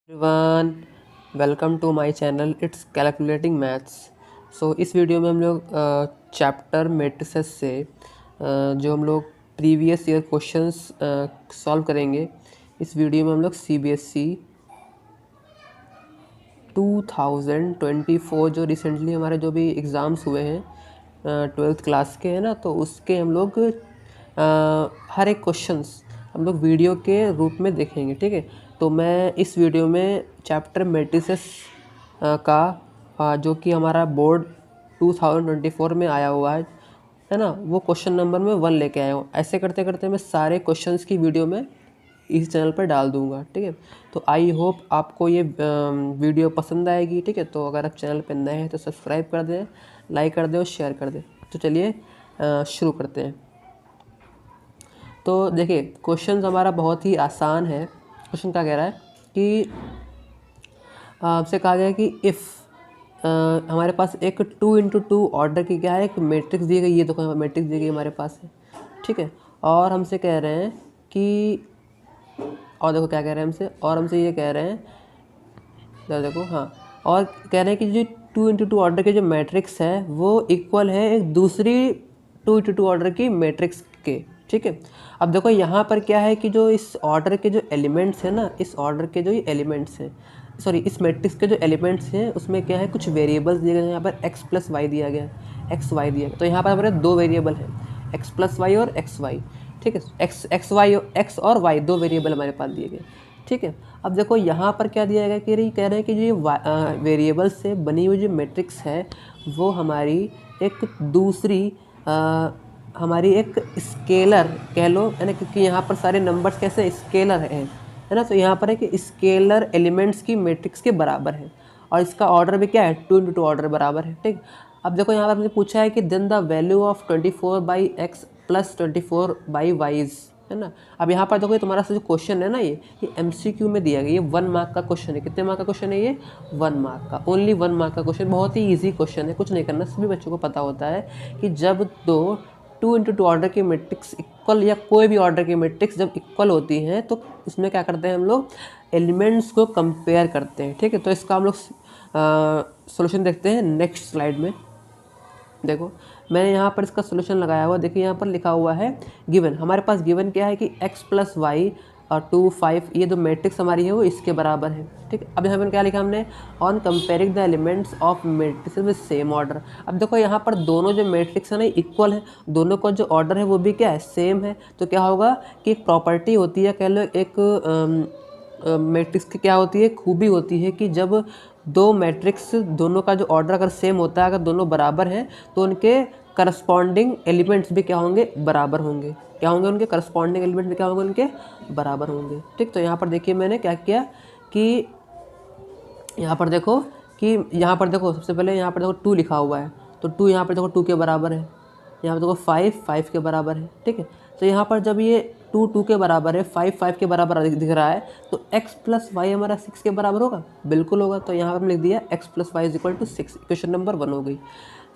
Everyone, welcome to my channel it's calculating maths. So इस video में हम लोग चैप्टर मैट्रिसेस से जो हम लोग प्रीवियस ईयर क्वेश्चंस सॉल्व करेंगे। इस वीडियो में हम लोग CBSE 2024 जो रिसेंटली हमारे जो भी एग्ज़ाम्स हुए हैं 12th क्लास के हैं ना, तो उसके हम लोग हर एक क्वेश्चंस हम लोग वीडियो के रूप में देखेंगे। ठीक है, तो मैं इस वीडियो में चैप्टर मैट्रिसेस का जो कि हमारा बोर्ड 2024 में आया हुआ है ना, वो क्वेश्चन नंबर में 1 लेके आया हूँ। ऐसे करते करते मैं सारे क्वेश्चंस की वीडियो में इस चैनल पर डाल दूंगा। ठीक है, तो आई होप आपको ये वीडियो पसंद आएगी। ठीक है, तो अगर आप चैनल पर नए हैं तो सब्सक्राइब कर दें, लाइक कर दें और शेयर कर दें। तो चलिए शुरू करते हैं। तो देखिए, क्वेश्चन हमारा बहुत ही आसान है। क्वेश्चन क्या कह रहा है कि आपसे कहा गया कि इफ़ हमारे पास एक 2x2 ऑर्डर की क्या है, एक मैट्रिक्स दी गई। ये देखो मैट्रिक्स दी गई हमारे पास है। ठीक है, और हमसे कह रहे हैं कि, और देखो क्या कह रहे हैं हमसे, और हमसे ये कह रहे हैं, देखो हाँ, और कह रहे हैं कि जो 2x2 ऑर्डर के जो मैट्रिक्स है वो इक्वल है एक दूसरी 2x2 ऑर्डर की मैट्रिक्स के। ठीक है, अब देखो यहाँ पर क्या है कि जो इस ऑर्डर के जो एलिमेंट्स हैं ना, इस ऑर्डर के जो ये एलिमेंट्स हैं, सॉरी इस मैट्रिक्स के जो एलिमेंट्स हैं उसमें क्या है, कुछ वेरिएबल्स दिए गए हैं। यहाँ पर x + y दिया गया है, x y दिया गया। तो यहाँ पर हमारे दो वेरिएबल हैं, x + y और x y। ठीक है, x और y दो वेरिएबल हमारे पास दिए गए। ठीक है, अब देखो यहाँ पर क्या दिया गया कि कह रहे हैं कि जो ये वेरिएबल से बनी हुई जो मैट्रिक्स है वो हमारी एक दूसरी हमारी एक स्केलर कह लो, है ना, क्योंकि यहाँ पर सारे नंबर्स कैसे स्केलर हैं, है ना। तो यहाँ पर है कि स्केलर एलिमेंट्स की मैट्रिक्स के बराबर है और इसका ऑर्डर भी क्या है, 2x2 ऑर्डर बराबर है। ठीक, अब देखो यहाँ पर मुझे पूछा है कि then the value of 24/x + 24/y, है ना। अब यहाँ पर देखो ये तुम्हारा जो क्वेश्चन है ना, ये MCQ में दिया गया, ये 1 मार्क का क्वेश्चन है। कितने मार्क का क्वेश्चन है ये? 1 मार्क का, ओनली 1 मार्क का क्वेश्चन। बहुत ही ईजी क्वेश्चन है, कुछ नहीं करना। सभी बच्चों को पता होता है कि जब दो 2x2 ऑर्डर की मैट्रिक्स इक्वल, या कोई भी ऑर्डर की मैट्रिक्स जब इक्वल होती हैं तो उसमें क्या करते हैं हम लोग, एलिमेंट्स को कंपेयर करते हैं। ठीक है, तो इसका हम लोग सॉल्यूशन देखते हैं नेक्स्ट स्लाइड में। देखो मैंने यहाँ पर इसका सॉल्यूशन लगाया हुआ, देखिए यहाँ पर लिखा हुआ है गिवन। हमारे पास गिवन क्या है कि x + y और 2 5, ये जो मैट्रिक्स हमारी है वो इसके बराबर है। ठीक है, अब यहाँ पर क्या लिखा हमने, on comparing the elements of matrix with same order. अब देखो यहाँ पर दोनों जो मैट्रिक्स है ना इक्वल है, दोनों का जो ऑर्डर है वो भी क्या है, सेम है। तो क्या होगा कि एक प्रॉपर्टी होती है, कह लो एक मैट्रिक्स की क्या होती है, खूबी होती है कि जब दो मैट्रिक्स दोनों का जो ऑर्डर अगर सेम होता है, अगर दोनों बराबर हैं तो उनके करस्पॉन्डिंग एलिमेंट्स भी क्या होंगे, बराबर होंगे। क्या होंगे, उनके करस्पॉन्डिंग एलिमेंट्स भी क्या होंगे, उनके बराबर होंगे। ठीक, तो यहाँ पर देखिए मैंने क्या किया कि यहाँ पर देखो सबसे पहले यहाँ पर देखो 2 लिखा हुआ है, तो 2 यहाँ पर देखो 2 के बराबर है। यहाँ पर देखो 5 के बराबर है। ठीक है, तो यहाँ पर जब ये 2 के बराबर है, 5 के बराबर दिख रहा है, तो x + y हमारा 6 के बराबर होगा, बिल्कुल होगा। तो यहाँ पर लिख दिया x + y = 6, इक्वेशन नंबर 1 हो गई।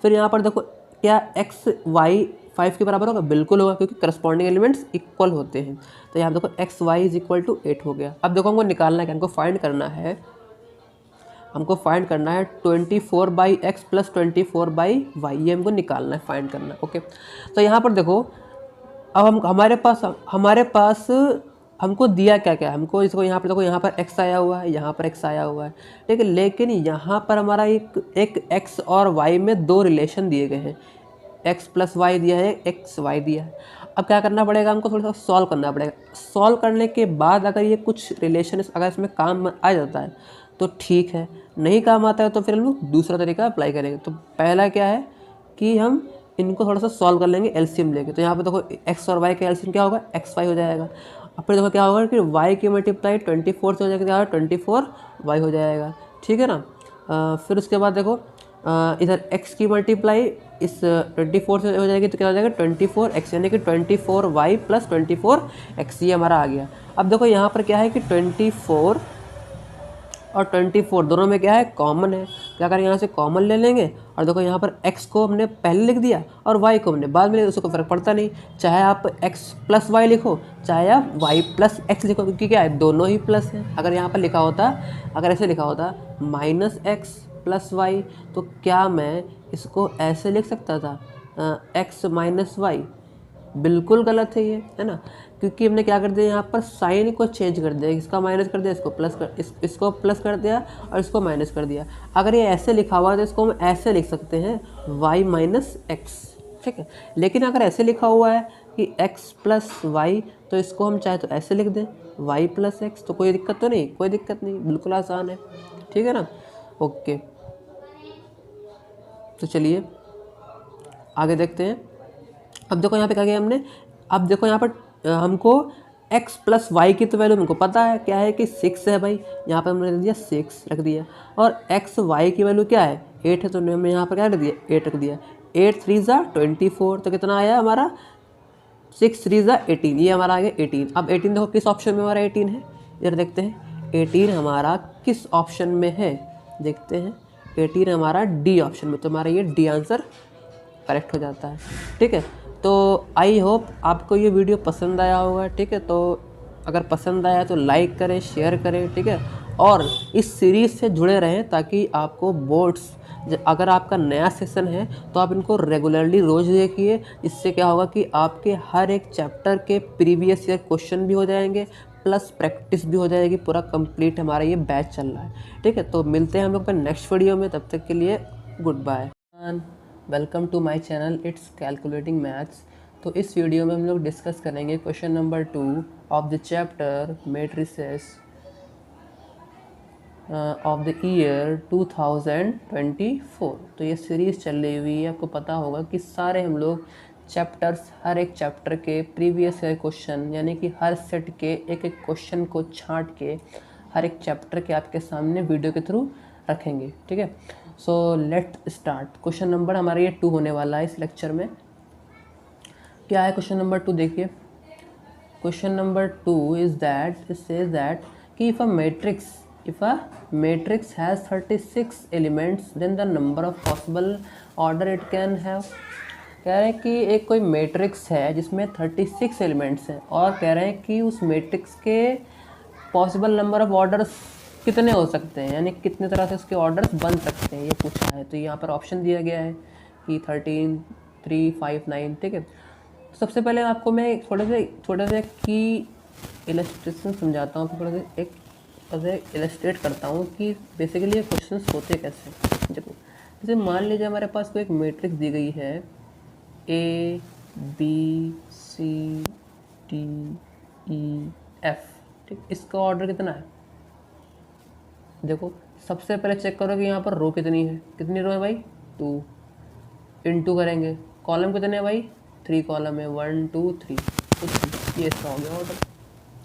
फिर यहाँ पर देखो क्या x y 5 के बराबर होगा, बिल्कुल होगा, क्योंकि करस्पॉन्डिंग एलिमेंट्स इक्वल होते हैं। तो यहाँ देखो x y = 8 हो गया। अब देखो हमको निकालना है, हमको फाइंड करना है 24/x + 24/y, ये हमको निकालना है, फाइंड करना है। ओके, तो यहाँ पर देखो अब हमारे पास हमको दिया क्या क्या, हमको इसको यहाँ पर देखो, यहाँ पर x आया हुआ है, यहाँ पर x आया हुआ है। ठीक है, लेकिन यहाँ पर हमारा एक x और y में दो रिलेशन दिए गए हैं, x + y दिया है, x y दिया है। अब क्या करना पड़ेगा, हमको थोड़ा सा सॉल्व करना पड़ेगा। सॉल्व करने के बाद अगर ये कुछ रिलेशन अगर इसमें काम आ जाता है तो ठीक है, नहीं काम आता है तो फिर हम लोग दूसरा तरीका अप्लाई करेंगे। तो पहला क्या है कि हम इनको थोड़ा सा सॉल्व कर लेंगे एलसीएम लेके। तो यहाँ पे देखो x और y का एलसीएम क्या होगा, xy हो जाएगा। अब फिर देखो क्या होगा कि y की मल्टीप्लाई 24 से हो जाएगा, क्या होगा, 24y हो जाएगा। ठीक है ना। फिर उसके बाद देखो इधर x की मल्टीप्लाई इस 24 से हो जाएगी, तो क्या हो जाएगा, 24x, यानी कि 24y + 24x, ये हमारा आ गया। अब देखो यहाँ पर क्या है कि और 24 दोनों में क्या है, कॉमन है। क्या करें, यहाँ से कॉमन ले लेंगे और देखो यहाँ पर x को हमने पहले लिख दिया और y को हमने बाद में लिखा, उसको फ़र्क पड़ता नहीं, चाहे आप x प्लस वाई लिखो चाहे आप y प्लस एक्स लिखो, क्योंकि क्या है, दोनों ही प्लस हैं। अगर यहाँ पर लिखा होता, अगर ऐसे लिखा होता माइनस एक्स प्लस वाई, तो क्या मैं इसको ऐसे लिख सकता था, x माइनस वाई? बिल्कुल गलत है ये, है ना, क्योंकि हमने क्या कर दिया, यहाँ पर साइन को चेंज कर दिया, इसका माइनस कर दिया, इसको प्लस कर, इसको प्लस कर दिया और इसको माइनस कर दिया। अगर ये ऐसे लिखा हुआ है तो इसको हम ऐसे लिख सकते हैं y माइनस एक्स, ठीक है। लेकिन अगर ऐसे लिखा हुआ है कि x प्लस वाई, तो इसको हम चाहे तो ऐसे लिख दें y प्लस एक्स, तो कोई दिक्कत तो नहीं, कोई दिक्कत नहीं, बिल्कुल आसान है, ठीक है ना। ओके, तो चलिए आगे देखते हैं। अब देखो यहाँ पे क्या किया हमने, अब देखो यहाँ पर हमको x प्लस वाई की तो वैल्यू हमको पता है, क्या है कि 6 है भाई, यहाँ पर हमने रख दिया 6 रख दिया, और x वाई की वैल्यू क्या है, 8 है, तो हमने यहाँ पर क्या रख दिया, 8 रख दिया। 8 3 ज़ा 24, तो कितना आया हमारा, 6 3 ज़ा 18, ये हमारा आ गया 18। अब 18 देखो किस ऑप्शन में हमारा 18 है, इधर देखते हैं 18 हमारा किस ऑप्शन में है, देखते हैं 18 हमारा डी ऑप्शन में, तो हमारा ये डी आंसर करेक्ट हो जाता है, ठीक है। तो आई होप आपको ये वीडियो पसंद आया होगा, ठीक है। तो अगर पसंद आया तो लाइक करें, शेयर करें, ठीक है, और इस सीरीज़ से जुड़े रहें ताकि आपको बोर्ड्स, अगर आपका नया सेशन है तो आप इनको रेगुलरली रोज़ देखिए। इससे क्या होगा कि आपके हर एक चैप्टर के प्रीवियस ईयर क्वेश्चन भी हो जाएंगे, प्लस प्रैक्टिस भी हो जाएगी, पूरा कंप्लीट हमारा ये बैच चल रहा है, ठीक है। तो मिलते हैं हम लोग नेक्स्ट वीडियो में, तब तक के लिए good bye. Welcome to my channel, it's calculating Maths. तो इस वीडियो में हम लोग डिस्कस करेंगे question number 2 of the chapter matrices of the year 2024। तो ये सीरीज़ चल रही हुई है, आपको पता होगा कि सारे हम लोग चैप्टर्स, हर एक चैप्टर के प्रीवियस ईयर क्वेश्चन, यानी कि हर सेट के एक एक क्वेश्चन को छांट के हर एक चैप्टर के आपके सामने वीडियो के थ्रू रखेंगे, ठीक है। So let start. Question number हमारा ये 2 होने वाला है इस लेक्चर में। क्या है क्वेश्चन नंबर 2, देखिए question number 2 is that, it says that कि if a matrix has 36 elements then the number of possible order it can have. कह रहे हैं कि एक कोई मैट्रिक्स है जिसमें 36 एलिमेंट्स हैं, और कह रहे हैं कि उस मैट्रिक्स के पॉसिबल नंबर ऑफ ऑर्डर्स कितने हो सकते हैं, यानी कितने तरह से उसके ऑर्डर्स बन सकते हैं, ये पूछा है। तो यहाँ पर ऑप्शन दिया गया है कि 13, 3, 5, 9, ठीक है। सबसे पहले आपको मैं थोड़े से की इलस्ट्रेशन समझाता हूँ, थोड़ा सा एक इलस्ट्रेट करता हूँ कि बेसिकली ये क्वेश्चंस होते कैसे। देखो, जैसे मान लीजिए हमारे पास कोई एक मैट्रिक्स दी गई है A B C D E F, ठीक, इसका ऑर्डर कितना है। देखो सबसे पहले चेक करो कि यहाँ पर रो कितनी है, कितनी रो है भाई, 2, इनटू करेंगे कॉलम कितने हैं भाई, 3 कॉलम है, 1 2 3, तो 3, ये इसका हो गया ऑर्डर,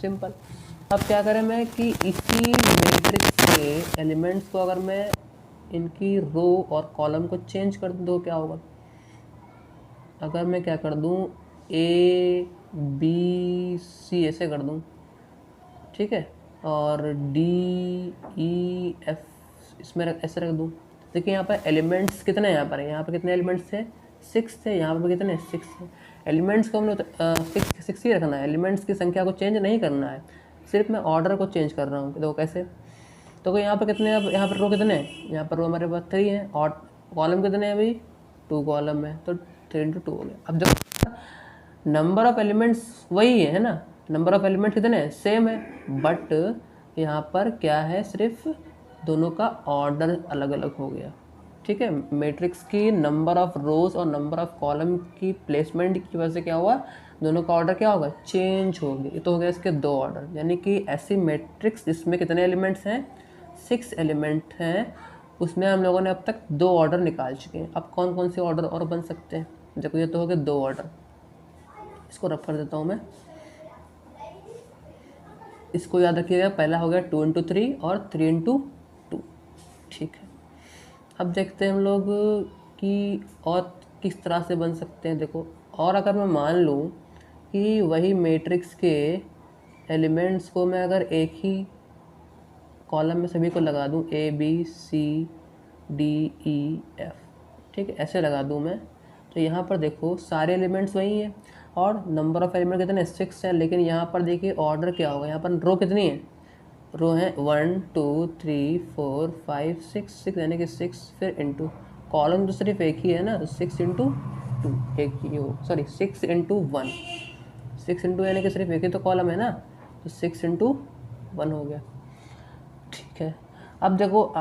सिंपल। अब क्या करें मैं कि इसी मैट्रिक्स के एलिमेंट्स को अगर मैं इनकी रो और कॉलम को चेंज कर दूँ तो क्या होगा। अगर मैं क्या कर दूँ, A B C ऐसे कर दूँ, ठीक है, और D E F इसमें ऐसे रख दूँ। देखिए यहाँ पर एलिमेंट्स कितने हैं, यहाँ पर कितने एलिमेंट्स थे, 6 थे, यहाँ पर कितने 6 थे। एलिमेंट्स को हमने 6 ही रखना है, एलिमेंट्स की संख्या को चेंज नहीं करना है, सिर्फ मैं ऑर्डर को चेंज कर रहा हूँ। देखो कैसे, तो यहाँ पर कितने, यहाँ पर रो कितने हैं, यहाँ पर रो हमारे पास 3 हैं, और कॉलम कितने हैं भाई, 2 कॉलम है, तो 3 × 2 हो गया। अब देखो नंबर ऑफ एलिमेंट्स वही है ना, नंबर ऑफ एलिमेंट्स कितने हैं, सेम है, बट यहाँ पर क्या है, सिर्फ दोनों का ऑर्डर अलग अलग हो गया, ठीक है। मैट्रिक्स की नंबर ऑफ रोज और नंबर ऑफ कॉलम की प्लेसमेंट की वजह से क्या हुआ, दोनों का ऑर्डर क्या होगा, चेंज हो गया। ये तो हो गया इसके 2 ऑर्डर, यानी कि ऐसी मैट्रिक्स जिसमें कितने एलिमेंट्स हैं, 6 एलिमेंट हैं, उसमें हम लोगों ने अब तक 2 ऑर्डर निकाल चुके हैं। अब कौन कौन से ऑर्डर और बन सकते हैं, देखो ये तो हो गए 2 ऑर्डर, इसको रफ कर देता हूँ मैं, इसको याद रखिएगा, पहला हो गया 2 × 3 और 3 × 2, ठीक है। अब देखते हैं हम लोग कि और किस तरह से बन सकते हैं। देखो, और अगर मैं मान लूँ कि वही मैट्रिक्स के एलिमेंट्स को मैं अगर एक ही कॉलम में सभी को लगा दूँ A B C D E F, ठीक है, ऐसे लगा दूँ मैं। तो यहाँ पर देखो सारे एलिमेंट्स वही हैं और नंबर ऑफ़ एलिमेंट कितने 6 है, लेकिन यहाँ पर देखिए ऑर्डर क्या होगा, यहाँ पर रो कितनी है, रो है 1 2 3 4 5 6 यानी कि 6, फिर इंटू कॉलम तो सिर्फ एक ही है ना, 6 इंटू 2 एक ही हो, सॉरी 6 इंटू 1, 6 इंटू यानी कि सिर्फ एक ही तो कॉलम है ना, तो 6 इंटू 1 हो गया, ठीक है। अब देखो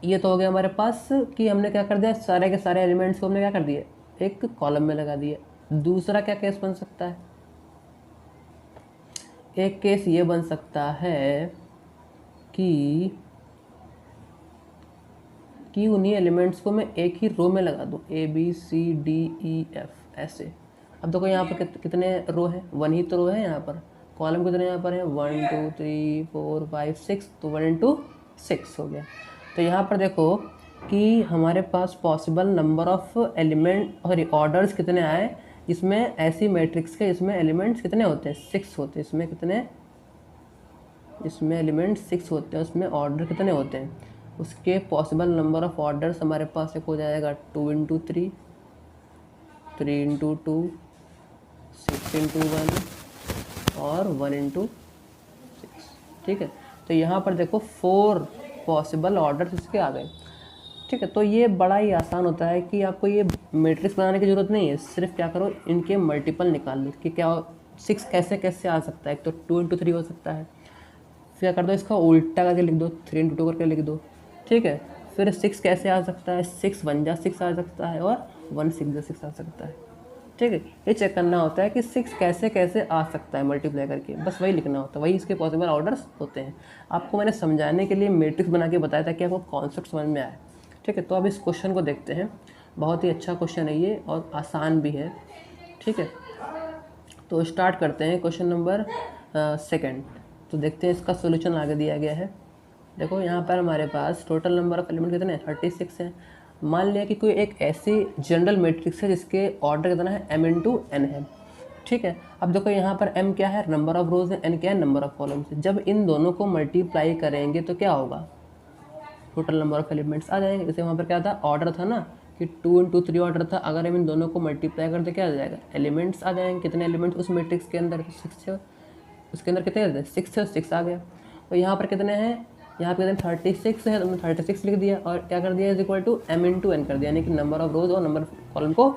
ये तो हो गया हमारे पास कि हमने क्या कर दिया, सारे के सारे एलिमेंट्स को हमने क्या कर दिया, एक कॉलम में लगा दिया। दूसरा क्या केस बन सकता है, एक केस ये बन सकता है कि उन्हीं एलिमेंट्स को मैं एक ही रो में लगा दूँ, A B C D E F ऐसे। अब देखो यहाँ पर कितने रो हैं, 1 ही तो रो है यहाँ पर, कॉलम कितने यहाँ पर है 1 2 3 4 5 6, तो 1 इंटू 6 हो गया। तो यहाँ पर देखो कि हमारे पास possible number of element sorry orders कितने आए, इसमें ऐसी मैट्रिक्स के इसमें एलिमेंट्स कितने होते हैं 6 होते हैं, इसमें कितने, इसमें एलिमेंट 6 होते हैं, उसमें ऑर्डर कितने होते हैं, उसके पॉसिबल नंबर ऑफ ऑर्डर्स हमारे पास एक हो जाएगा 2 इंटू 3, 3 इंटू 2, 6 इंटू 1 और 1 इंटू 6, ठीक है। तो यहाँ पर देखो 4 पॉसिबल ऑर्डर्स इसके आ गए, ठीक है। तो ये बड़ा ही आसान होता है कि आपको ये मैट्रिक्स बनाने की ज़रूरत नहीं है, सिर्फ क्या करो इनके मल्टीपल निकाल लो कि क्या 6 कैसे कैसे आ सकता है, एक तो 2 इंटू 3 हो सकता है, फिर कर दो इसका उल्टा करके लिख दो, 3 इंटू 2 करके लिख दो, ठीक है। फिर 6 कैसे आ सकता है, 6 1 जा 6 आ सकता है और 1 6 जा 6 आ सकता है, ठीक है। ये चेक करना होता है कि 6 कैसे कैसे आ सकता है मल्टीप्लाई करके, बस वही लिखना होता है, वही इसके पॉसिबल ऑर्डर्स होते हैं। आपको मैंने समझाने के लिए मैट्रिक्स बना के बताया था कि आपको कॉन्सेप्ट समझ में आए, ठीक है। तो अब इस क्वेश्चन को देखते हैं, बहुत ही अच्छा क्वेश्चन है ये और आसान भी है, ठीक है। तो स्टार्ट करते हैं क्वेश्चन नंबर 2। तो देखते हैं इसका सोल्यूशन आगे दिया गया है। देखो यहाँ पर हमारे पास टोटल नंबर ऑफ एलिमेंट कितने हैं 36 हैं। मान लिया कि कोई एक ऐसी जनरल मैट्रिक्स है जिसके ऑर्डर कितना है m इंटू n है, ठीक है। अब देखो यहाँ पर m क्या है, नंबर ऑफ रोज है, n क्या है, नंबर ऑफ कॉलम्स है। जब इन दोनों को मल्टीप्लाई करेंगे तो क्या होगा, टोटल नंबर ऑफ एलिमेंट्स आ जाएंगे। जैसे वहाँ पर क्या था, ऑर्डर था ना कि 2 इंटू 3 ऑर्डर था, अगर हम इन दोनों को मल्टीप्लाई करते क्या आ जाएगा, एलिमेंट्स आ जाएंगे। कितने एलिमेंट्स उस मैट्रिक्स के अंदर, 6 है, उसके अंदर कितने थे 6 थे, 6 आ गया। तो यहाँ पर कितने हैं, यहाँ पे 36 है, तो हमने 36 लिख दिया और क्या कर दिया is equal to m into n कर दिया, यानी कि नंबर ऑफ रोज और नंबर ऑफ कॉलम को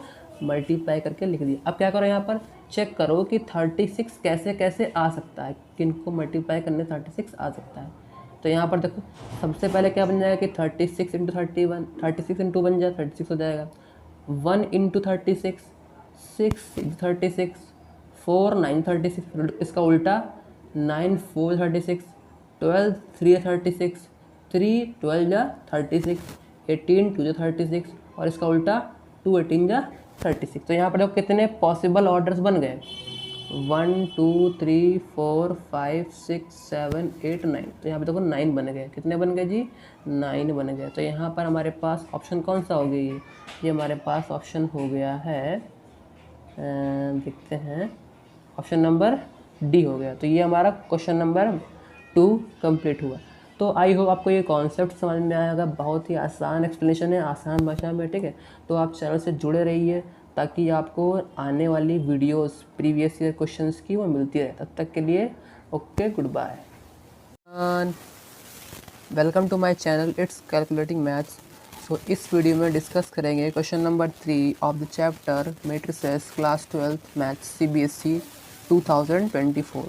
मल्टीप्लाई करके लिख दिया। अब क्या करो, यहाँ पर चेक करो कि 36 कैसे कैसे आ सकता है, किन को मल्टीप्लाई करने 36 आ सकता है। तो यहाँ पर देखो सबसे पहले क्या बन जाएगा कि 36 इंटू 31, 36 इंटू बन जाए 36 हो जाएगा, 1 इंटू 36, 6 इंटू 36, 4 9 36, इसका उल्टा 9 4 36, 12 3 36, 3 12 जा 36, 18 2 जा 36 और इसका उल्टा 2 18 जा 36। तो यहाँ पर देखो कितने पॉसिबल ऑर्डर्स बन गए, 1 2 3 4 5 6 7 8 9। तो यहाँ पे देखो 9 बन गए, कितने बन गए जी 9 बन गए। तो यहाँ पर हमारे पास ऑप्शन कौन सा हो गया, ये हमारे पास ऑप्शन हो गया है, देखते हैं ऑप्शन नंबर डी हो गया। तो ये हमारा क्वेश्चन नंबर 2 कंप्लीट हुआ। तो आई होप आपको ये कॉन्सेप्ट समझ में आएगा, बहुत ही आसान एक्सप्लेनेशन है, आसान भाषा में, ठीक है। तो आप चैनल से जुड़े रहिए ताकि आपको आने वाली वीडियोस प्रीवियस ईयर क्वेश्चंस की वो मिलती रहे। तब तक के लिए okay, good bye, welcome to my channel it's calculating maths. So इस वीडियो में डिस्कस करेंगे question number 3 of the chapter matrices class 12 maths CBSE 2024,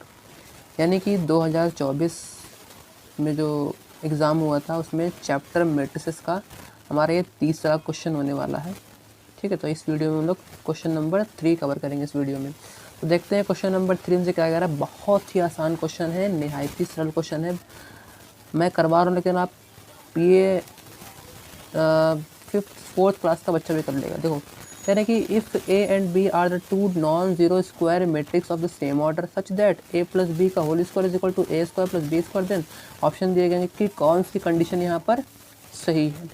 यानी कि 2024 में जो एग्ज़ाम हुआ था उसमें चैप्टर मैट्रिसेस का हमारा ये तीसरा क्वेश्चन होने वाला है, ठीक है। तो इस वीडियो में हम लोग क्वेश्चन नंबर 3 कवर करेंगे इस वीडियो में। तो देखते हैं क्वेश्चन नंबर 3 से क्या कह रहा है। बहुत ही आसान क्वेश्चन है, निहायत ही सरल क्वेश्चन है, मैं करवा रहा हूँ, लेकिन आप ये 5th 4th क्लास का बच्चा भी कर लेगा। देखो कह रहे हैं कि if A and B are the two non zero square matrix of the same order such that A plus B का whole square is equal to A square plus B square, then option दिए गए कि कौन सी condition यहाँ पर सही है।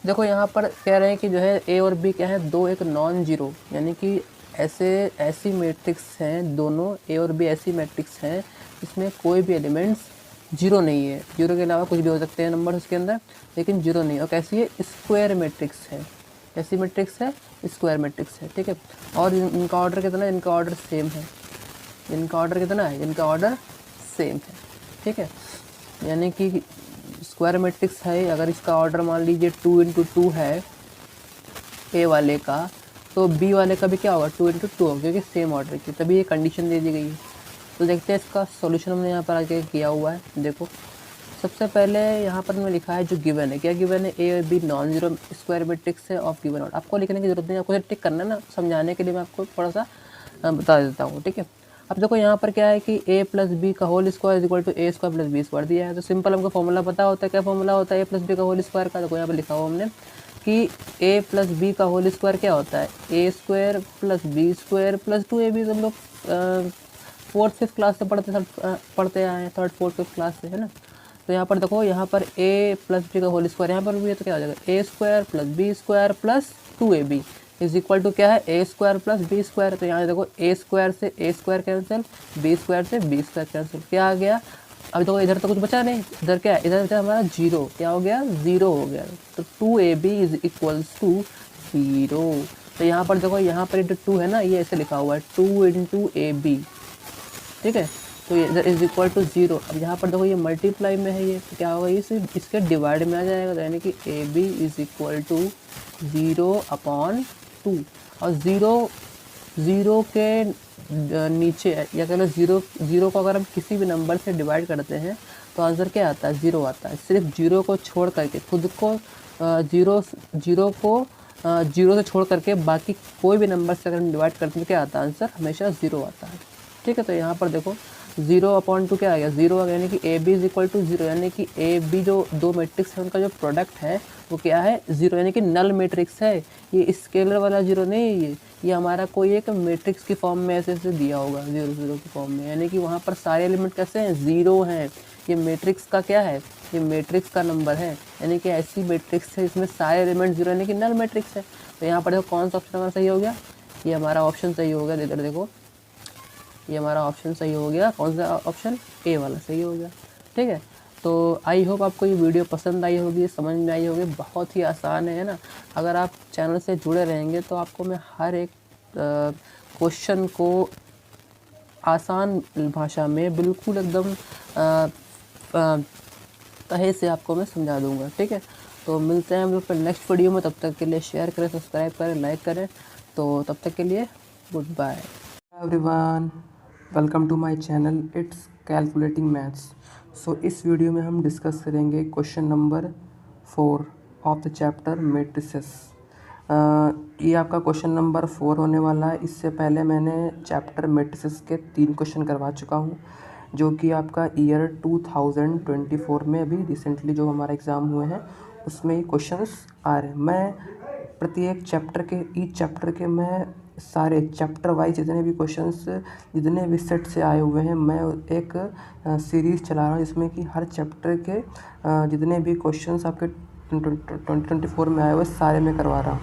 देखो यहाँ पर कह रहे हैं कि जो है A और B क्या है, दो एक नॉन जीरो, यानी कि ऐसी मैट्रिक्स हैं, दोनों A और B ऐसी मैट्रिक्स हैं जिसमें कोई भी एलिमेंट्स जीरो नहीं है, जीरो के अलावा कुछ भी हो सकते हैं नंबर उसके अंदर, लेकिन जीरो नहीं है। और कैसी है, स्क्वायर मैट्रिक्स है। कैसी मैट्रिक्स है, स्क्वायर मैट्रिक्स है, ठीक है। और इनका ऑर्डर कितना है, इनका ऑर्डर सेम है। इनका ऑर्डर कितना है, इनका ऑर्डर सेम है, ठीक है। यानी कि स्क्वायर मैट्रिक्स है, अगर इसका ऑर्डर मान लीजिए 2 × 2 है ए वाले का, तो बी वाले का भी क्या होगा, 2 × 2 होगा, क्योंकि सेम ऑर्डर की, तभी ये कंडीशन दे दी गई है। तो देखते हैं इसका सॉल्यूशन हमने यहाँ पर आगे किया हुआ है। देखो सबसे पहले यहाँ पर हमने लिखा है जो गिवन है, क्या गिवन है, ए और B non zero square matrix है ऑफ गिवन ऑर्डर। आपको लिखने की जरूरत नहीं है, आपको टिक करना है ना, समझाने के लिए मैं आपको थोड़ा सा बता देता हूँ, ठीक है। अब देखो यहाँ पर क्या है कि a + b का whole square is equal to a² + b square दिया है। तो सिंपल हमको फॉर्मूला पता होता है, क्या फॉर्मूला होता है a + b का होल स्क्वायर का। देखो यहाँ पर लिखा हुआ हमने कि a + b का होल स्क्वायर क्या होता है, a² + b² + 2ab। हम लोग 4th 5th क्लास से पढ़ते आए हैं, 3rd 4th 5th क्लास से, है ना। तो यहाँ पर देखो, यहाँ पर a + b का होल स्क्वायर यहाँ पर भी है, तो क्या हो जाएगा, a² + b² + 2ab is equal to क्या है, a² + b²। तो यहाँ देखो a² से a² कैंसिल, b² से b² कैंसिल, क्या आ गया। अब देखो इधर तो कुछ बचा नहीं, इधर क्या है, इधर हमारा जीरो, क्या हो गया, ज़ीरो हो गया। तो 2ab इज इक्वल्स टू 0। तो यहाँ पर देखो, यहाँ पर इंटू 2 है ना, ये ऐसे लिखा हुआ है 2 × ab, ठीक है। तो ये इधर इज इक्वल टू 0। अब यहाँ पर देखो ये मल्टीप्लाई में है, ये तो क्या होगा, ये सिर्फ इसके डिवाइड में आ जाएगा। तो यानी कि ab इज इक्वल टू 0/2। और ज़ीरो के नीचे, या कह लो ज़ीरो को अगर हम किसी भी नंबर से डिवाइड करते हैं तो आंसर क्या आता है, 0 आता है। सिर्फ जीरो को छोड़ करके, खुद को जीरो से छोड़ करके बाकी कोई भी नंबर से अगर हम डिवाइड करते हैं क्या आता है, आंसर हमेशा 0 आता है, ठीक है। तो यहाँ पर देखो 0/2 क्या आ गया, 0 आ गया, यानी कि ab इज इक्वल टू 0। यानी कि ab जो दो मैट्रिक्स है उनका जो प्रोडक्ट है वो क्या है, 0, यानी कि नल मैट्रिक्स है। ये स्केलर वाला 0 नहीं है, ये हमारा कोई एक मैट्रिक्स की फॉर्म में ऐसे दिया होगा, 0 0 की फॉर्म में, यानी कि वहाँ पर सारे एलिमेंट कैसे हैं, 0 हैं। ये मैट्रिक्स का क्या है, ये मैट्रिक्स का नंबर है, यानी कि ऐसी मैट्रिक्स है इसमें सारे एलिमेंट 0, यानी कि नल मैट्रिक्स है। तो यहाँ पर देखो कौन सा ऑप्शन हमारा सही हो गया, ये हमारा ऑप्शन सही हो गया। इधर देखो ये हमारा ऑप्शन सही हो गया, कौन सा ऑप्शन, ए वाला सही हो गया, ठीक है। तो आई होप आपको ये वीडियो पसंद आई होगी, समझ में आई होगी, बहुत ही आसान है ना। अगर आप चैनल से जुड़े रहेंगे तो आपको मैं हर एक क्वेश्चन को आसान भाषा में बिल्कुल एकदम तहे से आपको मैं समझा दूंगा, ठीक है। तो मिलते हैं हम लोग फिर नेक्स्ट वीडियो में, तब तक के लिए शेयर करें, सब्सक्राइब करें, लाइक करें। तो तब तक के लिए good bye everyone, welcome to my channel it's calculating maths. So इस वीडियो में हम डिस्कस करेंगे question number 4 of the chapter matrices. ये आपका क्वेश्चन नंबर 4 होने वाला है। इससे पहले मैंने चैप्टर मैट्रिसेस के 3 क्वेश्चन करवा चुका हूँ, जो कि आपका ईयर 2024 में अभी रिसेंटली जो हमारा एग्ज़ाम हुए हैं उसमें ये क्वेश्चंस आ रहे हैं। मैं प्रत्येक चैप्टर के, ईच चैप्टर के मैं सारे चैप्टर वाइज जितने भी क्वेश्चंस, जितने भी सेट से आए हुए हैं, मैं एक सीरीज़ चला रहा हूँ जिसमें कि हर चैप्टर के जितने भी क्वेश्चंस आपके 2024 में आए हुए सारे मैं करवा रहा हूँ,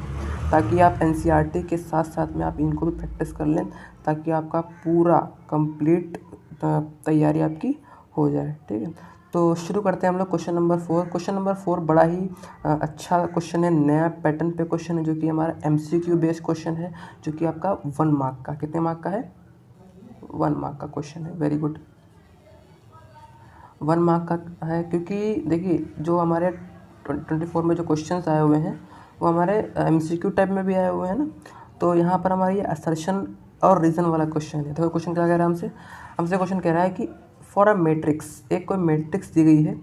ताकि आप एनसीईआरटी के साथ साथ में आप इनको भी प्रैक्टिस कर लें, ताकि आपका पूरा कंप्लीट तैयारी आपकी हो जाए, ठीक है। तो शुरू करते हैं हम लोग क्वेश्चन नंबर 4। क्वेश्चन नंबर 4 बड़ा ही अच्छा क्वेश्चन है, नया पैटर्न पे क्वेश्चन है, जो कि हमारा एमसीक्यू बेस्ड क्वेश्चन है, जो कि आपका 1 मार्क का, कितने मार्क का है, 1 मार्क का क्वेश्चन है। वेरी गुड, 1 मार्क का है, क्योंकि देखिए जो हमारे 2024 में जो क्वेश्चंस आए हुए हैं वो हमारे एमसीक्यू टाइप में भी आए हुए हैं ना। तो यहाँ पर हमारी ये असर्शन और रीज़न वाला क्वेश्चन है। तो क्वेश्चन क्या कह रहा है हमसे क्वेश्चन कह रहा है कि फॉर अ मैट्रिक्स, एक कोई मैट्रिक्स दी गई है।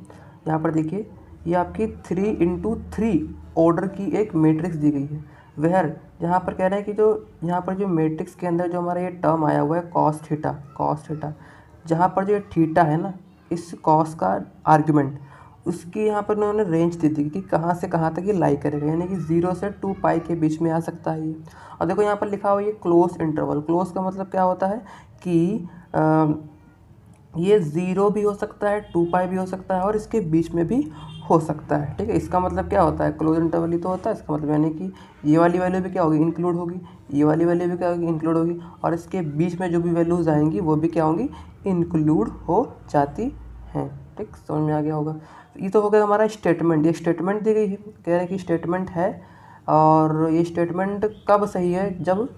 यहाँ पर देखिए ये आपकी 3 × 3 ऑर्डर की एक मैट्रिक्स दी गई है। वह यहाँ पर कह रहे हैं कि जो यहाँ पर जो मैट्रिक्स के अंदर जो हमारा ये टर्म आया हुआ है कॉस थीटा, जहाँ पर जो ये थीटा है ना, इस कॉस का आर्ग्यूमेंट, उसकी यहाँ पर उन्होंने रेंज दे दी कि कहाँ से कहाँ तक ये लाई करेगा, यानी कि 0 से 2π के बीच में आ सकता है ये। और देखो यहाँ पर लिखा हुआ है ये क्लोज इंटरवल। क्लोज का मतलब क्या होता है कि ये 0 भी हो सकता है, 2π भी हो सकता है, और इसके बीच में भी हो सकता है, ठीक है। इसका मतलब क्या होता है, क्लोज इंटरवल ही तो होता है। इसका मतलब यानी कि ये वाली वैल्यू भी क्या होगी, इंक्लूड होगी, ये वाली वैल्यू भी क्या होगी, इंक्लूड होगी, और इसके बीच में जो भी वैल्यूज़ आएंगी वो भी क्या होंगी, इंक्लूड हो जाती हैं, ठीक, समझ में आ गया होगा। ये तो हो गया हमारा स्टेटमेंट। ये स्टेटमेंट दी गई है, कह रहे हैं कि स्टेटमेंट है, और ये स्टेटमेंट कब सही है, जब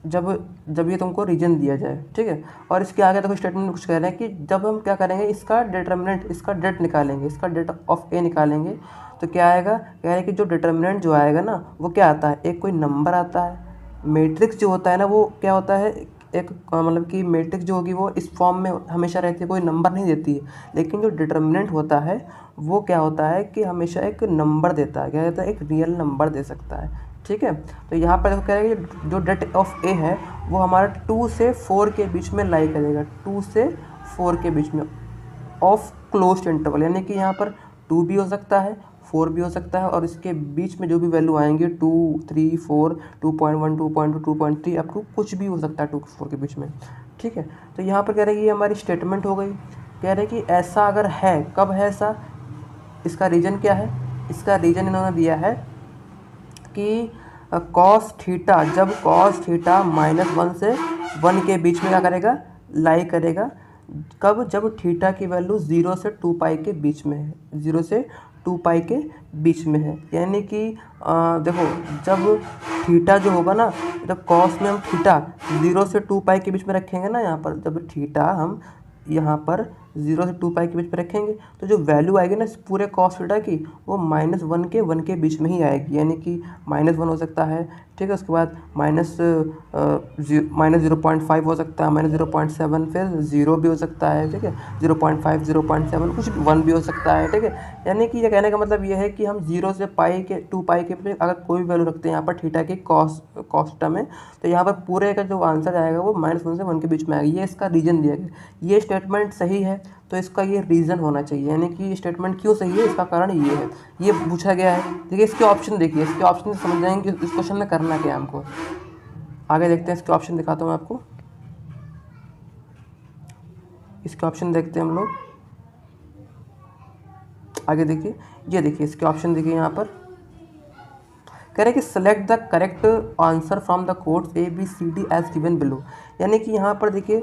जब जब ये तुमको रीजन दिया जाए, ठीक है। और इसके आगे देखो स्टेटमेंट में कुछ कह रहे हैं कि जब हम क्या करेंगे, इसका डिटर्मिनेंट, इसका डेट निकालेंगे, इसका डेट ऑफ ए निकालेंगे, तो क्या आएगा, कह रहे हैं कि जो डिटर्मिनेंट जो आएगा ना वो क्या आता है, एक कोई नंबर आता है। मैट्रिक्स जो होता है ना वो क्या होता है, एक मतलब कि मैट्रिक्स जो होगी वो इस फॉर्म में हमेशा रहती है, कोई नंबर नहीं देती है। लेकिन जो डिटर्मिनेंट होता है वो क्या होता है कि हमेशा एक नंबर देता है, क्या देता है, एक रियल नंबर दे सकता है, ठीक है। तो यहाँ पर देखो कह रहे हैं कि जो डेट ऑफ ए है वो हमारा 2 से 4 के बीच में लाई करेगा, 2 से 4 के बीच में ऑफ क्लोज्ड इंटरवल, यानी कि यहाँ पर 2 भी हो सकता है, 4 भी हो सकता है, और इसके बीच में जो भी वैल्यू आएंगे 2, 3, 4, 2.1, 2.2, 2.3 अप टू कुछ भी हो सकता है 2 4 के बीच में, ठीक है। तो यहाँ पर कह रहे हैं कि ये हमारी स्टेटमेंट हो गई। कह रहे हैं कि ऐसा अगर है, कब है ऐसा, इसका रीजन क्या है, इसका रीजन इन्होंने दिया है कि कॉस थीटा, जब कॉस थीटा -1 से 1 के बीच में क्या करेगा, लाई करेगा, कब, जब थीटा की वैल्यू 0 से 2 पाई के बीच में है, 0 से 2 पाई के बीच में है। यानी कि देखो जब थीटा जो होगा ना, जब कॉस में हम थीटा 0 से 2 पाई के बीच में रखेंगे ना, यहाँ पर जब थीटा हम यहाँ पर 0 से 2 पाई के बीच में रखेंगे, तो जो वैल्यू आएगी ना इस पूरे कॉस थीटा की, वो -1 के 1 के बीच में ही आएगी। यानी कि -1 हो सकता है, ठीक है, उसके बाद -0.5 हो सकता है, -0.7, फिर 0 भी हो सकता है, ठीक है, 0.5, 0.7, कुछ 1 भी हो सकता है, ठीक है। यानी कि ये कहने का मतलब ये है कि हम 0 से 2 पाई के बीच अगर कोई वैल्यू रखते हैं यहाँ पर थीटा की कॉस थीटा में, तो यहाँ पर पूरे का जो आंसर आएगा वो -1 से 1 के बीच में आएगा। ये इसका रीजन दिया गया। ये स्टेटमेंट सही है तो इसका ये रीज़न होना चाहिए, यानी कि स्टेटमेंट क्यों सही है इसका कारण ये है, ये पूछा गया है। देखिए इसके ऑप्शन, देखिए इसके ऑप्शन से समझ जाएंगे कि इस क्वेश्चन में करना क्या है हमको। आगे देखते हैं, इसके ऑप्शन दिखाता हूँ मैं आपको। इसके ऑप्शन देखते हैं हम लोग। आगे देखिए, ये देखिए इसके ऑप्शन देखिए, यहाँ पर कह रहे हैं कि select the correct answer from the codes ABCD as given below. यानी कि यहाँ पर देखिए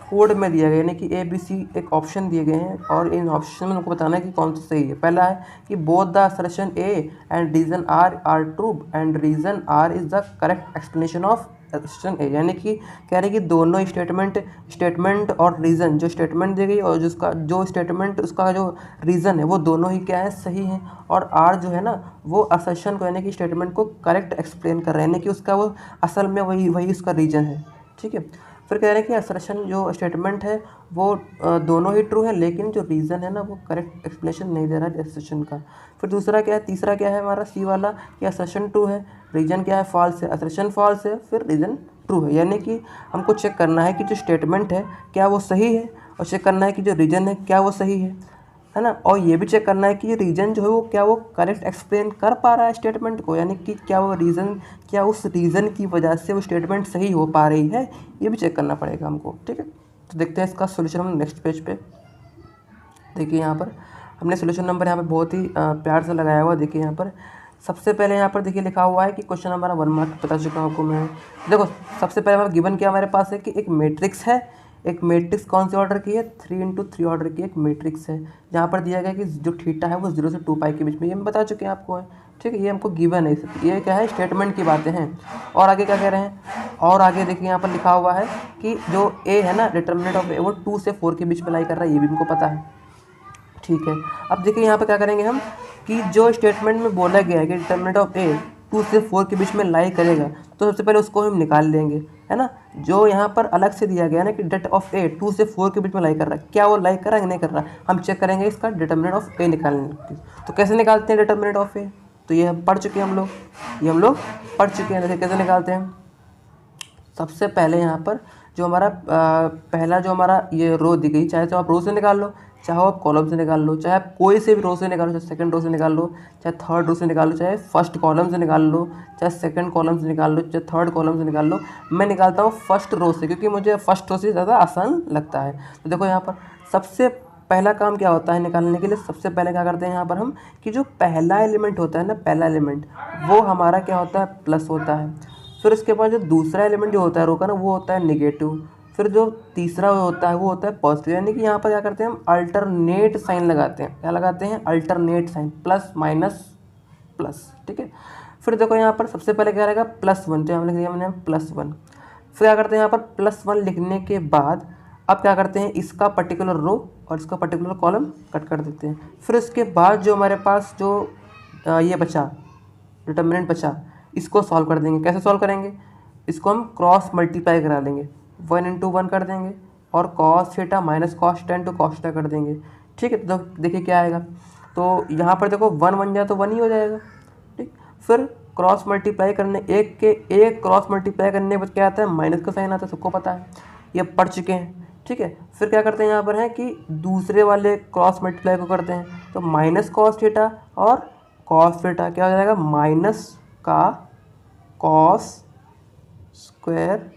कोड में दिया गया, यानी कि ABC एक ऑप्शन दिए गए हैं, और इन ऑप्शन में उनको बताना है कि कौन सा सही है। पहला है कि both the assertion A and reason are true and reason R is the correct explanation of assertion A। यानी कि कह रहे हैं कि दोनों स्टेटमेंट और रीज़न, जो स्टेटमेंट दी गई और जिसका जो स्टेटमेंट उसका जो रीज़न है वो दोनों ही क्या है, सही हैं। और R जो है ना वो असर्शन को, यानी कि स्टेटमेंट को करेक्ट एक्सप्लेन कर रहे हैं, यानी कि उसका वो असल में वही उसका रीजन है, ठीक है। फिर कह रहे हैं कि असर्शन जो स्टेटमेंट है वो दोनों ही ट्रू है, लेकिन जो रीज़न है ना वो करेक्ट एक्सप्लेनेशन नहीं दे रहा है असर्शन का। फिर दूसरा क्या है, तीसरा क्या है हमारा C वाला, कि असर्शन ट्रू है, रीजन क्या है, फॉल्स है, असर्शन फॉल्स है, फिर रीजन ट्रू है। यानी कि हमको चेक करना है कि जो स्टेटमेंट है क्या वो सही है, और चेक करना है कि जो रीजन है क्या वो सही है ना। और ये भी चेक करना है कि रीजन जो है वो क्या वो करेक्ट एक्सप्लेन कर पा रहा है स्टेटमेंट को, यानी कि क्या वो रीज़न, क्या उस रीज़न की वजह से वो स्टेटमेंट सही हो पा रही है, ये भी चेक करना पड़ेगा हमको, ठीक है। तो देखते हैं इसका सोल्यूशन हम नेक्स्ट पेज पे। देखिए यहाँ पर हमने सोल्यूशन नंबर यहाँ पर बहुत ही प्यार से लगाया हुआ। देखिए यहाँ पर सबसे पहले यहाँ पर देखिए लिखा हुआ है कि क्वेश्चन हमारा 1 मार्क बता चुका हूँ आपको मैं। देखो सबसे पहले हमारा गिवन क्या हमारे पास है कि एक मैट्रिक्स है, एक मैट्रिक्स कौन से ऑर्डर की है, 3×3 ऑर्डर की एक मैट्रिक्स है, जहाँ पर दिया गया कि जो थीटा है वो 0 से 2 पाई के बीच में, ये हम बता चुके हैं आपको है, ठीक है। ये हमको गिवन है, ये क्या है, स्टेटमेंट की बातें हैं। और आगे क्या कह रहे हैं, और आगे देखिए यहाँ पर लिखा हुआ है कि जो A है ना, डिटर्मिनेंट ऑफ A वो 2 से 4 के बीच में लाई कर रहा है, ये भी हमको पता है, ठीक है। अब देखिए यहाँ पर क्या करेंगे हम कि जो स्टेटमेंट में बोला गया है कि डिटर्मिनेंट ऑफ A 2 से 4 के बीच में लाई करेगा, तो सबसे पहले उसको हम निकाल लेंगे, है ना। जो यहाँ पर अलग से दिया गया ना कि डेट ऑफ A 2 से 4 के बीच में लाई कर रहा है, क्या वो लाई कर रहा है कि नहीं कर रहा है, हम चेक करेंगे इसका डिटर्मिनेंट ऑफ A निकालने की। तो कैसे निकालते हैं डिटर्मिनेंट ऑफ A, तो ये हम पढ़ चुके हैं, ये हम लोग पढ़ चुके हैं। देखिए कैसे निकालते हैं। सबसे पहले यहाँ पर जो हमारा पहला जो हमारा ये रो दी गई, चाहे तो आप रो से निकाल लो, चाहे आप कॉलम से निकाल लो, चाहे आप कोई से भी रो से निकालो, चाहे सेकंड रो से निकाल लो, चाहे थर्ड रो से निकाल लो, चाहे फर्स्ट कॉलम से निकाल लो, चाहे सेकंड कॉलम से निकाल लो, चाहे थर्ड कॉलम से निकाल लो। मैं निकालता हूँ फर्स्ट रो से, क्योंकि मुझे फर्स्ट रो से ज़्यादा आसान लगता है। तो देखो यहाँ पर सबसे पहला काम क्या होता है निकालने के लिए, सबसे पहले क्या करते हैं यहाँ पर हम कि जो पहला एलिमेंट होता है ना, पहला एलिमेंट वो हमारा क्या होता है, प्लस होता है। फिर उसके बाद जो दूसरा एलिमेंट जो होता है रो का ना, वो होता है नेगेटिव। फिर जो तीसरा होता है वो होता है पॉजिटिव, यानी कि यहाँ पर क्या करते हैं हम अल्टरनेट साइन लगाते हैं। क्या लगाते हैं? Alternate sign, plus minus plus, ठीक है। फिर देखो यहाँ पर सबसे पहले क्या रहेगा? +1, तो यहाँ लिख दिया मैंने +1। फिर क्या करते हैं यहाँ पर +1 लिखने के बाद अब क्या करते हैं, इसका पर्टिकुलर रो और इसका पर्टिकुलर कॉलम कट कर देते हैं। फिर इसके बाद जो हमारे पास जो ये बचा, डिटर्मिनेंट बचा, इसको सॉल्व कर देंगे। कैसे सॉल्व करेंगे? इसको हम क्रॉस मल्टीप्लाई करा लेंगे, 1 × 1 कर देंगे और cos theta minus cos tan to cos theta कर देंगे, ठीक है। तो देखिए क्या आएगा, तो यहाँ पर देखो 1 बन जाए तो 1 ही हो जाएगा, ठीक। फिर क्रॉस मल्टीप्लाई करने, एक क्रॉस मल्टीप्लाई करने के बाद क्या आता है? माइनस का साइन आता है, सबको पता है, ये पढ़ चुके हैं, ठीक है। फिर क्या करते हैं यहाँ पर है कि दूसरे वाले क्रॉस मल्टीप्लाई को करते हैं, तो माइनस cos थीटा और cos थीटा क्या हो जाएगा? माइनस का cos स्क्वायर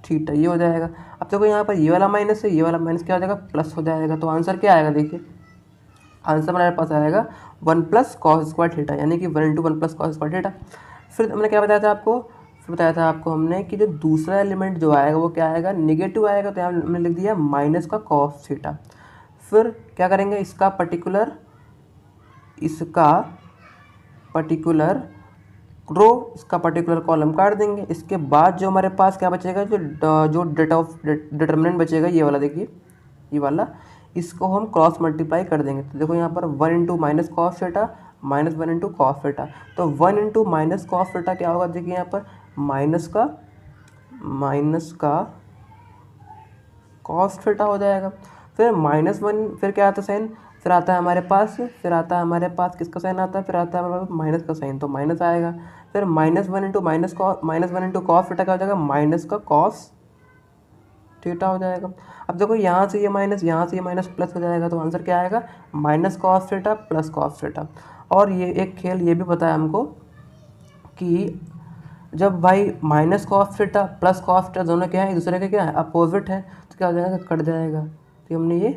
थीटा, ये हो जाएगा। अब देखो यहाँ पर ये वाला माइनस है, ये वाला माइनस क्या हो जाएगा? प्लस हो जाएगा। तो आंसर क्या आएगा? देखिए आंसर हमारे पास आएगा 1 + cos स्क्वायर थीटा, यानी कि 1 × 1 + cos स्क्वायर थीटा। फिर हमने क्या बताया था आपको? फिर बताया था आपको हमने कि जो दूसरा एलिमेंट जो आएगा वो क्या आएगा? नेगेटिव आएगा, तो यहाँ हमने लिख दिया माइनस का cos थीटा। फिर क्या करेंगे? इसका पर्टिकुलर रो, इसका पर्टिकुलर कॉलम काट देंगे। इसके बाद जो हमारे पास क्या बचेगा? जो डिटर्मिनेंट बचेगा, ये वाला देखिए, ये वाला, इसको हम क्रॉस मल्टीप्लाई कर देंगे। तो देखो यहाँ पर 1 × minus cos theta minus 1 × cos theta, तो 1 × माइनस cos थीटा क्या होगा? देखिए यहाँ पर माइनस का cos थीटा हो जाएगा। फिर -1, फिर क्या आता है साइन? फिर आता है हमारे पास किसका साइन आता है? फिर आता है हमारे पास माइनस का साइन, तो माइनस आएगा। फिर -1 × cos थीटा क्या हो जाएगा? माइनस का cos थीटा हो जाएगा। अब देखो यहाँ से ये माइनस, यहाँ से ये माइनस, प्लस हो जाएगा, तो आंसर क्या आएगा? Minus cos theta plus cos theta. और ये एक खेल ये भी पता है हमको कि जब भाई minus cos theta plus cos theta दोनों क्या है? एक दूसरे के क्या है? अपोजिट है, तो क्या हो जाएगा? कट जाएगा। तो हमने ये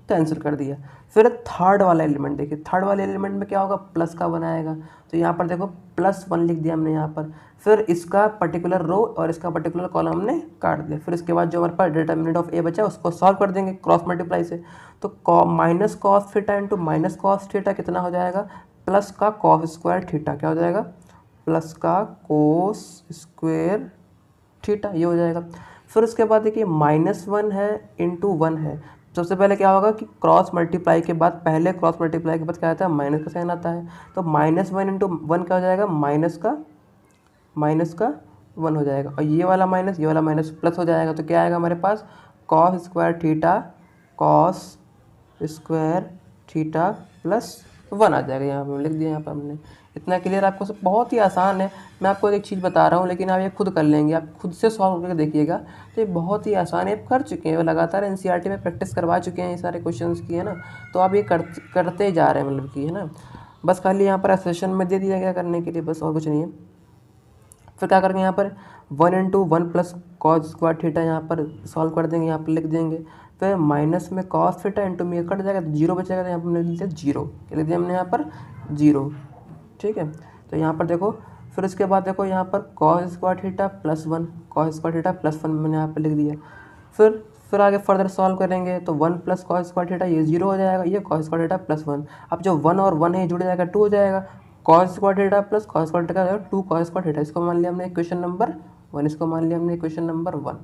कैंसिल कर दिया। फिर थर्ड वाला एलिमेंट देखिए, थर्ड वाले एलिमेंट में क्या होगा? प्लस का बनाएगा, तो यहाँ पर देखो +1 लिख दिया हमने यहाँ पर। फिर इसका पर्टिकुलर रो और इसका पर्टिकुलर कॉलम हमने काट दिया। फिर इसके बाद जो हमारे पास डिटर्मिनेंट ऑफ ए बचा उसको सॉल्व कर देंगे क्रॉस मल्टीप्लाई से। तो minus cos theta × minus cos theta कितना हो जाएगा? प्लस का cos स्क्वायर थीटा क्या हो जाएगा? प्लस का cos स्क्वायर थीटा, ये हो जाएगा। फिर उसके बाद देखिए -1 है × 1 है। सबसे पहले क्या होगा कि क्रॉस मल्टीप्लाई के बाद, पहले क्रॉस मल्टीप्लाई के बाद क्या आता है? माइनस का साइन आता है, तो -1 × 1 क्या हो जाएगा? माइनस का 1 हो जाएगा, और ये वाला माइनस प्लस हो जाएगा, तो क्या आएगा हमारे पास? cos स्क्वायर थीटा प्लस 1 आ जाएगा। यहाँ पर लिख दिया, यहाँ पर हमने। इतना क्लियर आपको? सब बहुत ही आसान है। मैं आपको एक चीज़ बता रहा हूँ, लेकिन आप ये खुद कर लेंगे, आप खुद से सॉल्व करके देखिएगा, तो ये बहुत ही आसान है। आप कर चुके हैं, लगातार एनसीईआरटी में प्रैक्टिस करवा चुके हैं ये सारे क्वेश्चंस की, है ना। तो आप ये करते जा रहे हैं, मतलब कि, है ना। बस खाली यहाँ पर सेशन में दे दिया गया करने के लिए, बस, और कुछ नहीं है। फिर क्या करेंगे? यहाँ पर 1 × 1 + cos स्क्वायर थीटा यहाँ पर सॉल्व कर देंगे, यहाँ पर लिख देंगे। फिर माइनस में cos थीटा × में कट जाएगा, तो 0 बचेगा, तो यहाँ पर हमने लिख दिया 0, क्या लिख दिया हमने यहाँ पर? 0, ठीक है। तो यहाँ पर देखो, फिर उसके बाद देखो यहाँ पर cos square theta +1, cos square theta +1 मैंने यहाँ पर लिख दिया। फिर आगे फर्दर सॉल्व करेंगे, तो 1 + cos स्क्वायर थीटा, ये 0 हो जाएगा, ये cos स्क्वायर थीटा +1। अब जो 1 और 1 है जुड़ जाएगा, 2 हो जाएगा। cos square theta plus cos square theta 2 cos square theta, इसको मान लिया हमने क्वेश्चन नंबर 1, इसको मान लिया हमने क्वेश्चन नंबर 1,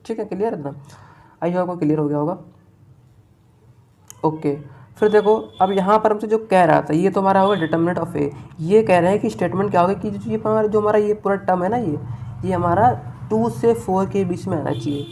ठीक है। क्लियर है ना? आई होप आपको क्लियर हो गया होगा। ओके, फिर देखो, अब यहाँ पर हमसे जो कह रहा था, ये तो हमारा होगा डिटर्मिनेंट ऑफ ए। ये कह रहे हैं कि स्टेटमेंट क्या होगा कि ये हमारा ये पूरा टर्म है ना, ये हमारा 2 से 4 के बीच में आना चाहिए,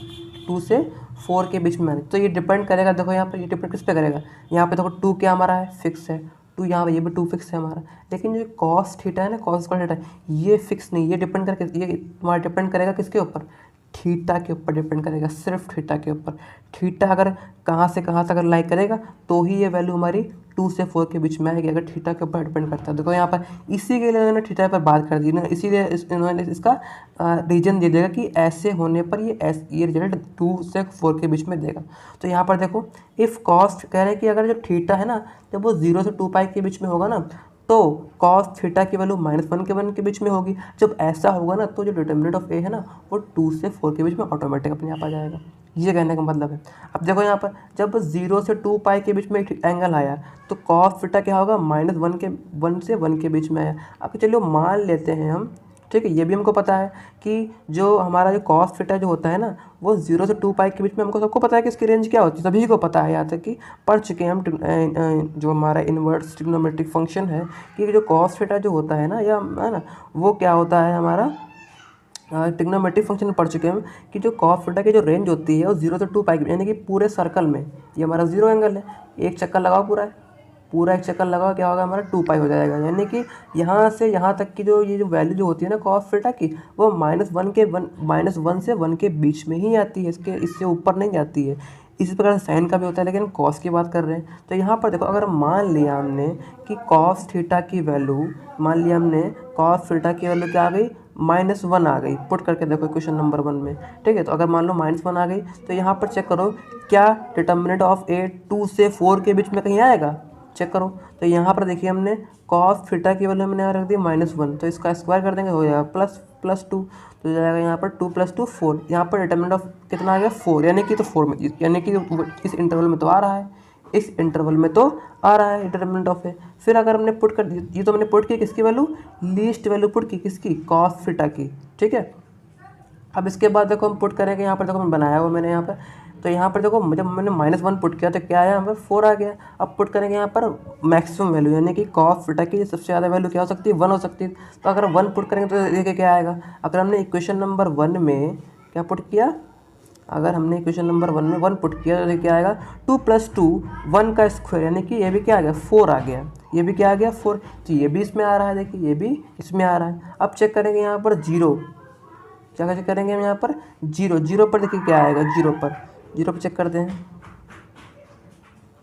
2 से 4 के बीच में आना। तो ये डिपेंड करेगा, देखो यहाँ पर ये डिपेंड किस पे करेगा? यहाँ पे देखो 2 क्या हमारा है? फिक्स है। 2 यहाँ पर, ये भी 2 फिक्स है हमारा। लेकिन जो cos थीटा है ना, cos स्क्वायर थीटा, ये फिक्स नहीं, ये डिपेंड करके, ये तुम्हारा डिपेंड करेगा किसके ऊपर? थीटा के ऊपर डिपेंड करेगा, सिर्फ थीटा के ऊपर। थीटा अगर कहाँ से कहाँ तक अगर लाइक करेगा तो ही ये वैल्यू हमारी 2 से 4 के बीच में आएगी, अगर थीटा के ऊपर डिपेंड करता है। देखो यहाँ पर इसी के लिए इन्होंने थीटा पर बात कर दी ना, इसीलिए इन्होंने इसका रीजन दे देगा कि ऐसे होने पर ये रिजल्ट 2 से 4 के बीच में देगा। तो यहाँ पर देखो, इफ़ कॉस्ट कह रहे हैं कि अगर जो थीटा है ना, जब वो 0 से 2π के बीच में होगा ना, तो cos थीटा की वैल्यू -1 के बीच में होगी। जब ऐसा होगा ना, तो जो डिटर्मिनेंट ऑफ ए है ना, वो 2 से 4 के बीच में ऑटोमेटिक अपने आप आ जाएगा। ये कहने का मतलब है। अब देखो यहाँ पर जब 0 से 2 पाई के बीच में एक एंगल आया तो कॉस थीटा क्या होगा, -1 से 1 के बीच में आया। अब चलिए मान लेते हैं हम, ठीक है, ये भी हमको पता है कि जो हमारा जो कॉस थीटा जो होता है ना वो 0 से 2 पाई के बीच में, हमको सबको पता है कि इसकी रेंज क्या होती है, सभी को पता है, यहाँ तक कि पढ़ चुके हैं हम जो हमारा इन्वर्स ट्रिग्नोमेट्रिक फंक्शन है कि जो कॉस थीटा जो होता है ना, या है ना, वो क्या होता है हमारा ट्रिग्नोमेट्रिक फंक्शन में पढ़ चुके हैं हम कि जो कॉस थीटा की जो रेंज होती है वो 0 से 2 पाई की, यानी कि पूरे सर्कल में ये हमारा 0 एंगल है, एक चक्कर लगाओ पूरा एक चक्कर लगाओ, क्या होगा हमारा 2 पाई हो जाएगा। यानी कि यहाँ से यहाँ तक की जो ये जो वैल्यू जो होती है ना कॉस थीटा की, वो -1 से 1 के बीच में ही आती है, इससे ऊपर नहीं जाती है। इसी प्रकार साइन का भी होता है, लेकिन कॉस की बात कर रहे हैं। तो यहाँ पर देखो, अगर मान लिया हमने कि कॉस थीटा की वैल्यू, मान लिया हमने कॉस थीटा की वैल्यू क्या आ गई, -1 आ गई। पुट करके देखो क्वेश्चन नंबर 1 में, ठीक है। तो अगर मान लो -1 आ गई तो यहाँ पर चेक करो क्या डिटर्मिनेंट ऑफ ए 2 से 4 के बीच में कहीं आएगा, चेक करो। तो यहाँ पर देखिए हमने कॉस थीटा की वैल्यू हमने यहाँ रख दी -1, तो इसका स्क्वायर कर देंगे, हो जाएगा +2, तो हो जाएगा यहाँ पर 2 + 2 4। यहाँ पर डिटर्मिनेंट ऑफ कितना आ गया 4, यानी कि तो 4 में, यानी कि इस इंटरवल में तो आ रहा है, इस इंटरवल में तो आ रहा है डिटर्मिनेंट ऑफ ए। फिर अगर हमने पुट कर, ये तो हमने पुट की किसकी वैल्यू, लीस्ट वैल्यू पुट की किसकी, कॉस थीटा की, ठीक है। अब इसके बाद देखो हम पुट करेंगे, यहाँ पर देखो मैं बनाया हुआ मैंने यहाँ पर, तो यहाँ पर देखो जब मैंने -1 पुट किया तो क्या आया, यहाँ पर 4 आ गया। अब पुट करेंगे यहाँ पर मैक्सिमम वैल्यू, यानी कि कॉस थीटा की सबसे ज़्यादा वैल्यू क्या हो सकती है, 1 हो सकती है। तो अगर 1 पुट करेंगे तो देखिए क्या आएगा। अगर हमने इक्वेशन नंबर 1 में क्या पुट किया, अगर हमने इक्वेशन नंबर 1 में 1 पुट किया तो क्या आएगा, 2 + 2 1 का स्क्वायर, यानी कि ये भी क्या आ गया 4 आ गया, ये भी क्या आ गया 4। तो ये भी इसमें आ रहा है, देखिए ये भी इसमें आ रहा है। अब चेक करेंगे यहाँ पर 0, क्या चेक करेंगे हम यहाँ पर 0 पर देखिए क्या आएगा, 0 पर चेक करते हैं।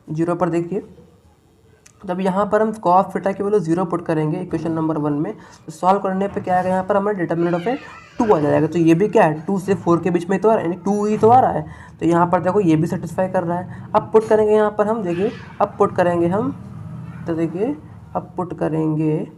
0 पर देखिए, जब यहाँ पर हम कॉस थीटा की वैल्यू 0 पुट करेंगे इक्वेशन नंबर 1 में, तो सॉल्व करने पे क्या आएगा, यहाँ पर हमारा डिटर्मिनेंट ऑफ ए 2 आ जाएगा। तो ये भी क्या है, 2 से 4 के बीच में तो आ रहा है, यानी 2 ही तो आ रहा है। तो यहाँ पर देखो ये भी सेटिस्फाई कर रहा है। अब पुट करेंगे यहाँ पर हम, देखिए अब पुट करेंगे हम, तो देखिए अब पुट करेंगे,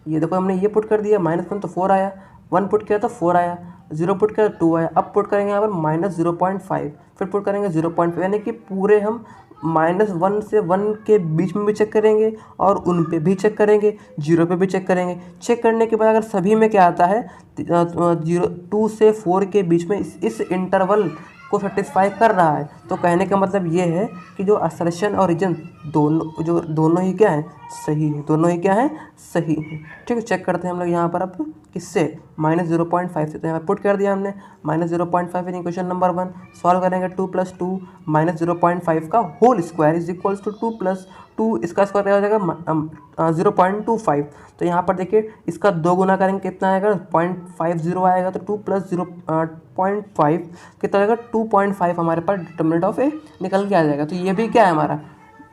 ये देखो हमने ये पुट कर दिया, -1 तो 4 आया, 1 पुट किया तो 4 आया, 0 पुट किया तो 2 आया। अब पुट करेंगे यहाँ पर -0.5, फिर पुट करेंगे 0.5, यानी कि पूरे हम -1 से 1 के बीच में भी चेक करेंगे और उन पे भी चेक करेंगे, 0 पे भी चेक करेंगे। चेक करने के बाद अगर सभी में क्या आता है, 2 से 4 के बीच में इस इंटरवल को सेटिस्फाई कर रहा है, तो कहने का मतलब ये है कि जो असर्शन और रीजन दोनों ही क्या है, सही है, दोनों ही क्या है, सही है। ठीक है, चेक करते हैं हम लोग यहाँ पर अब किससे, -0.5 से। तो यहाँ पुट कर दिया हमने -0.5 इन इक्वेशन नंबर 1। सॉल्व करेंगे 2 + 2 -0.5 का whole square is equals to 2 + 2, इसका स्क्वायर क्या हो जाएगा 0.25। तो यहाँ पर देखिए इसका 2 गुना करेंगे कितना आएगा, 0.50 आएगा। तो 2 + 0.5 कितना आएगा, 2.5 हमारे पास डिटर्मिनेंट ऑफ ए निकल के आ जाएगा। तो ये भी क्या है हमारा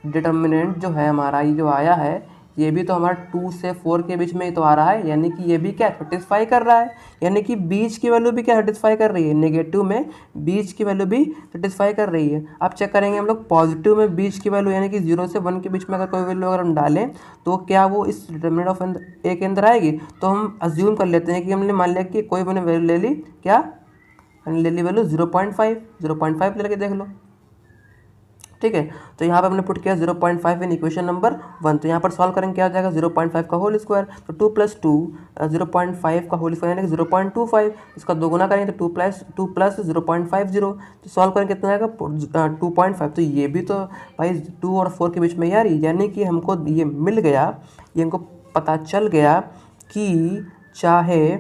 डिटर्मिनेंट जो है हमारा, ये जो आया है ये भी तो हमारा 2 से 4 के बीच में ही तो आ रहा है, यानी कि ये भी क्या सेटिस्फाई कर रहा है, यानी कि बीच की वैल्यू भी क्या सेटिस्फाई कर रही है, नेगेटिव में बीच की वैल्यू भी सेटिस्फाई कर रही है। अब चेक करेंगे हम लोग पॉजिटिव में बीच की वैल्यू, यानी कि 0 से 1 के बीच में अगर कोई वैल्यू अगर हम डालें तो क्या वो इस डिटर्मिनेंट ऑफ ए के अंदर आएगी। तो हम अज्यूम कर लेते हैं कि हमने मान लिया कि कोई मैंने वैल्यू ले ली, क्या हमने ले ली वैल्यू 0.5 ले लेके देख लो, ठीक है। तो यहाँ पर हमने पुट किया 0.5 इन इक्वेशन नंबर 1। तो यहाँ पर सॉल्व करेंगे क्या हो जाएगा, 0.5 का होल स्क्वायर, तो 2 + 2 0.5 का होल स्क्वायर यानी कि 0.25, इसका 2 गुना करेंगे तो 2 + 0.50। तो सॉल्व करेंगे कितना आएगा 2.5। तो ये भी तो भाई 2 और 4 के बीच में यार, यानी कि हमको ये मिल गया, ये हमको पता चल गया कि चाहे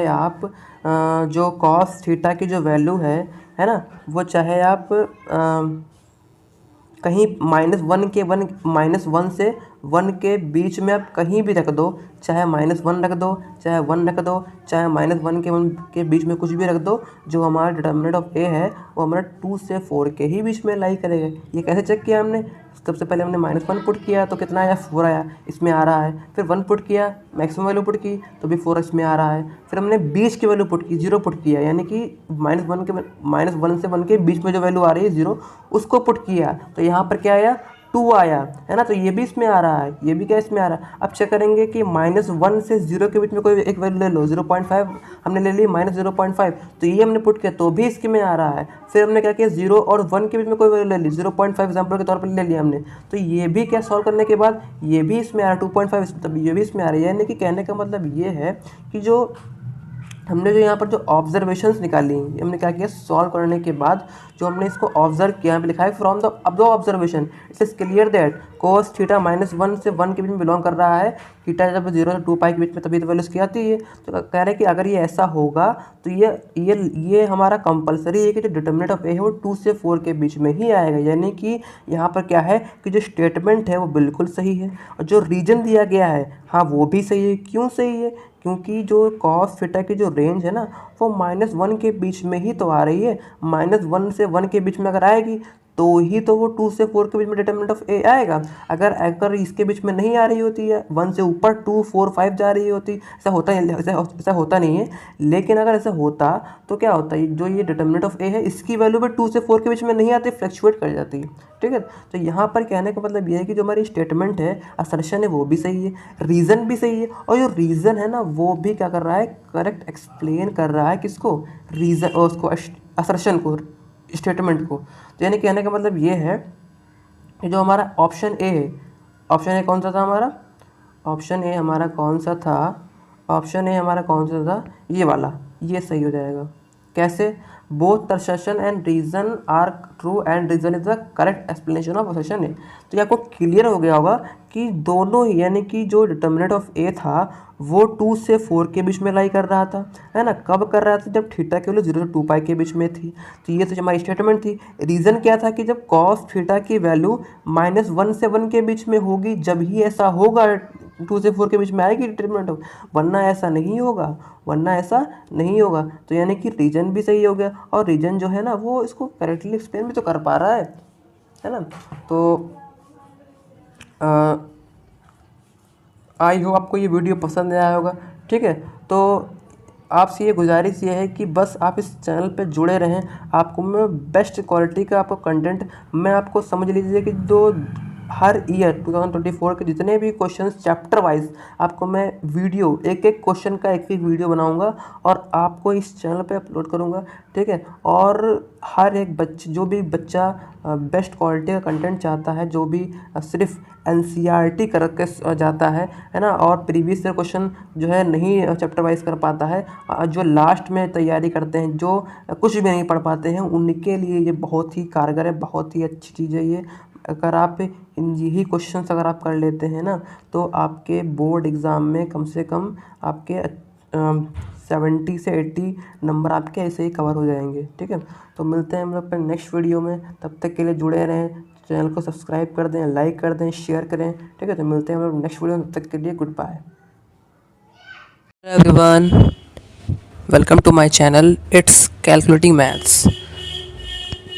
आप जो कॉस थीटा की जो वैल्यू है ना, वो चाहे आप कहीं -1 से 1 के बीच में आप कहीं भी रख दो, चाहे -1 रख दो, चाहे 1 रख दो, चाहे -1 के 1 के बीच में कुछ भी रख दो, जो हमारा डिटर्मिनेंट ऑफ ए है वो हमारा 2 से 4 के ही बीच में लाई करेगा। ये कैसे चेक किया हमने, सबसे पहले हमने -1 पुट किया तो कितना आया 4 आया, इसमें आ रहा है। फिर 1 पुट किया, मैक्सिमम वैल्यू पुट की तो भी 4 इसमें आ रहा है। फिर हमने बीच की वैल्यू पुट की, 0 पुट किया, यानी कि -1 से 1 के बीच में जो वैल्यू आ रही है 0 उसको पुट किया, तो यहाँ पर क्या आया 2 आया है ना, तो ये भी इसमें आ रहा है, ये भी क्या इसमें आ रहा है। अब चेक करेंगे कि -1 से 0 के बीच में कोई एक वैल्यू ले लो, 0.5 हमने ले ली, -0.5, तो ये हमने पुट किया तो भी इसके में आ रहा है। फिर हमने क्या किया, 0 और 1 के बीच में कोई वैल्यू ले ली, 0.5 एग्जाम्पल के तौर पर ले लिया हमने, तो ये भी क्या सॉल्व करने के बाद ये भी इसमें आ रहा है 2.5, तब ये भी इसमें आ रहा है। यानी कि कहने का मतलब ये है कि जो हमने जो यहाँ पर जो ऑब्जर्वेशंस निकाली, हमने क्या किया, सॉल्व करने के बाद जो हमने इसको ऑब्जर्व किया, यहाँ पे लिखा है फ्रॉम द अब दो observation it's is clear that cos theta -1 से 1 के बीच में बिलोंग कर रहा है, थीटा जब 0 से 2 पाई के बीच में तभी तो वैल्यूज की आती है। तो कह रहे हैं कि अगर ये ऐसा होगा तो ये हमारा कंपलसरी है कि जो डिटर्मिनेंट ऑफ ए है वो 2 से 4 के बीच में ही आएगा। यानी कि यहाँ पर क्या है कि जो स्टेटमेंट है वो बिल्कुल सही है और जो रीजन दिया गया है हाँ वो भी सही है। क्यों सही है, क्योंकि जो कॉस थीटा की जो रेंज है ना वो -1 के बीच में ही तो आ रही है। -1 से 1 के बीच में अगर आएगी तो ही तो वो 2 से 4 के बीच में डिटर्मिनेंट ऑफ ए आएगा। अगर इसके बीच में नहीं आ रही होती है, 1 से ऊपर 2, 4, 5 जा रही होती, ऐसा होता नहीं है। लेकिन अगर ऐसा होता तो क्या होता है, जो ये डिटर्मिनेंट ऑफ ए है इसकी वैल्यू भी 2 से 4 के बीच में नहीं आती, फ्लक्चुएट कर जाती है। ठीक है, तो यहाँ पर कहने का मतलब ये है कि जो हमारी स्टेटमेंट है, असर्शन है, वो भी सही है, रीज़न भी सही है, और जो रीज़न है ना वो भी क्या कर रहा है, करेक्ट एक्सप्लेन कर रहा है किसको, रीज़न, और उसको असर्शन को, स्टेटमेंट को। तो यानी कहने का मतलब ये है कि जो हमारा ऑप्शन ए है, ऑप्शन ए कौन सा था हमारा, ऑप्शन ए हमारा कौन सा था, ऑप्शन ए हमारा कौन सा था, ये वाला, ये सही हो जाएगा। कैसे, both assertion and reason are true and reason is the correct explanation of assertion है। तो ये आपको क्लियर हो गया होगा कि दोनों, यानी कि जो डिटर्मिनेंट ऑफ ए था वो 2 से 4 के बीच में लाई कर रहा था, है ना। कब कर रहा था, जब थीटा की वैल्यू 0 से 2 पाई के बीच में थी। तो ये तो हमारी स्टेटमेंट थी। रीज़न क्या था कि जब कॉस थीटा की वैल्यू -1 से 1 के बीच में होगी, जब ही ऐसा होगा 2 से 4 के बीच में आएगी डिटर्मिनेंट, वरना ऐसा नहीं होगा, वरना ऐसा नहीं होगा। तो यानी कि रीजन भी सही हो गया, और रीजन जो है ना वो इसको करेक्टली एक्सप्लेन भी तो कर पा रहा है ना। तो आई होप आपको ये वीडियो पसंद आया होगा। ठीक है, तो आपसे ये गुजारिश ये है कि बस आप इस चैनल पे जुड़े रहें। आपको मैं बेस्ट क्वालिटी का आपको कंटेंट, मैं आपको समझ लीजिए कि हर ईयर 2024 के जितने भी क्वेश्चंस चैप्टर वाइज आपको मैं वीडियो, एक एक क्वेश्चन का एक वीडियो बनाऊंगा और आपको इस चैनल पे अपलोड करूंगा। ठीक है, और हर एक जो भी बच्चा बेस्ट क्वालिटी का कंटेंट चाहता है, जो भी सिर्फ NCERT करके जाता है ना, और प्रीवियस ईयर क्वेश्चन जो है नहीं चैप्टर वाइज कर पाता है, जो लास्ट में तैयारी करते हैं, जो कुछ भी नहीं पढ़ पाते हैं, उनके लिए ये बहुत ही कारगर है, बहुत ही अच्छी चीज़ है ये। अगर आप यही क्वेश्चंस अगर आप कर लेते हैं ना, तो आपके बोर्ड एग्ज़ाम में कम से कम आपके 70 से 80 नंबर आपके ऐसे ही कवर हो जाएंगे। ठीक है, तो मिलते हैं हम लोग अपने नेक्स्ट वीडियो में। तब तक के लिए जुड़े रहें, चैनल को सब्सक्राइब कर दें, लाइक कर दें, शेयर करें। ठीक है, तो मिलते हैं हम लोग नेक्स्ट वीडियो में, तब तक के लिए good bye. Everyone, welcome to my channel, it's calculating Maths.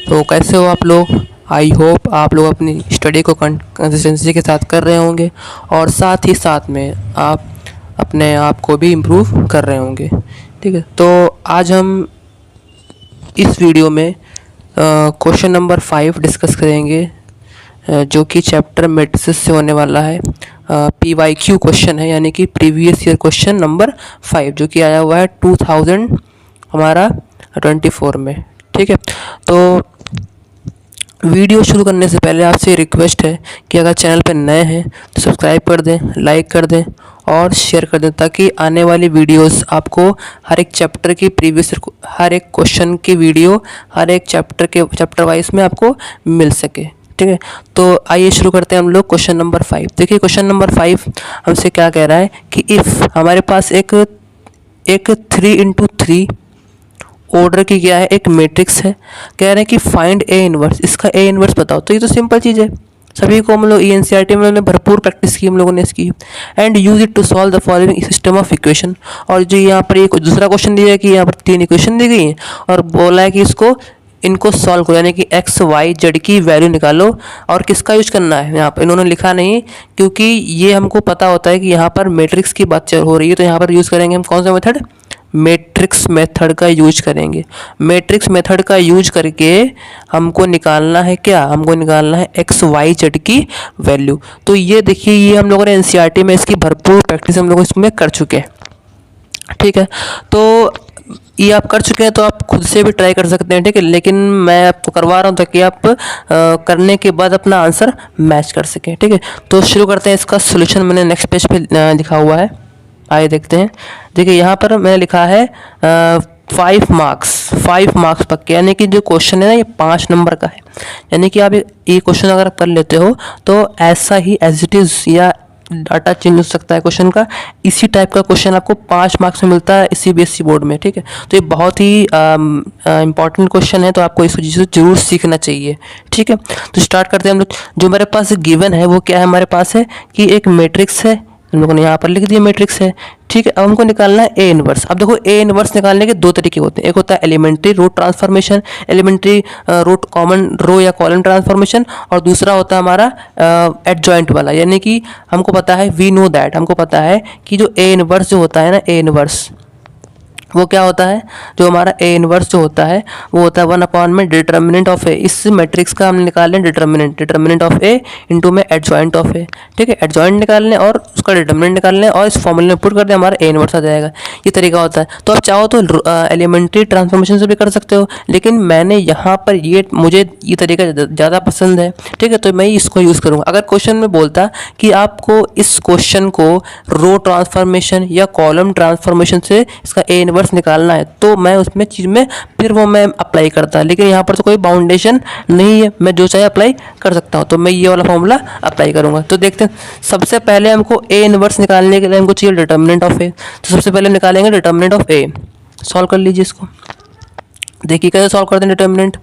तो कैसे हो आप लोग? आई होप आप लोग अपनी स्टडी को कंसिस्टेंसी के साथ कर रहे होंगे, और साथ ही साथ में आप अपने आप को भी इम्प्रूव कर रहे होंगे। ठीक है, तो आज हम इस वीडियो में क्वेश्चन नंबर 5 डिस्कस करेंगे, जो कि चैप्टर मैट्रिसेस से होने वाला है। PYQ क्वेश्चन है, यानी कि प्रीवियस ईयर क्वेश्चन नंबर 5, जो कि आया हुआ है 2024 में। ठीक है, तो वीडियो शुरू करने से पहले आपसे रिक्वेस्ट है कि अगर चैनल पर नए हैं तो सब्सक्राइब कर दें, लाइक कर दें और शेयर कर दें, ताकि आने वाली वीडियोस आपको हर एक चैप्टर की प्रीवियस, हर एक क्वेश्चन की वीडियो हर एक चैप्टर वाइज में आपको मिल सके। ठीक है, तो आइए शुरू करते हैं हम लोग क्वेश्चन नंबर 5। देखिए क्वेश्चन नंबर 5 हमसे क्या कह रहा है कि इफ़ हमारे पास एक 3x3 ऑर्डर की क्या है, एक मैट्रिक्स है, कह रहे हैं कि फाइंड ए इनवर्स, इसका ए इनवर्स बताओ। तो ये तो सिंपल चीज़ है, सभी को हम लोग NCERT में हमने भरपूर प्रैक्टिस की हम लोगों ने इसकी। And use it to solve the following system of equation. और जो यहाँ पर एक दूसरा क्वेश्चन दिया है कि यहाँ पर 3 इक्वेशन दी गई हैं और बोला है कि इनको सॉल्व करो, यानी कि x, y, z की वैल्यू निकालो। और किसका यूज करना है, यहाँ पर इन्होंने लिखा नहीं, क्योंकि ये हमको पता होता है कि यहाँ पर मैट्रिक्स की बात हो रही है, तो यहाँ पर यूज़ करेंगे हम कौन सा मेथड, मैट्रिक्स मेथड का यूज करेंगे। मैट्रिक्स मेथड का यूज करके हमको निकालना है क्या, हमको निकालना है एक्स वाई जेड की वैल्यू। तो ये देखिए, ये हम लोगों ने एनसीईआरटी में इसकी भरपूर प्रैक्टिस हम लोग इसमें कर चुके हैं, ठीक है। तो ये आप कर चुके हैं तो आप खुद से भी ट्राई कर सकते हैं, ठीक है, लेकिन मैं आपको करवा रहा हूँ ताकि आप करने के बाद अपना आंसर मैच कर सकें, ठीक है। तो शुरू करते हैं इसका सोल्यूशन। मैंने नेक्स्ट पेज पे लिखा हुआ है, आइए देखते हैं। देखिए यहाँ पर मैंने लिखा है 5 मार्क्स पक्के, यानी कि जो क्वेश्चन है ना ये 5 नंबर का है। यानी कि आप ये क्वेश्चन अगर कर लेते हो तो ऐसा ही एज इट इज़ या डाटा चेंज हो सकता है क्वेश्चन का, इसी टाइप का क्वेश्चन आपको 5 मार्क्स में मिलता है सीबीएसई बोर्ड में, ठीक है। तो ये बहुत ही इंपॉर्टेंट क्वेश्चन है, तो आपको इस वजह से जरूर सीखना चाहिए, ठीक है। तो स्टार्ट करते हैं हम लोग। जो हमारे पास गिवन है वो क्या है, हमारे पास है कि एक मैट्रिक्स है, हम लोगों ने यहाँ पर लिख दिया मैट्रिक्स है, ठीक है। अब हमको निकालना है ए इनवर्स। अब देखो ए इनवर्स निकालने के दो तरीके होते हैं, एक होता है elementary row transformation, elementary row common row या कॉलम ट्रांसफॉर्मेशन, और दूसरा होता है हमारा एडजॉइंट वाला। यानी कि हमको पता है, वी नो दैट, हमको पता है कि जो ए इनवर्स जो होता है ना, ए इनवर्स वो क्या होता है, जो हमारा ए इनवर्स जो होता है वो होता है 1 में डिटर्मिनेंट ऑफ ए। इस मैट्रिक्स का हमने निकाल लें डिटर्मिनेंट ऑफ ए इंटू में एडजॉइंट ऑफ ए, ठीक है। एडजॉइंट निकाल लें और उसका डिटर्मिनेंट निकाल लें और इस फॉर्मूले में पुट कर दें, हमारा ए इनवर्स आ जाएगा। ये तरीका होता है। तो आप चाहो तो एलिमेंट्री ट्रांसफॉर्मेशन से भी कर सकते हो, लेकिन मैंने यहाँ पर मुझे ये तरीका ज़्यादा पसंद है, ठीक है। तो मैं इसको यूज़ करूँगा। अगर क्वेश्चन में बोलता कि आपको इस क्वेश्चन को रो ट्रांसफॉर्मेशन या कॉलम ट्रांसफॉर्मेशन से इसका ए इनवर्स निकालना है, तो मैं उसमें चीज़ में फिर वो मैं अप्लाई करता, लेकिन यहाँ पर तो कोई बाउंडेशन नहीं है, मैं जो चाहे अप्लाई कर सकता हूँ। तो मैं ये वाला फॉर्मूला अप्लाई करूँगा। तो देखते हैं, सबसे पहले हमको ए इनवर्स निकालने के लिए हमको चाहिए डिटर्मिनेंट ऑफ ए। तो सबसे पहले निकालेंगे डिटर्मिनेंट ऑफ ए। सॉल्व कर लीजिए इसको। देखिए कैसे सॉल्व करते हैं डिटर्मिनेंट।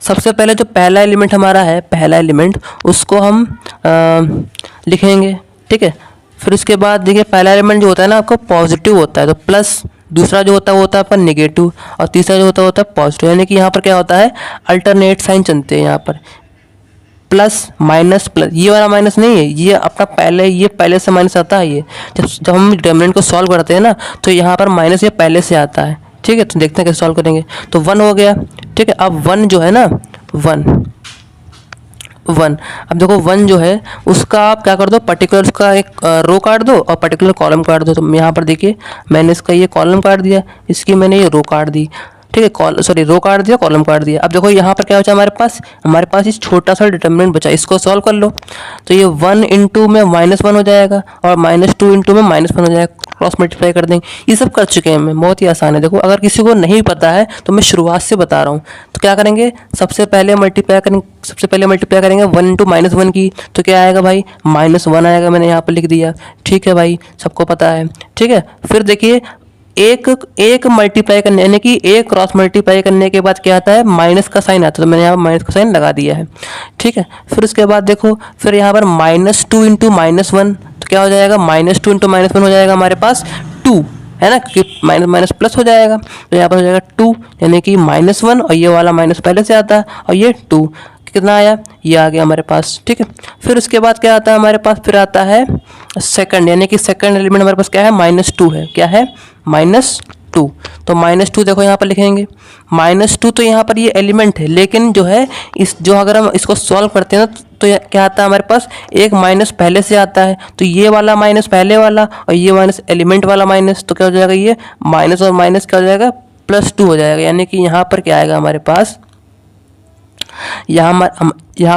सबसे पहले जो पहला एलिमेंट हमारा है, पहला एलिमेंट उसको हम लिखेंगे, ठीक है। फिर उसके बाद देखिए पहला एलिमेंट जो होता है ना आपको पॉजिटिव होता है, तो प्लस, दूसरा जो होता है वो होता है अपन नेगेटिव, और तीसरा जो होता है पॉजिटिव। यानी कि यहाँ पर क्या होता है, अल्टरनेट साइन चलते हैं यहाँ पर, प्लस माइनस प्लस। ये वाला माइनस नहीं है, ये अपना पहले, ये पहले से माइनस आता है। ये जब हम डिटर्मिनेंट को सॉल्व करते हैं ना, तो यहाँ पर माइनस ये पहले से आता है, ठीक है। तो देखते हैं कैसे सॉल्व करेंगे। तो 1 हो गया, ठीक है। अब 1 जो है ना, 1, अब देखो 1 जो है उसका आप क्या कर दो, पर्टिकुलर उसका एक रो काट दो और पर्टिकुलर कॉलम काट दो। तो यहाँ पर देखिए मैंने इसका ये कॉलम काट दिया, इसकी मैंने ये रो काट दी, ठीक है। रो काट दिया, कॉलम काट दिया। अब देखो यहाँ पर क्या बचा हमारे पास इस छोटा सा डिटर्मिनेंट बचा, इसको सॉल्व कर लो। तो ये 1 इंटू में -1 हो जाएगा और -2 इंटू में -1 हो जाएगा, क्रॉस मल्टीप्लाई कर देंगे। ये सब कर चुके हैं मैं, बहुत ही आसान है। देखो अगर किसी को नहीं पता है तो मैं शुरुआत से बता रहा हूँ। तो क्या करेंगे, सबसे पहले मल्टीप्लाई करेंगे 1 इंटू -1 की, तो क्या आएगा भाई, -1 आएगा। मैंने यहाँ पर लिख दिया, ठीक है भाई, सबको पता है, ठीक है। फिर देखिए एक मल्टीप्लाई करने, यानी कि एक क्रॉस मल्टीप्लाई करने के बाद क्या आता है, माइनस का साइन आता है। तो मैंने यहाँ माइनस का साइन लगा दिया है, ठीक है। फिर उसके बाद देखो, फिर यहाँ पर -2 इंटू -1, तो क्या हो जाएगा, -2 इंटू -1 हो जाएगा हमारे पास 2, है ना, क्योंकि माइनस माइनस प्लस हो जाएगा। तो यहाँ पर हो जाएगा 2, यानी कि -1 और ये वाला माइनस पहले से आता है, और ये 2 कितना आया, ये आ गया हमारे पास, ठीक है। फिर उसके बाद क्या आता है हमारे पास, फिर आता है सेकंड, यानी कि सेकंड एलिमेंट हमारे पास क्या है, -2 है। क्या है, -2। तो -2 देखो यहाँ पर लिखेंगे, -2 तो यहाँ पर ये एलिमेंट है, लेकिन जो है जो अगर हम इसको सॉल्व करते हैं ना, तो क्या आता है हमारे पास, एक माइनस पहले से आता है। तो ये वाला माइनस पहले वाला और ये माइनस एलिमेंट वाला माइनस, तो क्या हो जाएगा, ये माइनस और माइनस क्या हो जाएगा, +2 हो जाएगा। यानी कि यहाँ पर क्या आएगा हमारे पास, यहाँ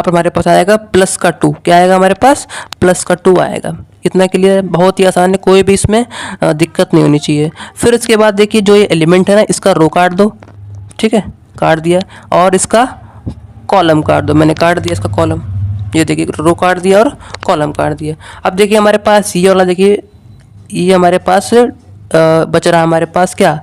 पर हमारे पास आएगा प्लस का 2। क्या आएगा हमारे पास, प्लस का 2 आएगा। इतना क्लियर है, बहुत ही आसान है, कोई भी इसमें दिक्कत नहीं होनी चाहिए। फिर इसके बाद देखिए जो ये एलिमेंट है ना, इसका रो काट दो, ठीक है, काट दिया, और इसका कॉलम काट दो। मैंने काट दिया इसका कॉलम, ये देखिए रो काट दिया और कॉलम काट दिया। अब देखिए हमारे पास ये वाला, देखिए ये हमारे पास बच रहा है हमारे पास क्या,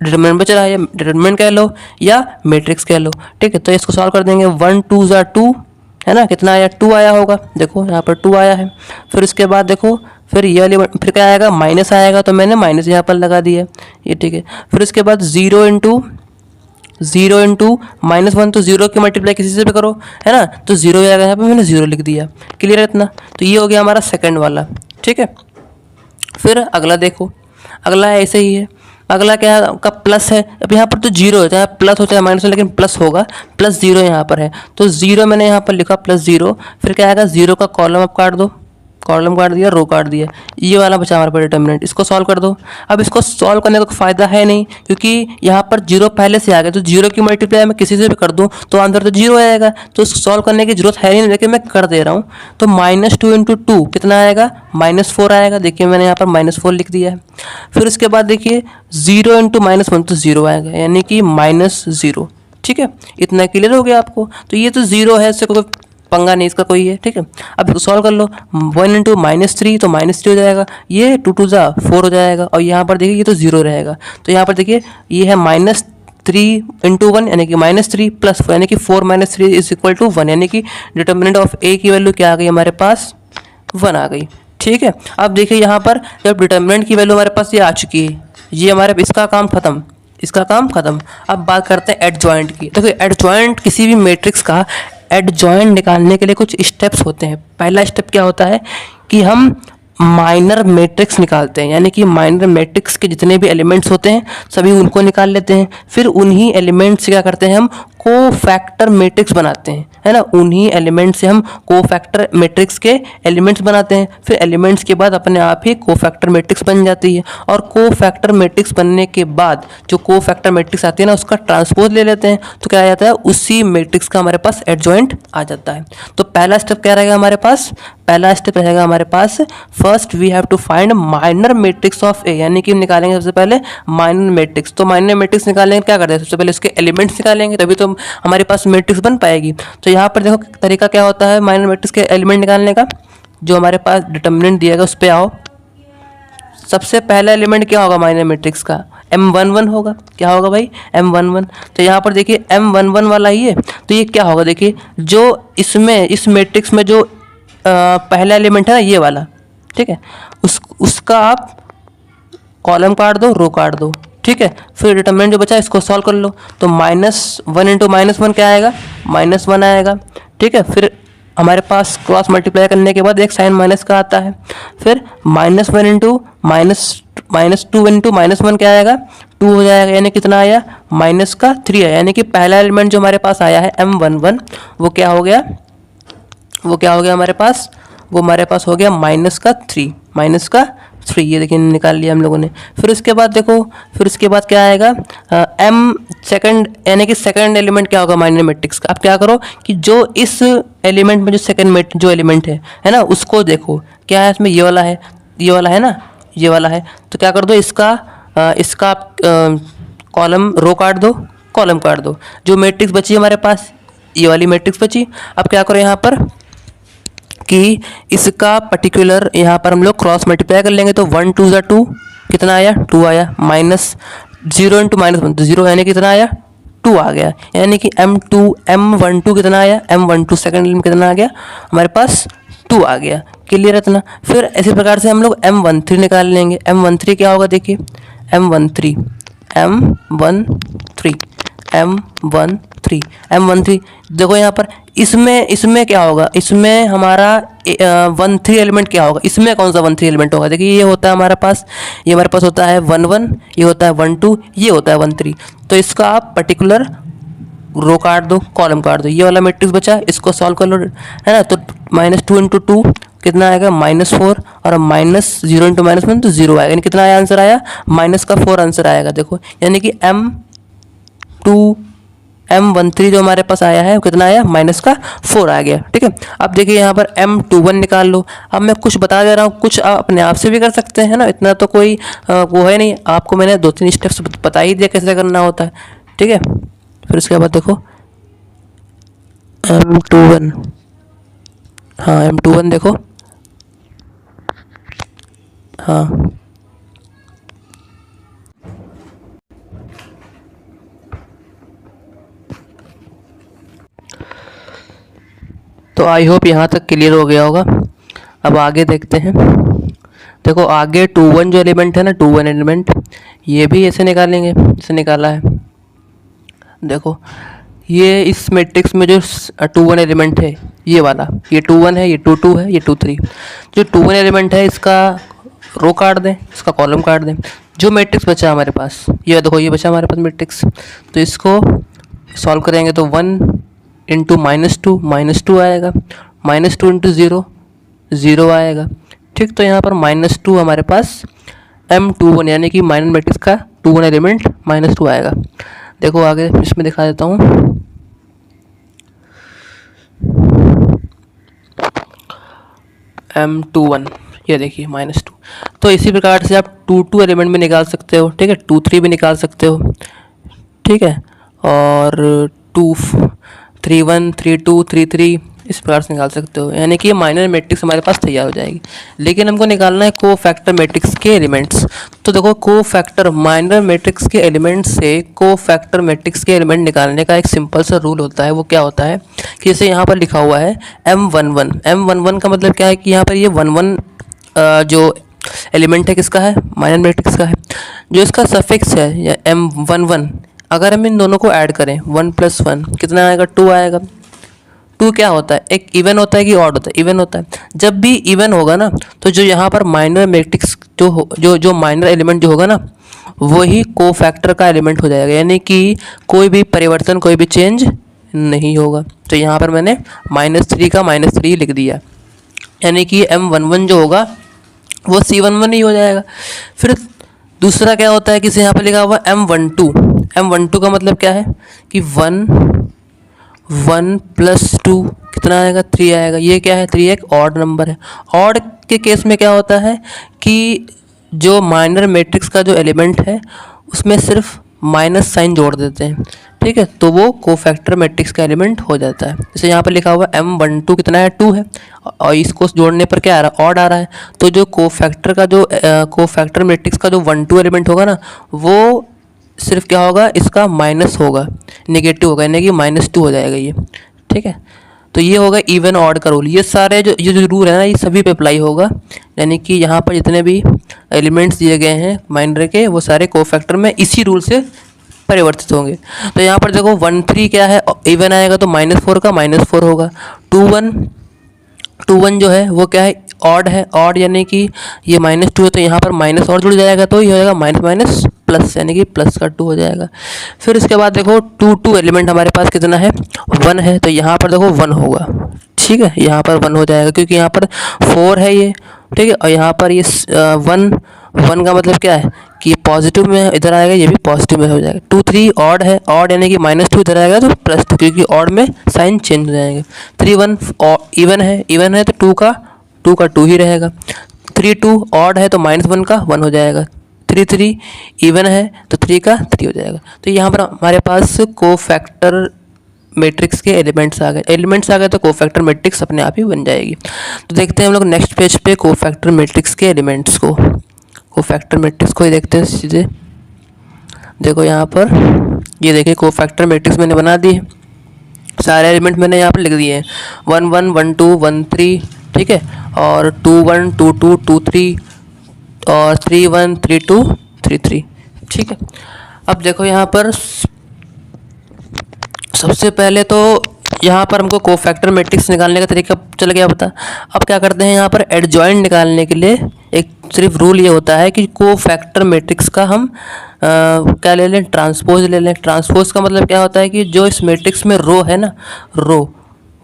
डिटरमिनेंट बच रहा है, या डिटरमिनेंट कह लो या मैट्रिक्स कह लो, ठीक है। तो इसको सॉल्व कर देंगे, 1 2 ज़ा 2, है ना, कितना आया, 2 आया होगा। देखो यहाँ पर 2 आया है। फिर उसके बाद देखो, फिर ये वाली, फिर क्या आएगा, माइनस आएगा, तो मैंने माइनस यहाँ पर लगा दिया, ये ठीक है। फिर उसके बाद 0 इंटू -1, तो 0 की मल्टीप्लाई किसी से भी करो, है ना, तो 0 आएगा, यहाँ पर मैंने 0 लिख दिया। क्लियर है इतना। तो ये हो गया हमारा सेकंड वाला, ठीक है। फिर अगला देखो, अगला ऐसे ही है, अगला क्या है आपका प्लस है। अब यहाँ पर तो जीरो है, चाहे प्लस हो चाहे माइनस हो, लेकिन प्लस होगा, प्लस जीरो यहाँ पर है तो जीरो मैंने यहाँ पर लिखा प्लस जीरो। फिर क्या आएगा, जीरो का कॉलम आप काट दो, कॉलम काट दिया, रो काट दिया, ये वाला बचा हमारे पास डिटर्मिनेंट। इसको सॉल्व कर दो। अब इसको सॉल्व करने का कोई फ़ायदा है नहीं, क्योंकि यहाँ पर जीरो पहले से आ गया, तो जीरो की मल्टीप्लाई मैं किसी से भी कर दूँ तो आंसर तो जीरो आएगा, तो इसको सॉल्व करने की जरूरत है नहीं, लेकिन मैं कर दे रहा हूँ। तो -2 × 2 कितना आएगा, -4 आएगा। देखिए मैंने यहाँ पर -4 लिख दिया है। फिर उसके बाद देखिए 0 × -1 तो 0 आएगा, यानी कि -0। ठीक है, इतना क्लियर हो गया आपको। तो ये तो 0 है, इससे कोई पंगा नहीं इसका कोई है। ठीक है, अब इसको सॉल्व कर लो। 1 × -3 तो -3 हो जाएगा, ये 2 2 जा 4 हो जाएगा, और यहाँ पर देखिए ये तो 0 रहेगा। तो यहाँ पर देखिए ये है -3 × 1 यानी कि -3 + 4 यानी कि 4 - 3 = 1, यानी कि डिटर्मिनेंट ऑफ ए की वैल्यू क्या आ गई हमारे पास, 1 आ गई। ठीक है, अब देखिए यहाँ पर जब डिटर्मिनेंट की वैल्यू हमारे पास ये आ चुकी है, ये हमारे इसका काम खत्म, इसका काम खत्म। अब बात करते हैं एडजॉइंट की। देखो एडजॉइंट किसी भी मैट्रिक्स का एडजॉइंट निकालने के लिए कुछ स्टेप्स होते हैं। पहला स्टेप क्या होता है कि हम माइनर मैट्रिक्स निकालते हैं, यानी कि माइनर मैट्रिक्स के जितने भी एलिमेंट्स होते हैं सभी उनको निकाल लेते हैं। फिर उन्हीं एलिमेंट्स से क्या करते हैं, हम कोफैक्टर मैट्रिक्स बनाते हैं, है ना। उन्हीं एलिमेंट से हम कोफैक्टर मैट्रिक्स के एलिमेंट्स बनाते हैं। फिर एलिमेंट्स के बाद अपने आप ही कोफैक्टर मैट्रिक्स बन जाती है, और कोफैक्टर मैट्रिक्स बनने के बाद जो कोफैक्टर मैट्रिक्स आती है ना, उसका ट्रांसपोज ले लेते हैं, तो क्या आ जाता है, उसी मैट्रिक्स का हमारे पास एडजॉइंट आ जाता है। तो पहला स्टेप क्या रहेगा हमारे पास, पहला स्टेप रहेगा हमारे पास, first we have to find minor matrix of A, यानी कि निकालेंगे सबसे पहले माइनर मैट्रिक्स। तो माइनर मैट्रिक्स निकालने क्या करते हैं, सबसे पहले उसके एलिमेंट्स निकालेंगे, तभी तो हमारे पास मैट्रिक्स बन पाएगी। तो यहाँ पर देखो तरीका क्या होता है माइनर मैट्रिक्स के एलिमेंट निकालने का। जो हमारे पास डिटर्मिनेंट दिया गया उस पर आओ। सबसे पहला एलिमेंट क्या होगा माइनर मैट्रिक्स का, M11 होगा। क्या होगा भाई, M11। तो यहाँ पर देखिए M11 वाला ही है, तो ये क्या होगा, देखिए जो इसमें इस मैट्रिक्स में जो पहला एलिमेंट है ना, ये वाला, ठीक है, उसका आप कॉलम काट दो, रो काट दो। ठीक है, फिर डिटर्मिनेंट जो बचा इसको सॉल्व कर लो। तो -1 × -1 क्या आएगा, -1 आएगा। ठीक है, फिर हमारे पास क्रॉस मल्टीप्लाई करने के बाद एक साइन माइनस का आता है। फिर -1 × -2 × -1 क्या आएगा, 2 हो जाएगा, यानी कितना आया, -3 आया। यानी कि पहला एलिमेंट जो हमारे पास आया है M11 वो क्या हो गया, वो क्या हो गया हमारे पास, वो हमारे पास हो गया -3। ये देखिए निकाल लिया हम लोगों ने। फिर उसके बाद देखो, फिर उसके बाद क्या आएगा, M सेकंड, यानी कि सेकंड एलिमेंट क्या होगा माइनर मैट्रिक्स का। आप क्या करो कि जो इस एलिमेंट में जो सेकंड जो एलिमेंट है ना, उसको देखो क्या है इसमें, ये वाला है, ये वाला है ना, ये वाला है। तो क्या कर दो, इसका आप कॉलम रो काट दो, कॉलम काट दो। जो मैट्रिक्स बची हमारे पास, ये वाली मैट्रिक्स बची। अब क्या करो यहाँ पर कि इसका पर्टिकुलर यहाँ पर हम लोग क्रॉस मल्टीप्लाई कर लेंगे। तो 1 2 = 2 कितना आया, 2 आया। -0 × -1 तो 0, यानी कितना आया, 2 आ गया। यानी कि M12 कितना आया, M12 सेकंड एलिमेंट कितना आ गया हमारे पास, 2 आ गया। क्लियर है इतना। फिर इसी प्रकार से हम लोग M13 निकाल लेंगे। M13 क्या होगा, देखिए M13 देखो यहाँ पर इसमें क्या होगा, इसमें हमारा 13 एलिमेंट क्या होगा, इसमें कौन सा 13 एलिमेंट होगा, देखिए ये होता है हमारे पास, ये हमारे पास होता है 11, ये होता है 12, ये होता है 13। तो इसका आप पर्टिकुलर रो काट दो, कॉलम काट दो। ये वाला मैट्रिक्स बचा, इसको सॉल्व कर लो, है ना। तो -2 × 2 कितना आएगा, -4, और -0 × -1 तो 0 आएगा। यानी कितना आया आंसर आया, -4 आंसर आएगा। देखो यानी कि M13 जो हमारे पास आया है वो कितना आया, -4 आ गया। ठीक है, अब देखिए यहाँ पर M21 निकाल लो। अब मैं कुछ बता दे रहा हूँ, कुछ आप अपने आप से भी कर सकते हैं ना, इतना तो कोई वो है नहीं। आपको मैंने 2-3 स्टेप्स बता ही दिया कैसे करना होता है। ठीक है, फिर उसके बाद देखो M21, हाँ M21 देखो, हाँ तो आई होप यहाँ तक क्लियर हो गया होगा। अब आगे देखते हैं। देखो आगे 21 जो एलिमेंट है ना, 21 एलिमेंट, ये भी ऐसे निकालेंगे, ऐसे निकाला है। देखो ये इस मैट्रिक्स में जो 21 एलिमेंट है, ये वाला, ये 21 है, ये 22 है, ये 23। जो 21 एलिमेंट है इसका रो काट दें, इसका कॉलम काट दें। जो मैट्रिक्स बचा हमारे पास, ये देखो ये बचा हमारे पास मैट्रिक्स, तो इसको सॉल्व करेंगे तो 1 इंटू -2 आएगा, -2 इंटू 0 आएगा। ठीक, तो यहाँ पर -2 हमारे पास M21 यानी कि माइनर मैट्रिक्स का 2 एलिमेंट -2 आएगा। देखो आगे इसमें दिखा देता हूँ। M21 ये देखिए -2। तो इसी प्रकार से आप 2 एलिमेंट में निकाल सकते हो। ठीक है, 2 3 भी निकाल सकते हो। ठीक है, और 2 3 1 3 2 3 3 इस प्रकार से निकाल सकते हो, यानी कि ये माइनर मैट्रिक्स हमारे पास तैयार हो जाएगी। लेकिन हमको निकालना है कोफैक्टर मैट्रिक्स के एलिमेंट्स। तो देखो कोफैक्टर माइनर मैट्रिक्स के एलिमेंट्स से कोफैक्टर मैट्रिक्स के एलिमेंट निकालने का एक सिंपल सा रूल होता है। वो क्या होता है कि जैसे यहाँ पर लिखा हुआ है M11 का मतलब क्या है कि यहाँ पर ये 11 जो एलिमेंट है किसका है, माइनर मैट्रिक्स का है। जो इसका सफिक्स है या M11, अगर हम इन दोनों को ऐड करें 1 + 1 कितना आएगा, 2 आएगा। 2 क्या होता है, एक इवन होता है कि ऑड होता है, इवन होता है। जब भी इवन होगा ना, तो जो यहाँ पर माइनर मैट्रिक्स जो माइनर एलिमेंट जो होगा ना, वही कोफैक्टर का एलिमेंट हो जाएगा, यानी कि कोई भी परिवर्तन, कोई भी चेंज नहीं होगा। तो यहाँ पर मैंने -3 का -3 लिख दिया, यानी कि M11 जो होगा वो C11 ही हो जाएगा। फिर दूसरा क्या होता है कि यहाँ पर लिखा हुआ M12 का मतलब क्या है कि 1 + 2 कितना आएगा, 3 आएगा। ये क्या है, 3 एक ऑड नंबर है। ऑड के केस में क्या होता है कि जो माइनर मैट्रिक्स का जो एलिमेंट है उसमें सिर्फ माइनस साइन जोड़ देते हैं। ठीक है, तो वो कोफैक्टर मैट्रिक्स का एलिमेंट हो जाता है। जैसे यहाँ पर लिखा हुआ M12 कितना है, 2 है, और इसको जोड़ने पर क्या आ रहा है, ऑड आ रहा है। तो जो कोफैक्टर मैट्रिक्स का जो 1 2 एलिमेंट होगा ना, वो सिर्फ क्या होगा, इसका माइनस होगा, नेगेटिव होगा, यानी कि -2 हो जाएगा ये। ठीक है, तो ये होगा इवन ऑड का रूल। ये सारे जो रूल है ना, ये सभी पे अप्लाई होगा, यानी कि यहाँ पर जितने भी एलिमेंट्स दिए गए हैं माइनर के, वो सारे कोफैक्टर में इसी रूल से परिवर्तित होंगे। तो यहाँ पर देखो 1 3 क्या है, इवन आएगा तो -4 का -4 होगा। 2 1 जो है वो क्या है, ऑड है, ऑड यानी कि ये -2 है, तो यहाँ पर माइनस और जुड़ जाएगा, तो ये हो जाएगा माइनस प्लस, यानी कि प्लस का 2 हो जाएगा। फिर इसके बाद देखो 2 एलिमेंट हमारे पास कितना है, 1 है, तो यहाँ पर देखो 1 होगा। ठीक है, यहाँ पर 1 हो जाएगा, क्योंकि यहाँ पर 4 है ये। ठीक है, और यहाँ पर ये 1 का मतलब क्या है कि पॉजिटिव में इधर आएगा, ये भी पॉजिटिव में हो जाएगा। 2 3 ऑड है, ऑड यानी कि -2 इधर आएगा तो +2, क्योंकि ऑड में साइन चेंज हो जाएंगे। 3 1 इवन है तो 2 का 2 ही रहेगा। 3 2 ऑड है तो -1 का 1 हो जाएगा। 3 3 इवन है तो 3 का 3 हो जाएगा। तो यहाँ पर हमारे पास कोफैक्टर मैट्रिक्स के एलिमेंट्स आ गए, तो कोफैक्टर मैट्रिक्स अपने आप ही बन जाएगी। तो देखते हैं हम लोग नेक्स्ट पेज पे कोफैक्टर मैट्रिक्स के एलिमेंट्स को, कोफैक्टर मैट्रिक्स को ही देखते हैं सीधे। देखो यहाँ पर ये देखिए कोफैक्टर मैट्रिक्स मैंने बना दी है, सारे एलिमेंट मैंने यहाँ पर लिख दिए हैं, 1 1 1 2 1 3। ठीक है, और 2 1 2 2 2 3 और 3 1 3 2 3 3। ठीक है, अब देखो यहाँ पर सबसे पहले तो यहाँ पर हमको कोफैक्टर मैट्रिक्स निकालने का तरीका चल गया पता। अब क्या करते हैं, यहाँ पर एडजॉइंट निकालने के लिए एक सिर्फ रूल ये होता है कि कोफैक्टर मैट्रिक्स का हम क्या ले लें, ट्रांसपोज ले लें। ट्रांसपोज का मतलब क्या होता है कि जो इस मैट्रिक्स में रो है ना, रो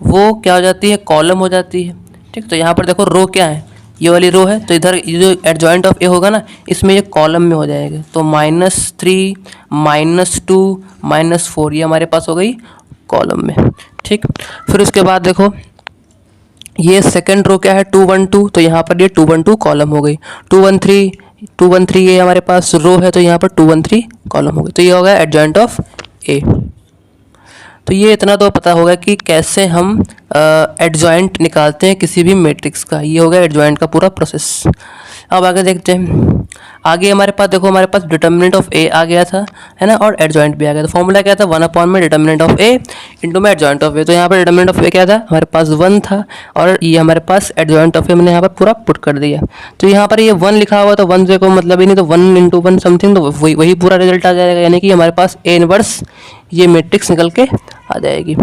वो क्या हो जाती है, कॉलम हो जाती है। ठीक, तो यहाँ पर देखो रो क्या है, ये वाली रो है, तो इधर ये जो एडजॉइंट ऑफ ए होगा ना, इसमें ये कॉलम में हो जाएगा। तो -3 -2 -4 ये हमारे पास हो गई कॉलम में। ठीक, फिर उसके बाद देखो ये सेकंड रो क्या है, 2 1 2, तो यहाँ पर ये 2 1 2 कॉलम हो गई। 2 1 3 ये हमारे पास रो है, तो यहाँ पर 2 1 3 कॉलम हो गई। तो ये हो गया एडजॉइंट ऑफ ए। तो ये इतना तो पता होगा कि कैसे हम एडजॉइंट निकालते हैं किसी भी मैट्रिक्स का। ये हो गया एडजॉइंट का पूरा प्रोसेस। अब आगे देखते हैं। आगे हमारे पास देखो, हमारे पास डिटर्मिनेंट ऑफ ए आ गया था, है ना, और एडजॉइंट भी आ गया था। फॉर्मूला क्या था, 1 में डिटर्मिनेंट ऑफ ए इंटू में एडजॉइंट ऑफ ए। तो यहाँ पर डिटर्मिनेंट ऑफ ए क्या था, हमारे पास 1 था, और ये हमारे पास एडजॉइंट ऑफ ए मैंने यहाँ पर पूरा पुट कर दिया। तो यहाँ पर ये 1 लिखा हुआ, तो 1 से कोई मतलब ही नहीं, तो 1 × 1 समथिंग, तो वही पूरा रिजल्ट आ जाएगा, यानी कि हमारे पास ए इनवर्स ये मैट्रिक्स निकल के आ जाएगी।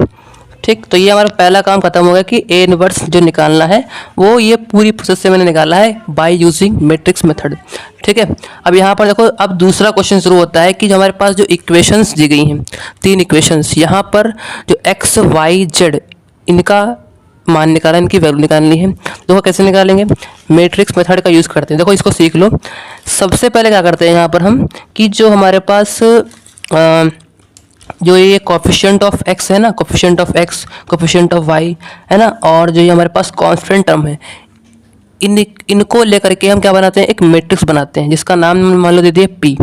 ठीक, तो ये हमारा पहला काम खत्म हो गया कि ए इनवर्स जो निकालना है वो ये पूरी प्रोसेस से मैंने निकाला है बाय यूजिंग मैट्रिक्स मेथड। ठीक है, अब यहाँ पर देखो, अब दूसरा क्वेश्चन शुरू होता है कि जो हमारे पास जो इक्वेशंस दी गई हैं, 3 इक्वेशंस, यहाँ पर जो एक्स वाई जेड इनका मान निकाला, इनकी वैल्यू निकालनी है। देखो कैसे निकालेंगे, मैट्रिक्स मेथड का यूज़ करते हैं। देखो इसको सीख लो। सबसे पहले क्या करते हैं यहाँ पर हम कि जो हमारे पास जो ये कोफिशिएंट ऑफ एक्स है ना, coefficient of X, coefficient of Y है ना, और जो ये हमारे पास कांस्टेंट टर्म है, इनको लेकर के हम क्या बनाते हैं, एक मैट्रिक्स बनाते हैं जिसका नाम मान लो दे दिए पी।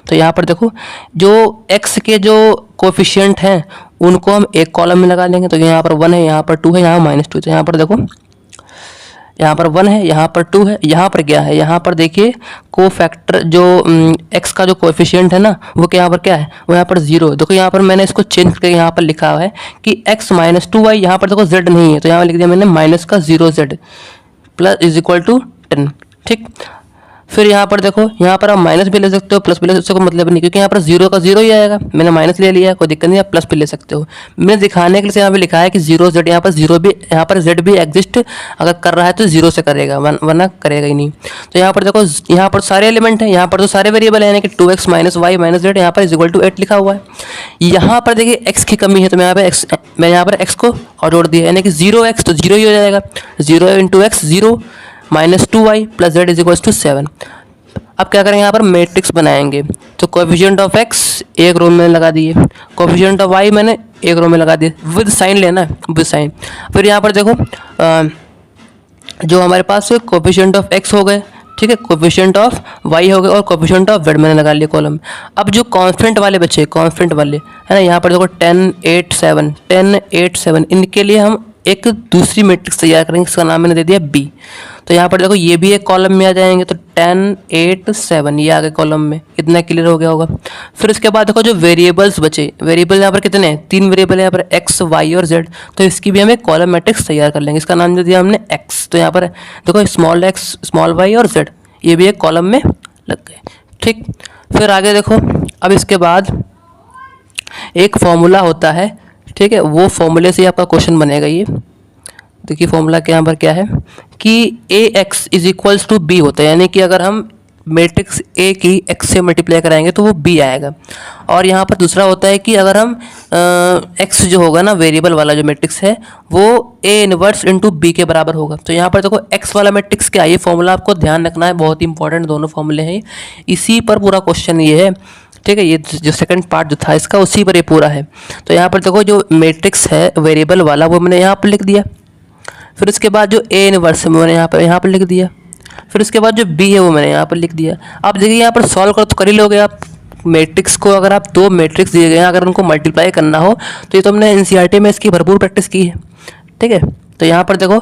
तो यहाँ पर देखो जो एक्स के जो कोफिशिएंट हैं उनको हम एक कॉलम में लगा लेंगे। तो यहाँ पर 1 है, यहाँ पर 2 है, यहाँ -2। तो यहाँ पर देखो, यहाँ पर 1 है, यहाँ पर 2 है, यहाँ पर क्या है, यहाँ पर देखिए को फैक्टर जो एक्स का जो कोएफिशिएंट है ना वो यहाँ पर क्या है, वो यहाँ पर 0। देखो यहाँ पर मैंने इसको चेंज करके यहाँ पर लिखा हुआ है कि x - 2y। यहाँ पर देखो z नहीं है तो यहाँ पर लिख दिया मैंने -0z प्लस = 10। ठीक, फिर यहाँ पर देखो, यहाँ पर आप माइनस भी ले सकते हो, प्लस भी ले सकते हो, कोई मतलब नहीं, क्योंकि यहाँ पर 0 का 0 ही आएगा। मैंने माइनस ले लिया, कोई दिक्कत नहीं, आप प्लस भी ले सकते हो। मैंने दिखाने के लिए यहाँ पे लिखा है कि 0z, यहाँ पर 0 भी, यहाँ पर z भी एग्जिस्ट अगर कर रहा है तो 0 से करेगा, वरना करेगा ही नहीं। तो यहाँ पर देखो, यहाँ पर सारे एलिमेंट हैं, यहाँ पर तो सारे वेरिएबल है, यानी कि 2x - y - z, यहाँ पर = 8 लिखा हुआ है। यहाँ पर देखिए x की कमी है तो मैं यहाँ पर x को और जोड़ दिया, यानी कि 0x तो 0 ही हो जाएगा, 0 × x 0 -2y + z = 7। अब क्या करेंगे, यहाँ पर मैट्रिक्स बनाएंगे। तो कोएफिशिएंट ऑफ x एक रो में लगा दिए, कोएफिशिएंट ऑफ y मैंने एक रो में लगा दिए, विद साइन लेना है, विद साइन। फिर यहाँ पर देखो जो हमारे पास कोएफिशिएंट ऑफ x हो गए, ठीक है, कोएफिशिएंट ऑफ y हो गए, और कोएफिशिएंट ऑफ z मैंने लगा लिया कॉलम। अब जो कांस्टेंट वाले बचे, कांस्टेंट वाले है ना, यहाँ पर देखो 10 8 7, 10 8 7, इनके लिए हम एक दूसरी मैट्रिक्स तैयार करेंगे, इसका नाम मैंने दे दिया b। तो यहाँ पर देखो ये भी एक कॉलम में आ जाएंगे, तो 10 8 7 ये आ गए कॉलम में। इतना क्लियर हो गया होगा। फिर उसके बाद देखो जो वेरिएबल्स बचे, वेरिएबल यहाँ पर कितने हैं, 3 वेरिएबल है यहाँ पर, x y और z। तो इसकी भी हम एक कॉलम मैट्रिक्स तैयार कर लेंगे, इसका नाम दे दिया हमने x। तो यहाँ पर देखो स्मॉल x स्मॉल y और z, ये भी एक कॉलम में लग गए। ठीक, फिर आगे देखो, अब इसके बाद एक फॉर्मूला होता है, ठीक है, वो फॉर्मूले से आपका क्वेश्चन बनेगा। ये देखिए फॉर्मूला के यहाँ पर क्या है कि ax = b होता है, यानी कि अगर हम मैट्रिक्स a की x से मल्टीप्लाई कराएंगे तो वो b आएगा। और यहाँ पर दूसरा होता है कि अगर हम x जो होगा ना, वेरिएबल वाला जो मैट्रिक्स है, वो a इनवर्स × b के बराबर होगा। तो यहाँ पर देखो x वाला मैट्रिक्स क्या है, ये फॉर्मूला आपको ध्यान रखना है, बहुत ही इंपॉर्टेंट दोनों फॉर्मूले हैं, इसी पर पूरा क्वेश्चन ये है। ठीक है, ये जो सेकंड पार्ट जो था इसका उसी पर ये पूरा है। तो यहाँ पर देखो जो मैट्रिक्स है वेरिएबल वाला वो मैंने यहाँ पर लिख दिया। फिर उसके बाद जो a इनवर्स है मैंने यहाँ पर लिख दिया। फिर उसके बाद जो b है वो मैंने यहाँ पर लिख दिया। आप देखिए यहाँ पर सॉल्व कर तो कर ही लोगे आप मैट्रिक्स को। अगर आप 2 मैट्रिक्स दिए गए हैं, अगर उनको मल्टीप्लाई करना हो तो ये तो हमने NCERT में इसकी भरपूर प्रैक्टिस की है। ठीक है, तो यहाँ पर देखो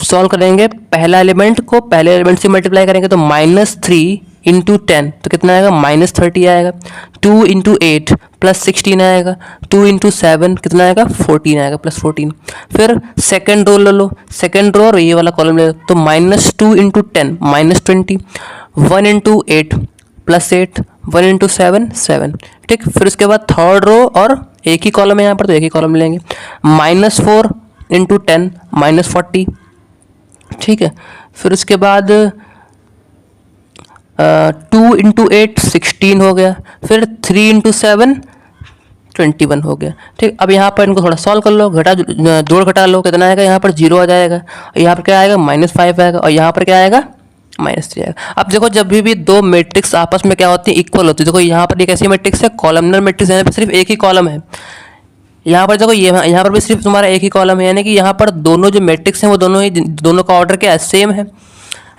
सॉल्व करेंगे, पहला एलिमेंट को पहले एलिमेंट से मल्टीप्लाई करेंगे तो -3 × 10 तो कितना आएगा, -30 आएगा। 2 × 8 +16 आएगा। 2 × 7 कितना आएगा, 14 आएगा, +14। फिर सेकंड रो ले लो, सेकंड रो और ये वाला कॉलम ले लो, तो -2 × 10 -20, 1 × 8 +8, 1 × 7 7। ठीक, फिर उसके बाद थर्ड रो और एक ही कॉलम है यहाँ पर तो एक ही कॉलम लेंगे, -4 × 10 -40। ठीक है, फिर उसके बाद 2 × 8 16 हो गया। फिर 3 × 7 21 हो गया। ठीक, अब यहाँ पर इनको थोड़ा सॉल्व कर लो, जोड़ घटा लो, कितना आएगा, यहाँ पर 0 आ जाएगा, यहाँ पर क्या आएगा, -5 आएगा, और यहाँ पर क्या आएगा, -3 आएगा। अब देखो जब भी 2 मैट्रिक्स आपस में क्या होती है, इक्वल होती है। देखो यहाँ पर एक ऐसी मैट्रिक्स है कॉलमनर मैट्रिक्स, यहाँ पर सिर्फ एक ही कॉलम है। यहाँ पर देखो यहाँ पर भी सिर्फ तुम्हारा एक ही कॉलम है, यानी कि यहाँ पर दोनों जो मैट्रिक्स हैं वो दोनों का ऑर्डर क्या है, सेम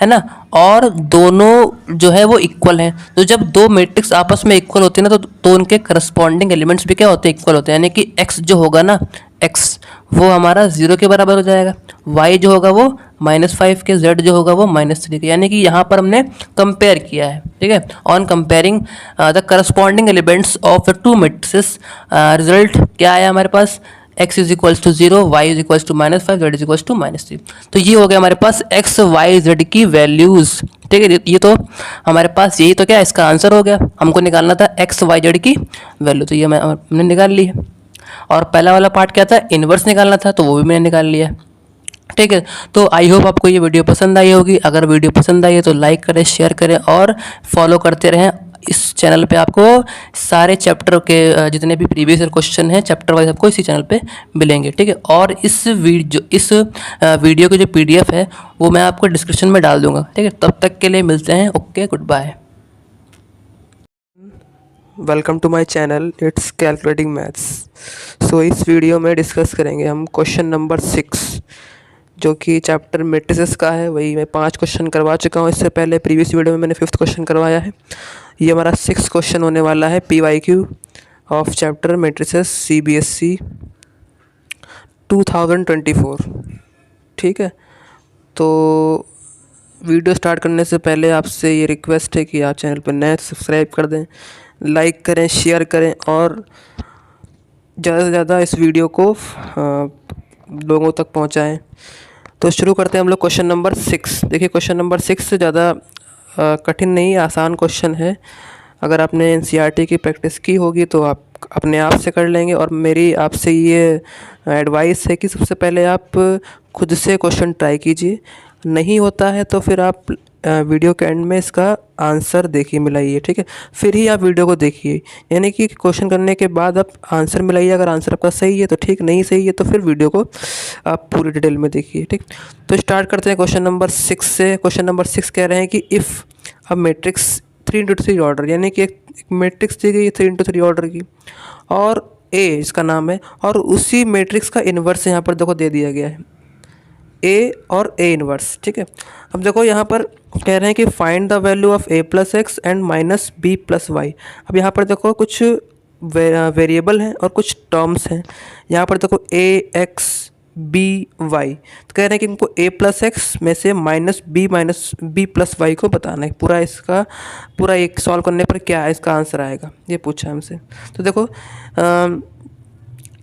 है ना, और दोनों जो है वो इक्वल हैं। तो जब 2 मैट्रिक्स आपस में इक्वल होते हैं ना तो उनके करस्पॉन्डिंग एलिमेंट्स भी क्या होते हैं, इक्वल होते हैं। यानी कि x जो होगा ना, x वो हमारा 0 के बराबर हो जाएगा, y जो होगा वो -5 के, z जो होगा वो -3 के। यानी कि यहाँ पर हमने कंपेयर किया है। ठीक है, on comparing the corresponding elements of the 2 matrices, result क्या आया हमारे पास, x = 0, y = -5, z = -3। तो ये हो गया हमारे पास x y z की वैल्यूज़। ठीक है, ये तो हमारे पास यही तो क्या इसका आंसर हो गया। हमको निकालना था x y z की वैल्यू, तो ये हमने निकाल ली है। और पहला वाला पार्ट क्या था, इन्वर्स निकालना था, तो वो भी मैंने निकाल लिया। ठीक है, तो आई होप आपको ये वीडियो पसंद आई होगी। अगर वीडियो पसंद आई है तो लाइक करें, शेयर करें और फॉलो करते रहें। इस चैनल पे आपको सारे चैप्टर के जितने भी प्रीवियस क्वेश्चन हैं चैप्टर वाइज आपको इसी चैनल पे मिलेंगे। ठीक है, और इस वीडियो की जो PDF है वो मैं आपको डिस्क्रिप्शन में डाल दूंगा। ठीक है, तब तक के लिए मिलते हैं। Okay, good bye. Welcome to my channel, it's calculating maths. So इस वीडियो में डिस्कस करेंगे हम क्वेश्चन नंबर 6 जो कि चैप्टर मैट्रिसेस का है। वही मैं 5 क्वेश्चन करवा चुका हूँ इससे पहले, प्रीवियस वीडियो में मैंने 5th क्वेश्चन करवाया है। ये हमारा 6th क्वेश्चन होने वाला है PYQ of chapter matrices CBSE 2024। ठीक है, तो वीडियो स्टार्ट करने से पहले आपसे ये रिक्वेस्ट है कि आप चैनल पर नए सब्सक्राइब कर दें, लाइक करें, शेयर करें और ज़्यादा से ज़्यादा इस वीडियो को लोगों तक पहुंचाएं। तो शुरू करते हैं हम लोग क्वेश्चन नंबर 6। देखिए, क्वेश्चन नंबर 6 ज़्यादा कठिन नहीं, आसान क्वेश्चन है। अगर आपने NCERT की प्रैक्टिस की होगी तो आप अपने आप से कर लेंगे। और मेरी आपसे ये एडवाइस है कि सबसे पहले आप खुद से क्वेश्चन ट्राई कीजिए। नहीं होता है तो फिर आप वीडियो के एंड में इसका आंसर देखिए, मिलाइए। ठीक है, फिर ही आप वीडियो को देखिए, यानी कि क्वेश्चन करने के बाद आप आंसर मिलाइए। अगर आंसर आपका सही है तो ठीक, नहीं सही है तो फिर वीडियो को आप पूरी डिटेल में देखिए। ठीक, तो स्टार्ट करते हैं क्वेश्चन नंबर 6 से। क्वेश्चन नंबर 6 कह रहे हैं कि if a matrix 3x3 order, यानी कि एक मैट्रिक्स दी गई है 3x3 ऑर्डर की, और A इसका नाम है, और उसी मैट्रिक्स का इन्वर्स यहाँ पर देखो दे दिया गया है, A और A इन्वर्स। ठीक है, अब देखो यहाँ पर कह रहे हैं कि find the value of A + x and -b + y। अब यहाँ पर देखो कुछ वेरिएबल हैं और कुछ टर्म्स हैं। यहाँ पर देखो ax by, तो कह रहे हैं कि इनको A + x में से -b + y को बताना है। पूरा एक सॉल्व करने पर क्या है इसका आंसर आएगा, ये पूछा हमसे। तो देखो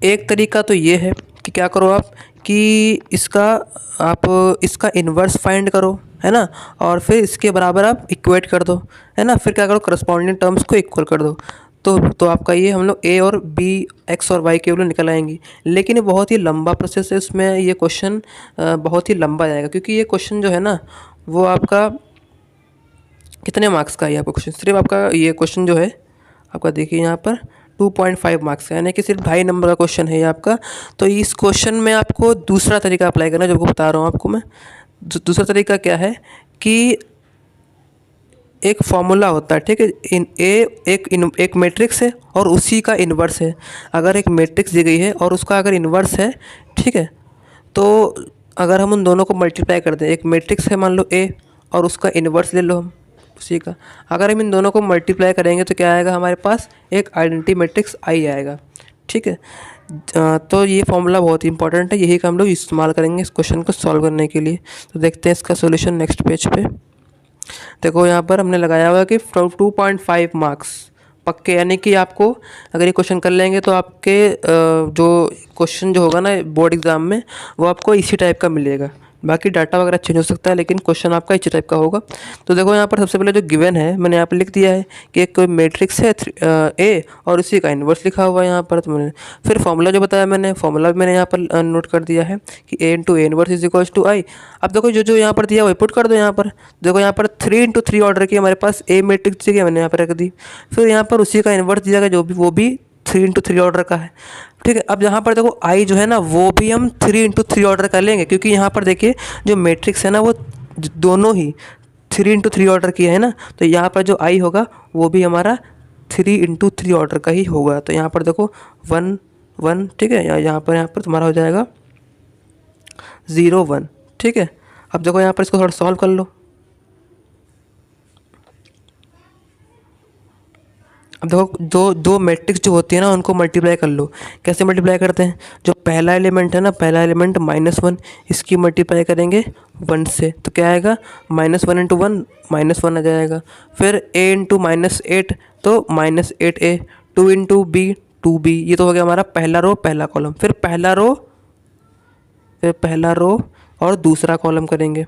एक तरीका तो ये है कि क्या करो आप कि इसका इन्वर्स फाइंड करो, है ना, और फिर इसके बराबर आप इक्वेट कर दो, है ना। फिर क्या करो, करस्पॉन्डिंग टर्म्स को इक्वल कर दो। तो आपका ये हम लोग A और B, x और y के वैल्यू निकल आएंगी। लेकिन ये बहुत ही लंबा प्रोसेस है, इसमें ये क्वेश्चन बहुत ही लंबा जाएगा, क्योंकि ये क्वेश्चन जो है ना वो आपका कितने मार्क्स का है। आपका क्वेश्चन सिर्फ आपका ये क्वेश्चन जो है आपका देखिए यहाँ पर 2.5 मार्क्स का, यानी कि सिर्फ 2.5 नंबर का क्वेश्चन है ये आपका। तो इस क्वेश्चन में आपको दूसरा तरीका अप्लाई करना है, जो आपको बता रहा हूँ आपको मैं। दूसरा तरीका क्या है कि एक फॉर्मूला होता है। ठीक है, एक मैट्रिक्स है और उसी का इन्वर्स है। अगर एक मैट्रिक्स दी गई है और उसका अगर इन्वर्स है, ठीक है, तो अगर हम उन दोनों को मल्टीप्लाई कर दें, एक मैट्रिक्स है मान लो A और उसका इन्वर्स ले लो हम उसी का, अगर हम इन दोनों को मल्टीप्लाई करेंगे तो क्या आएगा हमारे पास, एक आइडेंटिटी मैट्रिक्स I आएगा। ठीक है, तो ये फॉर्मूला बहुत ही इंपॉर्टेंट है, यही का हम लोग इस्तेमाल करेंगे इस क्वेश्चन को सॉल्व करने के लिए। तो देखते हैं इसका सोल्यूशन नेक्स्ट पेज पे। देखो यहाँ पर हमने लगाया हुआ है कि 2.5 मार्क्स पक्के, यानी कि आपको अगर ये क्वेश्चन कर लेंगे तो आपके जो क्वेश्चन जो होगा ना बोर्ड एग्ज़ाम में वो आपको इसी टाइप का मिलेगा। बाकी डाटा वगैरह चेंज हो सकता है, लेकिन क्वेश्चन आपका इसी टाइप का होगा। तो देखो यहाँ पर सबसे पहले जो गिवन है मैंने यहाँ पर लिख दिया है कि एक मैट्रिक्स है A और उसी का इन्वर्स लिखा हुआ है यहाँ पर। तो मैंने फिर फॉर्मूला जो बताया मैंने, फॉर्मूला भी मैंने यहाँ पर नोट कर दिया है कि A × A इन्वर्स = I। अब देखो जो यहाँ पर दिया वही पुट कर दो यहाँ पर। देखो यहाँ पर 3 × 3 ऑर्डर की हमारे पास A मैट्रिक्स दी गई, मैंने यहाँ पर रख दी। फिर यहाँ पर उसी का इन्वर्स दिया गया, वो भी 3 × 3 ऑर्डर का है। ठीक है, अब यहाँ पर देखो I जो है ना वो भी हम 3 × 3 ऑर्डर कर लेंगे, क्योंकि यहाँ पर देखिए जो मैट्रिक्स है ना वो दोनों ही 3 × 3 ऑर्डर की है ना। तो यहाँ पर जो I होगा वो भी हमारा 3 × 3 ऑर्डर का ही होगा। तो यहाँ पर देखो 1 1, ठीक है, यहाँ पर तुम्हारा हो जाएगा 0 1। ठीक है, अब देखो यहाँ पर इसको थोड़ा सॉल्व कर लो। अब देखो दो मैट्रिक्स जो होती है ना उनको मल्टीप्लाई कर लो। कैसे मल्टीप्लाई करते हैं, जो पहला एलिमेंट है ना, पहला एलिमेंट -1, इसकी मल्टीप्लाई करेंगे 1 से, तो क्या आएगा -1 × 1 -1 आ जाएगा। फिर A × -8 तो -8A, 2 × B 2B, ये तो हो गया हमारा पहला रो पहला कॉलम। फिर पहला रो और दूसरा कॉलम करेंगे।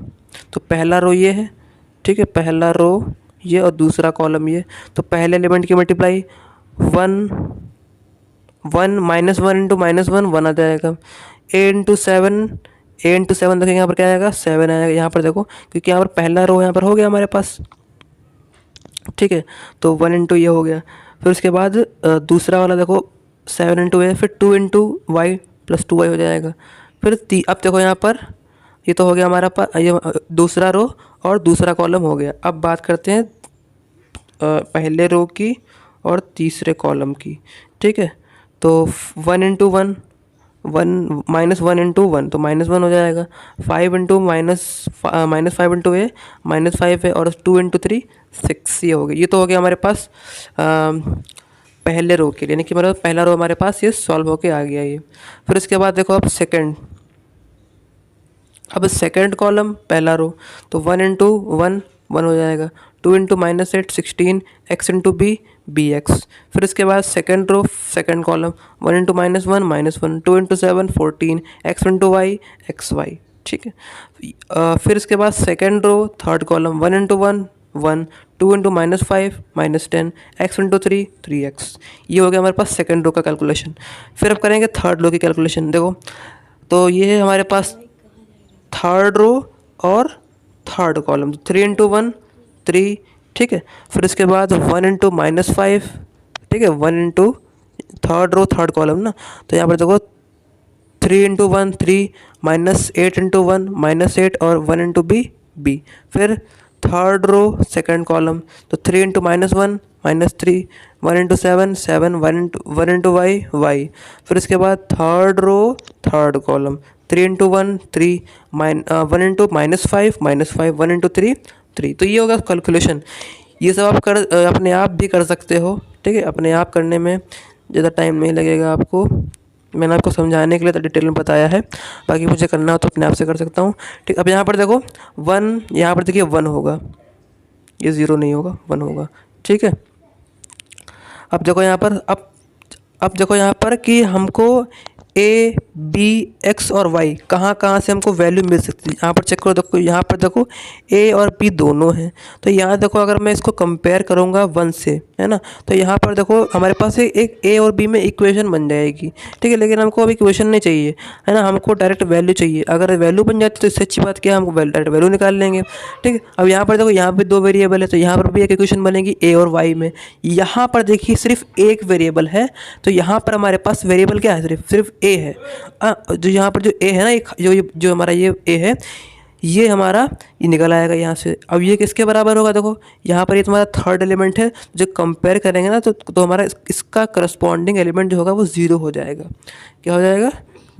तो पहला रो ये है, ठीक है, पहला रो ये और दूसरा कॉलम ये। तो पहले एलिमेंट की मल्टीप्लाई 1 1 -1 इंटू -1 1 आ जाएगा। ए इंटू सेवन देखेंगे यहाँ पर क्या आएगा 7 आएगा यहाँ पर देखो, क्योंकि यहाँ पर पहला रो यहाँ पर हो गया हमारे पास, ठीक है। तो 1 इंटू ये हो गया। फिर उसके बाद दूसरा वाला देखो 7 इंटू ए, फिर 2 इंटू वाई प्लस 2y हो जाएगा। फिर अब देखो यहाँ पर ये तो हो गया हमारा ये दूसरा रो और दूसरा कॉलम हो गया। अब बात करते हैं पहले रो की और तीसरे कॉलम की, ठीक है। तो 1 इंटू 1 -1 इंटू 1 तो -1 हो जाएगा। 5 इंटू -5 इंटू ए -5 है, और 2 इंटू 3 6 ये हो गया। ये तो हो गया हमारे पास पहले रो के लिए, यानी कि मतलब पहला रो हमारे पास ये सॉल्व होके आ गया ये। फिर उसके बाद देखो अब सेकंड कॉलम पहला रो, तो 1 इंटू 1 1 हो जाएगा। 2 into -8 16 x into B X. फिर इसके बाद second row second column 1 into -1 -1 2 into 7 14 x into Y X Y, ठीक है। फिर इसके बाद second row third column 1 into 1 1 2 into -5 -10 x into 3 3x। ये हो गया हमारे पास सेकंड रो का कैलकुलेशन। फिर अब करेंगे थर्ड रो की कैलकुलेशन। देखो तो ये है हमारे पास थर्ड रो और थर्ड कॉलम 3 इंटू 1 3, ठीक है। फिर इसके बाद 1 इंटू -5, ठीक है। 1 into third row third column ना, तो यहाँ पर देखो 3 इंटू 1 3 -8 इंटू 1 -8 और 1 इंटू बी। फिर थर्ड रो सेकंड कॉलम, तो 3 इंटू -1 -3 1 इंटू 7 7 1 इंटू वाई। फिर इसके बाद third row third column 3 into 1 3 1 into -5 -5 1 into 3 3। तो ये होगा कैलकुलेशन। ये सब आप अपने आप भी कर सकते हो, ठीक है। अपने आप करने में ज़्यादा टाइम नहीं लगेगा आपको। मैंने आपको समझाने के लिए तो डिटेल में बताया है, बाकी मुझे करना हो तो अपने आप से कर सकता हूँ, ठीक। अब यहाँ पर देखो 1, यहाँ पर देखिए 1 होगा, ये 0 नहीं होगा 1 होगा, ठीक है। अब देखो यहाँ पर अब देखो यहाँ पर कि हमको ए बी एक्स और वाई कहाँ से हमको वैल्यू मिल सकती है। यहाँ पर चेक करो, देखो यहाँ पर देखो ए और बी दोनों हैं। तो यहाँ देखो अगर मैं इसको कंपेयर करूँगा 1 से, है ना, तो यहाँ पर देखो हमारे पास एक ए और बी में इक्वेशन बन जाएगी, ठीक है। लेकिन हमको अब इक्वेशन नहीं चाहिए, है ना, हमको डायरेक्ट वैल्यू चाहिए। अगर वैल्यू बन जाती तो इससे अच्छी बात क्या है, हमको डायरेक्ट वैल्यू निकाल लेंगे, ठीक है। अब यहाँ पर देखो यहाँ पर 2 वेरिएबल है, तो यहाँ पर भी एक इक्वेशन बनेगी ए और वाई में। यहाँ पर देखिए सिर्फ एक वेरिएबल है, तो यहाँ पर हमारे पास वेरिएबल क्या है, सिर्फ ए है। जो यहाँ पर जो ए है ना, एक जो हमारा ये ए है, ये हमारा ये निकल आएगा यहाँ से। अब ये किसके बराबर होगा, देखो यहाँ पर ये तुम्हारा थर्ड एलिमेंट है, जो कंपेयर करेंगे ना तो हमारा इसका करस्पॉन्डिंग एलिमेंट जो होगा वो 0 हो जाएगा। क्या हो जाएगा,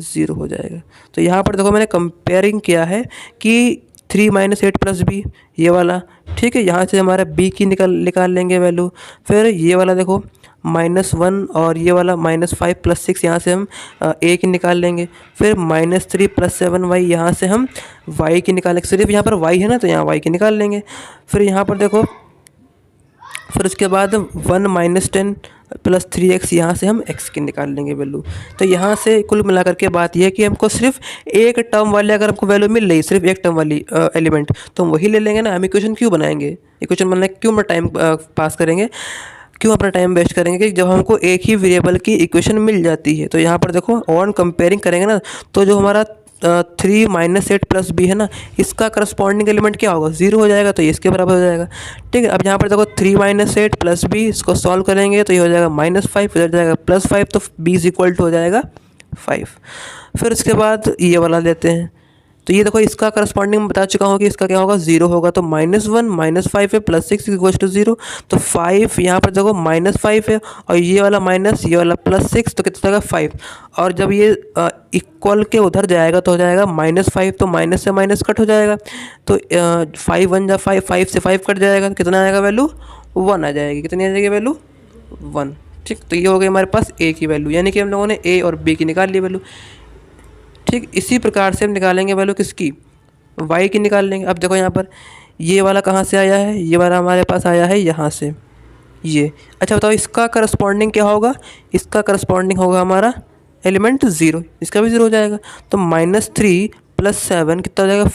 0 हो जाएगा। तो यहाँ पर देखो मैंने कंपेयरिंग किया है कि 3 -8 प्लस बी ये वाला, ठीक है। यहाँ से हमारा बी की निकाल लेंगे वैल्यू। फिर ये वाला देखो -1 और ये वाला -5 प्लस 6 यहाँ से हम ए की निकाल लेंगे। फिर -3 प्लस 7 वाई यहाँ से हम वाई की निकालेंगे। सिर्फ यहाँ पर वाई है ना, तो यहाँ वाई की निकाल लेंगे। फिर यहाँ पर देखो, फिर उसके बाद 1 -10 प्लस 3x यहाँ से हम x की निकाल लेंगे वैल्यू। तो यहाँ से कुल मिलाकर के बात यह है कि हमको सिर्फ एक टर्म वाले अगर हमको वैल्यू मिल रही, सिर्फ एक टर्म वाली एलिमेंट, तो हम वही ले लेंगे ना। हम इक्वेशन क्यों बनाएंगे, इक्वेशन बनाने क्यों हम टाइम पास करेंगे, क्यों अपना टाइम वेस्ट करेंगे, कि जब हमको एक ही वेरिएबल की इक्वेशन मिल जाती है। तो यहाँ पर देखो ऑन कंपेयरिंग करेंगे ना, तो जो हमारा 3 -8 प्लस बी है ना, इसका करस्पॉन्डिंग एलिमेंट क्या होगा, 0 हो जाएगा, तो ये इसके बराबर हो जाएगा, ठीक है। अब यहाँ पर देखो 3 -8 प्लस बी, इसको सॉल्व करेंगे तो ये हो जाएगा -5, इधर जाएगा +5, तो बी इज इक्वल टू हो जाएगा 5। फिर इसके बाद ये वाला लेते हैं, तो ये देखो इसका करस्पॉन्डिंग मैं बता चुका हूँ कि इसका क्या होगा, 0 होगा। तो -1 -5 है प्लस 6 इक्वल्स टू 0, तो 5 यहाँ पर देखो -5 है, और ये वाला माइनस ये वाला +6, तो कितना जाएगा 5। और जब ये इक्वल के उधर जाएगा तो हो जाएगा -5, तो माइनस से माइनस कट हो जाएगा, तो 5 1 जा 5, 5 से 5 कट जाएगा, तो कितना आएगा वैल्यू 1 आ जाएगी। कितनी आ जाएगी वैल्यू 1, ठीक। तो ये हो गई हमारे पास ए की वैल्यू, यानी कि हम लोगों ने ए और बी की निकाल ली वैल्यू, ठीक। इसी प्रकार से हम निकालेंगे वैल्यू किसकी, y की निकाल लेंगे। अब देखो यहाँ पर ये वाला कहाँ से आया है, ये वाला हमारे पास आया है यहाँ से ये। अच्छा बताओ इसका करस्पॉन्डिंग क्या होगा, इसका करस्पॉन्डिंग होगा हमारा एलिमेंट 0, इसका भी 0 हो जाएगा। तो -3 + 7 कितना हो जाएगा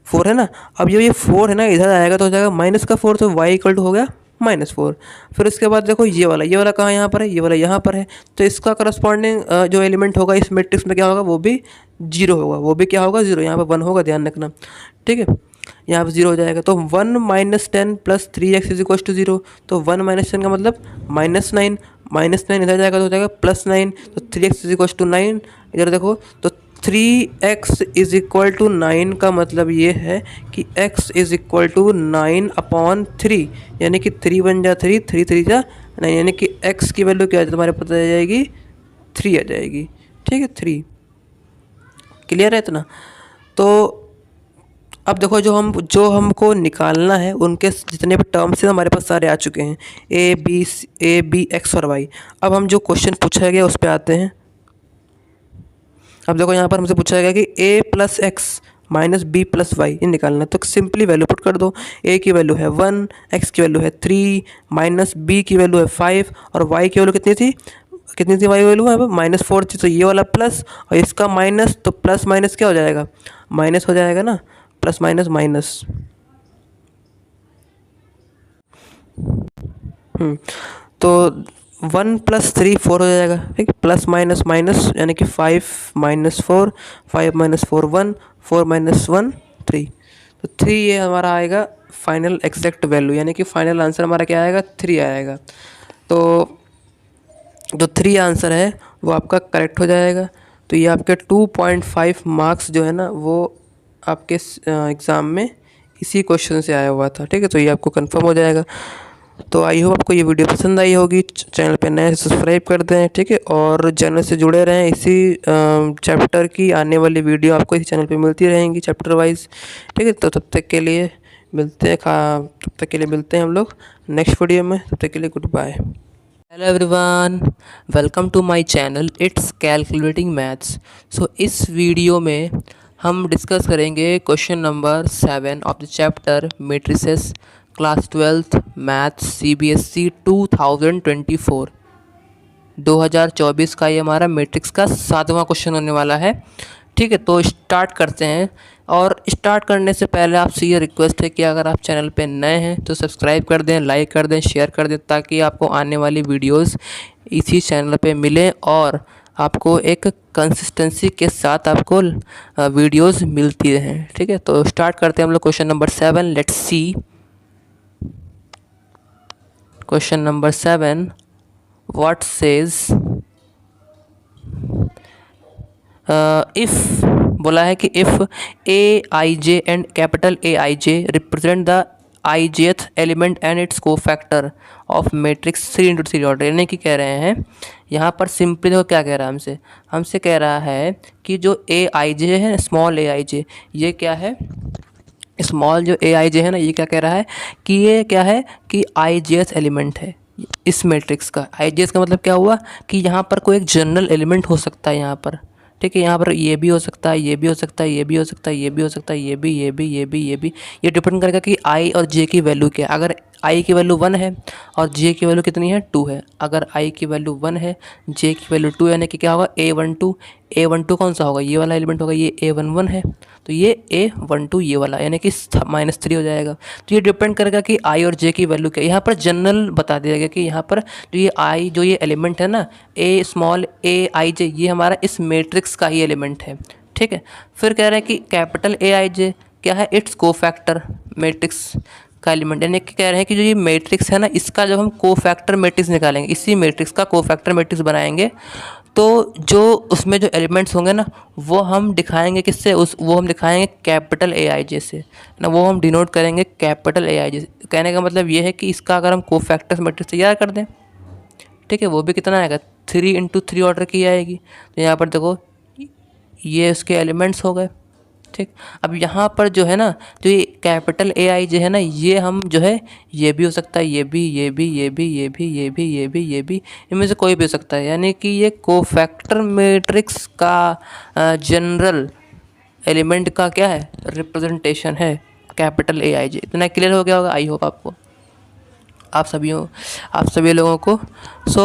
4 है ना। अब ये 4 है ना, इधर आएगा तो हो जाएगा -4, तो y इक्वल टू हो गया -4। फिर उसके बाद देखो ये वाला कहाँ यहाँ पर है, ये वाला यहाँ पर है, तो इसका करस्पॉन्डिंग जो एलिमेंट होगा इस मैट्रिक्स में क्या होगा, वो भी 0 होगा, वो भी क्या होगा 0, यहाँ पर 1 होगा, ध्यान रखना, ठीक है। यहाँ पर 0 हो जाएगा, तो 1 - 10 + 3x = 0, तो 1 - 10 का मतलब -9, -9 इधर जाएगा तो हो जाएगा +9, तो 3x = 9। इधर देखो तो 3x = 9 का मतलब ये है कि x = 9/3, यानी कि 3 बन जा 3, 3 3 जा 9, यानी कि x की वैल्यू क्या तुम्हारे पता आ जाएगी, 3 आ जाएगी, ठीक है, 3। क्लियर है इतना। तो अब देखो जो हमको निकालना है उनके जितने भी टर्म्स हैं हमारे पास सारे आ चुके हैं, ए बी एक्स और वाई। अब हम जो क्वेश्चन पूछा गया उस पर आते हैं। अब देखो यहाँ पर हमसे पूछा गया कि a + x - b + y ये निकालना है, तो सिंपली वैल्यू पुट कर दो। a की वैल्यू है 1, x की वैल्यू है 3, -b की वैल्यू है 5 और y की वैल्यू कितनी थी y वैल्यू है -4 थी, तो ये वाला प्लस और इसका माइनस, तो प्लस माइनस क्या हो जाएगा, माइनस हो जाएगा ना, प्लस माइनस माइनस। तो 1 + 3 4 हो जाएगा, ठीक, प्लस माइनस माइनस, यानी कि 5 - 4, 5 - 4 1, 4 - 1 3, तो 3 ये हमारा आएगा फाइनल एग्जैक्ट वैल्यू, यानी कि फाइनल आंसर हमारा क्या आएगा, 3 आएगा। तो जो 3 आंसर है वो आपका करेक्ट हो जाएगा। तो ये आपके 2.5 मार्क्स जो है ना वो आपके एग्ज़ाम में इसी क्वेश्चन से आया हुआ था, ठीक है। तो ये आपको कंफर्म हो जाएगा। तो आई होप आपको ये वीडियो पसंद आई होगी। चैनल पे नए सब्सक्राइब कर दें, ठीक है, और चैनल से जुड़े रहें। इसी चैप्टर की आने वाली वीडियो आपको इसी चैनल पे मिलती रहेंगी चैप्टर वाइज, ठीक है। तो तब तक के लिए मिलते हैं हम लोग नेक्स्ट वीडियो में। तब तक के लिए good bye. Hello everyone, welcome to my channel it's calculating maths. So इस वीडियो में हम डिस्कस करेंगे question number 7 of the chapter matrices, class 12th maths CBSE 2024 का ये हमारा मैट्रिक्स का 7वां क्वेश्चन होने वाला है, ठीक है। तो स्टार्ट करते हैं, और स्टार्ट करने से पहले आपसे ये रिक्वेस्ट है कि अगर आप चैनल पे नए हैं तो सब्सक्राइब कर दें, लाइक कर दें, शेयर कर दें, ताकि आपको आने वाली वीडियोस इसी चैनल पे मिलें और आपको एक कंसिस्टेंसी के साथ आपको वीडियोस मिलती रहें, ठीक है। तो स्टार्ट करते हैं हम लोग question number 7। Let's see question number 7। What says if बोला है कि if Aij and capital Aij represent the ijth element and it's cofactor of matrix 3 × 3 order, यानी कि कह रहे हैं यहाँ पर सिंपली देखो क्या कह रहा है हमसे कह रहा है कि जो Aij है, स्मॉल Aij, ये क्या है, स्मॉल जो Aij है ना, ये क्या कह रहा है कि ये क्या है कि ijth एलिमेंट है इस मैट्रिक्स का। ijth का मतलब क्या हुआ कि यहाँ पर कोई एक जनरल एलिमेंट हो सकता है यहाँ पर, ठीक है। यहाँ पर ये भी हो सकता है, ये भी हो सकता है, ये भी हो सकता है, ये भी हो सकता है, ये भी, ये डिपेंड करेगा कि i और j की वैल्यू क्या है। अगर i की वैल्यू 1 है और j की वैल्यू कितनी है, 2 है। अगर i की वैल्यू 1 है, j की वैल्यू 2, यानी कि क्या होगा, a12 कौन सा होगा, ये वाला एलिमेंट होगा, ये a11 है, तो ये a12 ये वाला, यानी कि -3 हो जाएगा। तो ये डिपेंड करेगा कि i और j की वैल्यू क्या है। यहाँ पर जनरल बता दिया गया कि यहाँ पर जो ये एलिमेंट है ना, स्मॉल Aij, ये हमारा इस मैट्रिक्स का ही एलिमेंट है, ठीक है। फिर कह रहे हैं कि कैपिटल Aij क्या है, इट्स कोफैक्टर मैट्रिक्स का एलिमेंट, यानी कि कह रहे हैं कि जो ये मैट्रिक्स है ना, इसका जब हम कोफैक्टर मैट्रिक्स निकालेंगे, इसी मैट्रिक्स का कोफैक्टर मैट्रिक्स बनाएंगे, तो जो उसमें जो एलिमेंट्स होंगे ना वो हम दिखाएंगे किससे, वो हम दिखाएंगे कैपिटल Aij से ना, वो हम डिनोट करेंगे कैपिटल Aij से। कहने का मतलब ये है कि इसका अगर हम कोफैक्टर मैट्रिक्स तैयार कर दें, ठीक है, वो भी कितना आएगा, 3 × 3 ऑर्डर की आएगी। तो यहाँ पर देखो ये उसके एलिमेंट्स हो गए, ठीक। अब यहाँ पर जो है ना, जो ये कैपिटल Aij है ना, ये हम जो है ये भी हो सकता है, ये भी, इनमें से कोई भी हो सकता है, यानी कि ये कोफैक्टर मैट्रिक्स का जनरल एलिमेंट का क्या है, रिप्रेजेंटेशन है कैपिटल Aij। इतना क्लियर हो गया होगा, आई होप आपको, आप सभी लोगों को। सो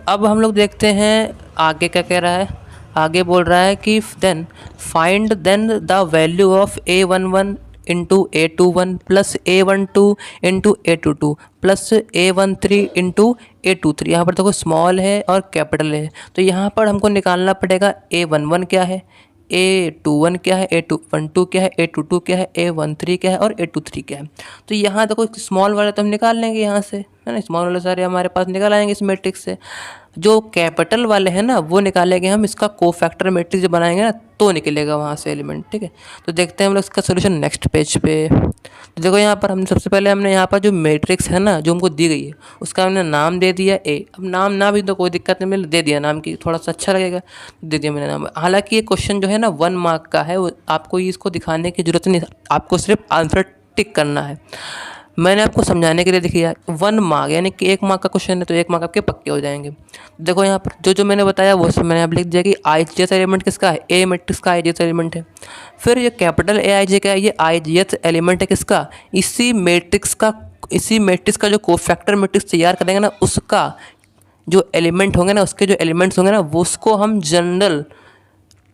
अब हम लोग देखते हैं आगे क्या कह रहा है। आगे बोल रहा है कि then find the value of a11 into A21 plus A12 into A22 plus A13 into A23। यहाँ पर देखो स्मॉल है और कैपिटल है, तो यहाँ पर हमको निकालना पड़ेगा A11 क्या है, A21 क्या है, A12 क्या है, A22 क्या है, A13 क्या है और A23 क्या है। तो यहाँ देखो स्मॉल वाले तो हम निकाल लेंगे यहाँ से, है ना, स्मॉल वाले सारे हमारे पास निकाल आएंगे इस मैट्रिक्स से। जो कैपिटल वाले हैं ना वो निकालेंगे हम, इसका कोफैक्टर मैट्रिक्स जब बनाएंगे ना तो निकलेगा वहाँ से एलिमेंट। ठीक है, तो देखते हैं हम लोग इसका सोल्यूशन नेक्स्ट पेज पे। तो देखो यहाँ पर हम सबसे पहले हमने यहाँ पर जो मैट्रिक्स है ना जो हमको दी गई है उसका हमने नाम दे दिया ए। अब नाम ना भी तो कोई दिक्कत नहीं, मैंने दे दिया नाम की, थोड़ा सा अच्छा लगेगा, दे दिया मैंने नाम। हालांकि ये क्वेश्चन जो है ना 1 मार्क का है, आपको इसको दिखाने की जरूरत नहीं, आपको सिर्फ आंसर टिक करना है। मैंने आपको समझाने के लिए दिखाया 1 मार्क, यानी कि 1 मार्क का क्वेश्चन है तो 1 मार्क आपके पक्के हो जाएंगे। देखो यहाँ पर जो जो मैंने बताया वो सब मैंने आप लिख दिया कि IGS एलिमेंट किसका है, ए मैट्रिक्स का IGS एलिमेंट है। फिर ये कैपिटल AIJ का है, ये IGS एलिमेंट है किसका, इसी मैट्रिक्स का जो कोफैक्टर मैट्रिक्स तैयार करेंगे ना उसका जो एलिमेंट होंगे ना, उसके जो एलिमेंट्स होंगे ना वो उसको हम जनरल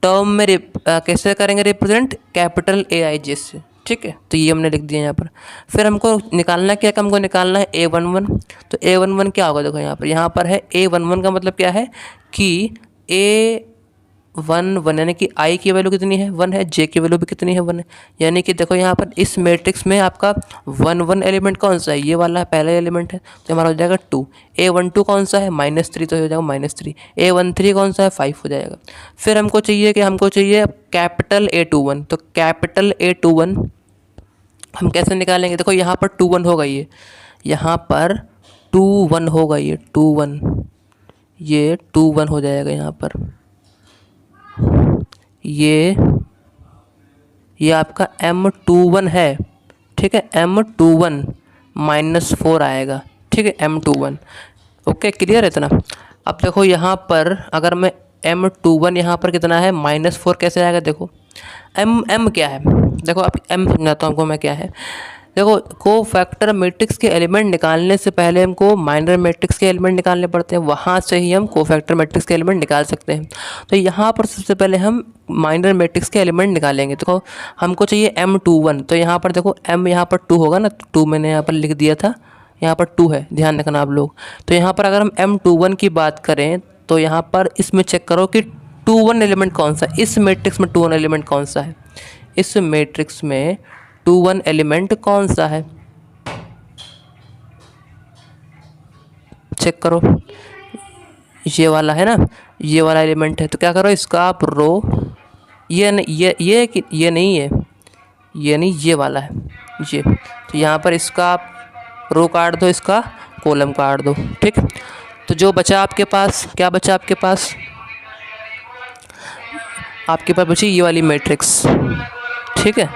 टर्म में कैसे करेंगे रिप्रेजेंट, कैपिटल AIJ से। ठीक है, तो ये हमने लिख दिया यहाँ पर। फिर हमको निकालना क्या है, हमको निकालना है A11। तो A11 क्या होगा, देखो यहाँ पर है A11 का मतलब क्या है कि A11 यानी कि I की वैल्यू कितनी है 1 है, J की वैल्यू भी कितनी है 1 है। यानी कि देखो यहाँ पर इस मैट्रिक्स में आपका 1 एलिमेंट कौन सा है, ये वाला है, पहला एलिमेंट है, तो हमारा हो जाएगा 2। A12 कौन सा है -3, तो हो जाएगा -3। A13 कौन सा है 5 हो जाएगा। फिर हमको चाहिए कैपिटल A21। तो कैपिटल A21 हम कैसे निकालेंगे, देखो यहाँ पर 21 होगा, ये यहाँ पर 21 होगा, ये 21 हो जाएगा यहाँ पर। ये आपका M21 है। ठीक है, M21 -4 आएगा। ठीक है, M21। ओके, क्लियर है इतना। अब देखो यहाँ पर अगर मैं M21 यहाँ पर कितना है -4 कैसे आएगा, देखो M क्या है, देखो आप M समझाता हूँ आपको मैं क्या है। देखो कोफैक्टर मैट्रिक्स के एलिमेंट निकालने से पहले हमको माइनर मैट्रिक्स के एलिमेंट निकालने पड़ते हैं, वहाँ से ही हम कोफैक्टर मैट्रिक्स के एलिमेंट निकाल सकते हैं। तो यहाँ पर सबसे पहले हम माइनर मैट्रिक्स के एलिमेंट निकालेंगे। देखो हमको चाहिए M21, तो यहाँ पर देखो M यहाँ पर 2 होगा ना, 2 मैंने यहाँ पर लिख दिया था, यहाँ पर 2 है, ध्यान रखना आप लोग। तो यहाँ पर अगर हम M21 की बात करें तो यहाँ पर इसमें चेक करो कि 21 एलिमेंट कौन सा है, इस मैट्रिक्स में 21 एलिमेंट कौन सा है, इस मैट्रिक्स में 21 एलिमेंट कौन सा है, चेक करो, ये वाला है ना, ये वाला एलिमेंट है। तो क्या करो, इसका आप रो, ये नहीं है, ये वाला है ये, तो यहाँ पर इसका आप रो काट दो, इसका कॉलम काट दो। ठीक, तो जो बचा आपके पास, क्या बचा आपके पास बची ये वाली मैट्रिक्स। ठीक है,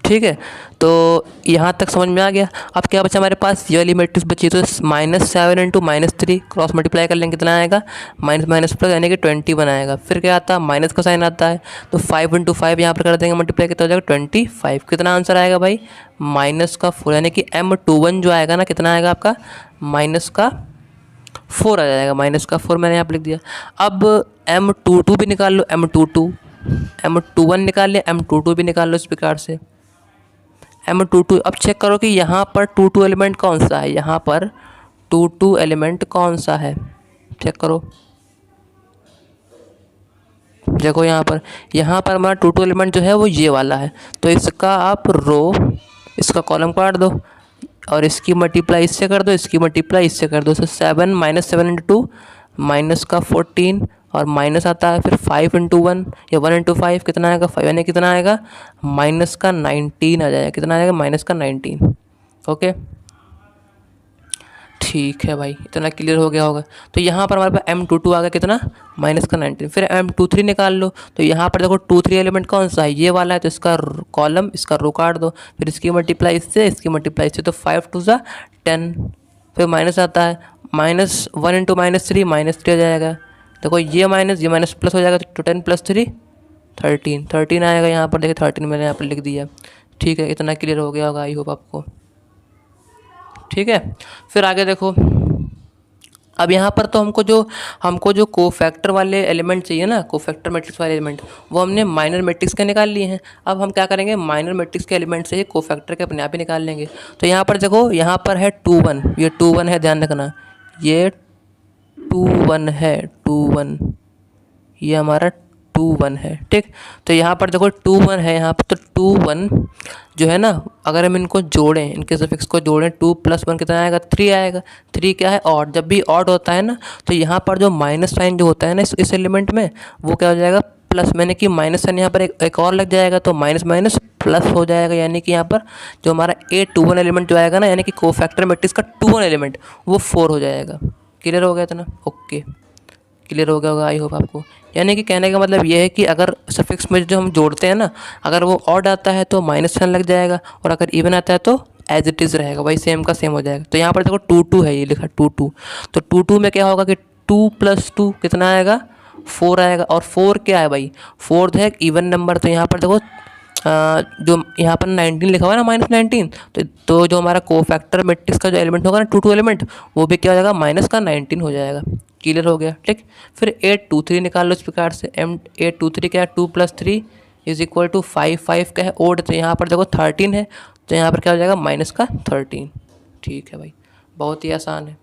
ठीक है, तो यहाँ तक समझ में आ गया। अब क्या बचा हमारे पास, ये वाली मैट्रिक्स बची, तो -7 इंटू -3 क्रॉस मल्टीप्लाई कर लेंगे, कितना आएगा -+ यानी कि 21 आएगा। फिर क्या आता है, माइनस का साइन आता है, तो 5 इंटू 5 यहाँ पर कर देंगे मल्टीप्लाई, कितना हो जाएगा 25। कितना आंसर आएगा भाई, -4, यानी कि M21 जो आएगा ना कितना आएगा आपका -4 आ जाएगा, -4 मैंने यहाँ पर लिख दिया। अब M22 भी निकाल लो, M21 निकाल लिया, M22 भी निकाल लो इस प्रकार से M22। अब चेक करो कि यहाँ पर 22 एलिमेंट कौन सा है, यहाँ पर 22 एलिमेंट कौन सा है, चेक करो। देखो यहाँ पर हमारा 22 एलिमेंट जो है वो ये वाला है, तो इसका आप रो, इसका कॉलम काट दो और इसकी मल्टीप्लाई इससे कर दो, इसकी मल्टीप्लाई इससे कर दो। 7 -7 इंटू 2 -14 और माइनस आता है, फिर 5 इंटू 1 या 1 इंटू 5 कितना आएगा 5, यानी कितना आएगा -19 आ जाएगा। कितना आएगा -19। ओके, ठीक है भाई, इतना क्लियर हो गया होगा। तो यहाँ पर हमारे पास M22 आ गया, कितना -19। फिर M23 निकाल लो, तो यहाँ पर देखो 23 एलिमेंट कौन सा है, ये वाला है, तो इसका कॉलम, इसका रो काट दो, फिर इसकी मल्टीप्लाई इससे, इसकी मल्टीप्लाई इससे, तो 5 2 = 10। फिर माइनस आता है, -1 इंटू -3 -3 आ जाएगा। देखो ये माइनस प्लस हो जाएगा, तो 10 + 3 13 आएगा। यहाँ पर देखिए 13 मैंने यहाँ पर लिख दिया। ठीक है, इतना क्लियर हो गया होगा, आई होप आपको। ठीक है, फिर आगे देखो, अब यहाँ पर तो हमको जो कोफैक्टर वाले एलिमेंट चाहिए ना, कोफैक्टर मैट्रिक्स वाले एलिमेंट, वो हमने माइनर मैट्रिक्स के निकाल लिए हैं। अब हम क्या करेंगे, माइनर मैट्रिक्स के एलिमेंट से ही कोफैक्टर के अपने आप ही निकाल लेंगे। तो यहाँ पर देखो, यहाँ पर है 2 1, ये 2 1 है, ध्यान रखना, ये 2 1 है, 2 1, ये हमारा 2 1 है, ठीक। तो यहाँ पर देखो 2 1 है, यहाँ पर तो 2 1 जो है ना, अगर हम इनको जोड़ें, इनके सफिक्स को जोड़ें, 2 + 1 कितना आएगा, 3 आएगा। 3 क्या है, ऑड। जब भी ऑड होता है ना, तो यहाँ पर जो माइनस साइन जो होता है ना इस एलिमेंट में, वो क्या हो जाएगा, प्लस। मैंने कि माइनस साइन यहाँ पर एक और लग जाएगा, तो माइनस माइनस प्लस हो जाएगा। यानी कि यहाँ पर जो हमारा A21 एलिमेंट जो आएगा ना, यानी कि कोफैक्टर मैट्रिक्स का 2 1 एलिमेंट, वो 4 हो जाएगा। क्लियर हो गया था ना? ओके, क्लियर हो गया होगा आई होप आपको। यानी कि कहने का मतलब ये है कि अगर सफिक्स में जो हम जोड़ते हैं ना, अगर वो ऑड आता है तो माइनस साइन लग जाएगा, और अगर इवन आता है तो एज इट इज़ रहेगा, वही सेम का सेम हो जाएगा। तो यहाँ पर देखो 2 2 है, ये लिखा 2 2। तो 2 2 में क्या होगा कि 2 + 2 कितना आएगा, 4 आएगा। और 4 क्या है भाई, 4 है एक इवन नंबर। तो यहाँ पर देखो जो यहाँ पर 19 लिखा हुआ है ना, -19, तो जो हमारा कोफैक्टर मैट्रिक्स का जो एलिमेंट होगा ना, 2 2 एलिमेंट, वो भी क्या हो जाएगा, माइनस का 19 हो जाएगा। क्लियर हो गया, ठीक। फिर 8 2 3 निकाल लो इस प्रकार से। 8 2 3 क्या है, 2 + 3 = 5 5 क्या है, ओड। तो यहाँ पर देखो 13 है, तो यहाँ पर क्या हो जाएगा, माइनस का 13। ठीक है भाई, बहुत ही आसान है।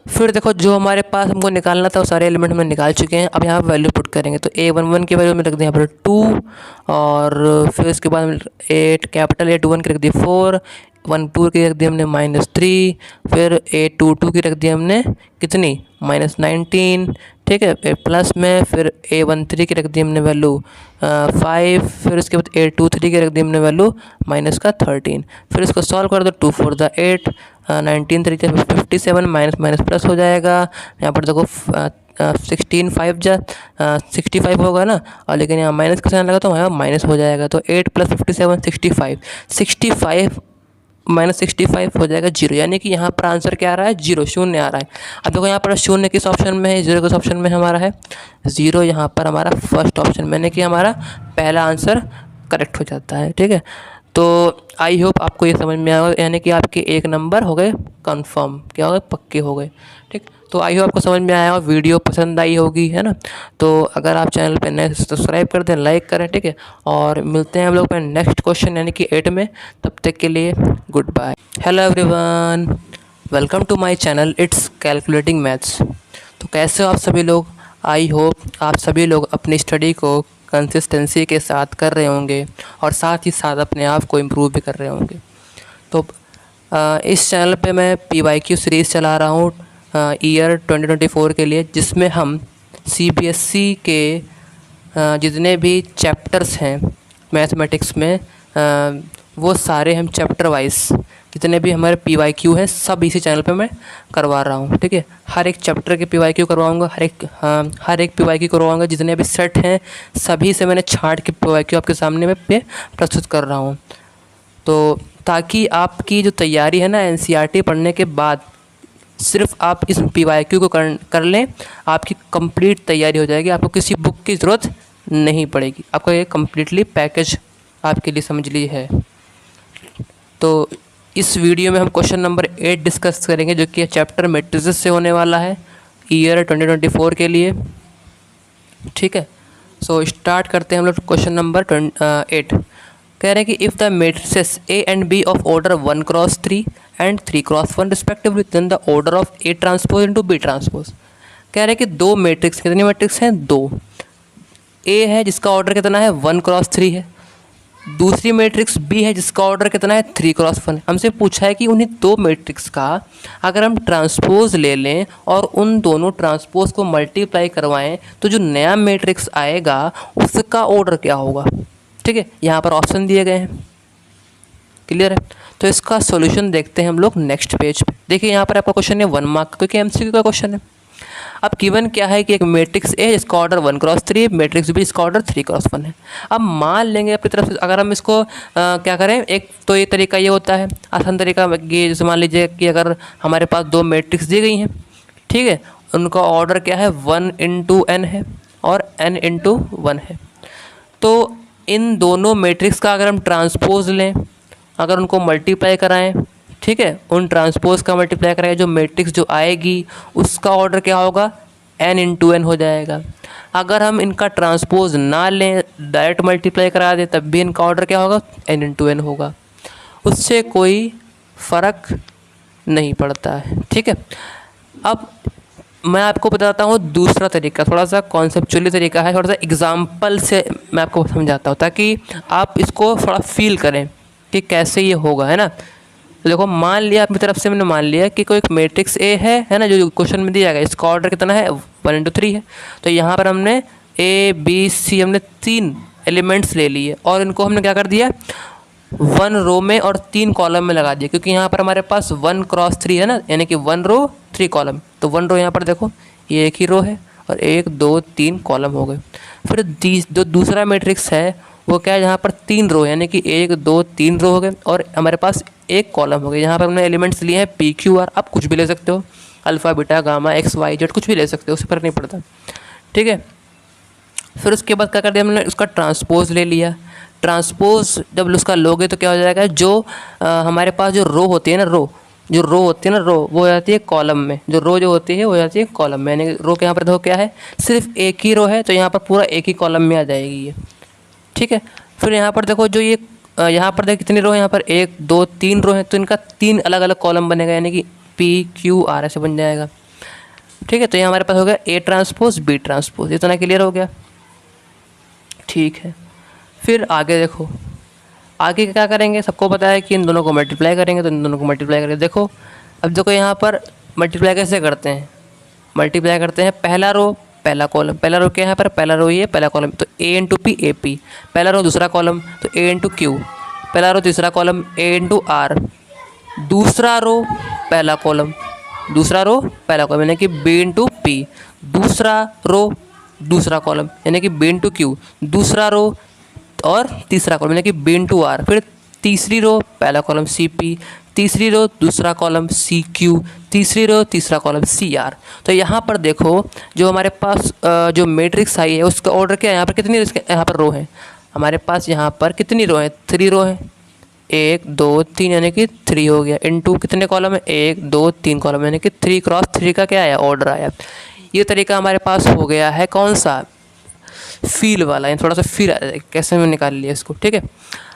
फिर देखो जो हमारे पास हमको निकालना था वो सारे एलिमेंट हमने निकाल चुके हैं। अब यहाँ पर वैल्यू पुट करेंगे, तो A11 की वैल्यू में रख दें यहाँ पर 2, और फिर उसके बाद 8 कैपिटल A21 की रख दी 4, 12 की रख दी हमने -3, फिर A22 की रख दी हमने कितनी, -19, ठीक है, प्लस में। फिर A13 की रख दी हमने वैल्यू 5, फिर उसके बाद A23 की रख दी हमने वैल्यू -13। फिर इसको सॉल्व कर दो, 2 4 = 8, 19 3 = 57, माइनस माइनस प्लस हो जाएगा। यहाँ पर देखो 16 5 जा 65 होगा ना, और लेकिन यहाँ माइनस का साइन लगा तो यहाँ माइनस हो जाएगा। तो 8 + 57 65, 65 - 65 हो जाएगा 0। यानी कि यहाँ पर आंसर क्या आ रहा है, 0, शून्य आ रहा है। अब देखो यहाँ पर शून्य किस ऑप्शन में है, 0 किस ऑप्शन में हमारा है, 0 यहाँ पर हमारा फर्स्ट ऑप्शन में, यानी कि हमारा पहला आंसर करेक्ट हो जाता है, ठीक है। तो आई होप आपको ये समझ में आया, यानी कि आपके 1 नंबर हो गए कंफर्म, क्या हो गए, पक्के हो गए, ठीक। तो आई होप आपको समझ में आया और वीडियो पसंद आई होगी, है ना। तो अगर आप चैनल पे नए सब्सक्राइब कर दें, लाइक करें, ठीक है। और मिलते हैं हम लोग अपने नेक्स्ट क्वेश्चन यानी कि 8 में। तब तक के लिए good bye. Hello everyone, welcome to my channel, it's calculating Maths. तो कैसे हो आप सभी लोग? आई होप आप सभी लोग अपनी स्टडी को कंसिस्टेंसी के साथ कर रहे होंगे, और साथ ही साथ अपने आप को इम्प्रूव भी कर रहे होंगे। तो इस चैनल पे मैं PYQ सीरीज़ चला रहा हूँ ईयर 2024 के लिए, जिसमें हम CBSE के जितने भी चैप्टर्स हैं मैथमेटिक्स में, वो सारे हम चैप्टर वाइज जितने भी हमारे PYQ हैं सब इसी चैनल पे मैं करवा रहा हूँ, ठीक है। हर एक चैप्टर के PYQ करवाऊँगा, हर एक PYQ करवाऊँगा। जितने भी सेट हैं सभी से मैंने छांट के PYQ आपके सामने में पे प्रस्तुत कर रहा हूँ। तो ताकि आपकी जो तैयारी है ना NCERT पढ़ने के बाद, सिर्फ आप इस PYQ को कर लें, आपकी कंप्लीट तैयारी हो जाएगी। आपको किसी बुक की ज़रूरत नहीं पड़ेगी, आपको ये कम्प्लीटली पैकेज आपके लिए समझ ली है। तो इस वीडियो में हम क्वेश्चन नंबर 8 डिस्कस करेंगे, जो कि चैप्टर मैट्रिसेस से होने वाला है ईयर 2024 के लिए, ठीक है। सो स्टार्ट करते हैं हम लोग क्वेश्चन नंबर 8। कह रहे हैं कि if the matrices A and B of order 1 × 3 and 3 × 1 respectively, then the order of A transpose into B transpose. कह रहे हैं कि दो मैट्रिक्स, कितनी मैट्रिक्स हैं, 2। A है जिसका ऑर्डर कितना है, 1 × 3 है। दूसरी मैट्रिक्स B है जिसका ऑर्डर कितना है, 3 × 1। हमसे पूछा है कि उन्हीं दो मैट्रिक्स का अगर हम ट्रांसपोज ले लें और उन दोनों ट्रांसपोज को मल्टीप्लाई करवाएं, तो जो नया मैट्रिक्स आएगा उसका ऑर्डर क्या होगा, ठीक है। यहाँ पर ऑप्शन दिए गए हैं, क्लियर है। तो इसका सॉल्यूशन देखते हैं हम लोग नेक्स्ट पेज पे। देखिए यहाँ पर आपका क्वेश्चन है 1 मार्क, क्योंकि MCQ का क्वेश्चन है। अब गिवन क्या है कि एक मैट्रिक्स A जिसका ऑर्डर 1 × 3, मैट्रिक्स B जिसका ऑर्डर 3 × 1 है। अब मान लेंगे अपनी तरफ से, अगर हम इसको क्या करें, एक तो ये तरीका ये होता है, आसान तरीका ये, जैसे मान लीजिए कि अगर हमारे पास दो मैट्रिक्स दी गई हैं, ठीक है, उनका ऑर्डर क्या है, 1 × n है और n × 1 है। तो इन दोनों मैट्रिक्स का अगर हम ट्रांसपोज लें, अगर उनको मल्टीप्लाई कराएं, ठीक है, उन ट्रांसपोज का मल्टीप्लाई करेगा, जो मैट्रिक्स जो आएगी उसका ऑर्डर क्या होगा, n इंटू एन हो जाएगा। अगर हम इनका ट्रांसपोज ना लें, डायरेक्ट मल्टीप्लाई करा दें, तब भी इनका ऑर्डर क्या होगा, n इंटू एन होगा। उससे कोई फ़र्क नहीं पड़ता है। ठीक है, अब मैं आपको बताता हूँ दूसरा तरीका, थोड़ा सा कॉन्सेप्चुअली तरीका है, थोड़ा सा एग्जाम्पल से मैं आपको समझाता हूँ ताकि आप इसको थोड़ा फील करें कि कैसे ये होगा, है ना। तो देखो, मान लिया अपनी तरफ से मैंने मान लिया कि कोई एक मैट्रिक्स ए है ना, जो क्वेश्चन में दिया गया, इसका ऑर्डर कितना है, 1 इंटू 3 है। तो यहाँ पर हमने ए बी सी हमने 3 एलिमेंट्स ले लिए और इनको हमने क्या कर दिया, 1 रो में और 3 कॉलम में लगा दिया, क्योंकि यहाँ पर हमारे पास 1 क्रॉस 3 है ना, यानी कि 1 रो 3 कॉलम। तो 1 रो यहाँ पर देखो, ये एक ही रो है और 1 2 3 कॉलम हो गए। फिर जो दूसरा मैट्रिक्स है वो क्या है, यहाँ पर 3 रो, यानी कि 1 2 3 रो हो गए और हमारे पास 1 कॉलम हो गए। यहाँ पर हमने एलिमेंट्स लिए हैं पी क्यू आर, आप कुछ भी ले सकते हो, alpha beta gamma X Y Z कुछ भी ले सकते हो, उससे फ़र्क नहीं पड़ता। ठीक है, फिर उसके बाद क्या कर दिया हमने, उसका ट्रांसपोज ले लिया। ट्रांसपोज जब उसका लोगे तो क्या हो जाएगा, जो हमारे पास जो रो होती है ना, रो होती है ना, रो वो हो जाती है कॉलम में, जो रो जो होती है वो हो जाती है कॉलम में, यानी रो के यहाँ पर देखो क्या है, सिर्फ एक ही रो है, तो यहाँ पर पूरा एक ही कॉलम में आ जाएगी ये। ठीक है, फिर यहाँ पर देखो जो ये यहाँ पर देखो कितनी रो है, यहाँ पर 1 2 3 रो है, तो इनका 3 अलग अलग कॉलम बनेगा, यानी कि पी क्यू आर ऐसे बन जाएगा। ठीक है, तो ये हमारे पास हो गया ए ट्रांसपोज बी ट्रांसपोज, इतना क्लियर हो गया। ठीक है, फिर आगे देखो, आगे क्या करेंगे, सबको पता है कि इन दोनों को मल्टीप्लाई करेंगे, तो इन दोनों को मल्टीप्लाई करेंगे। देखो अब देखो यहाँ पर मल्टीप्लाई कैसे करते हैं, मल्टीप्लाई करते हैं पहला रो पहला कॉलम, पहला रो क्या है यहाँ पर, पहला रो ये पहला कॉलम, तो ए इंटू पी ए पी, पहला रो दूसरा कॉलम तो ए इंटू क्यू, पहला रो तीसरा कॉलम ए इंटू आर, दूसरा रो पहला कॉलम, दूसरा रो पहला कॉलम यानी कि बी इंटू पी, दूसरा रो दूसरा कॉलम यानी कि बी इंटू क्यू, दूसरा रो और तीसरा कॉलम यानी कि बी इंटू आर, फिर तीसरी रो पहला कॉलम सी पी, तीसरी रो दूसरा कॉलम सी क्यू, तीसरी रो तीसरा कॉलम सी आर। तो यहाँ पर देखो जो हमारे पास जो मैट्रिक्स आई है उसका ऑर्डर क्या है, यहाँ पर कितनी यहाँ पर रो है, हमारे पास यहाँ पर कितनी रो है, 3 रो है, 1 2 3 यानी कि 3 हो गया, इनटू कितने कॉलम है, 1 2 3 कॉलम यानी कि 3 क्रॉस 3 का क्या आया, ऑर्डर आया। ये तरीका हमारे पास हो गया है कौन सा, फील वाला, यानी थोड़ा सा फील कैसे मैं निकाल लिया इसको। ठीक है,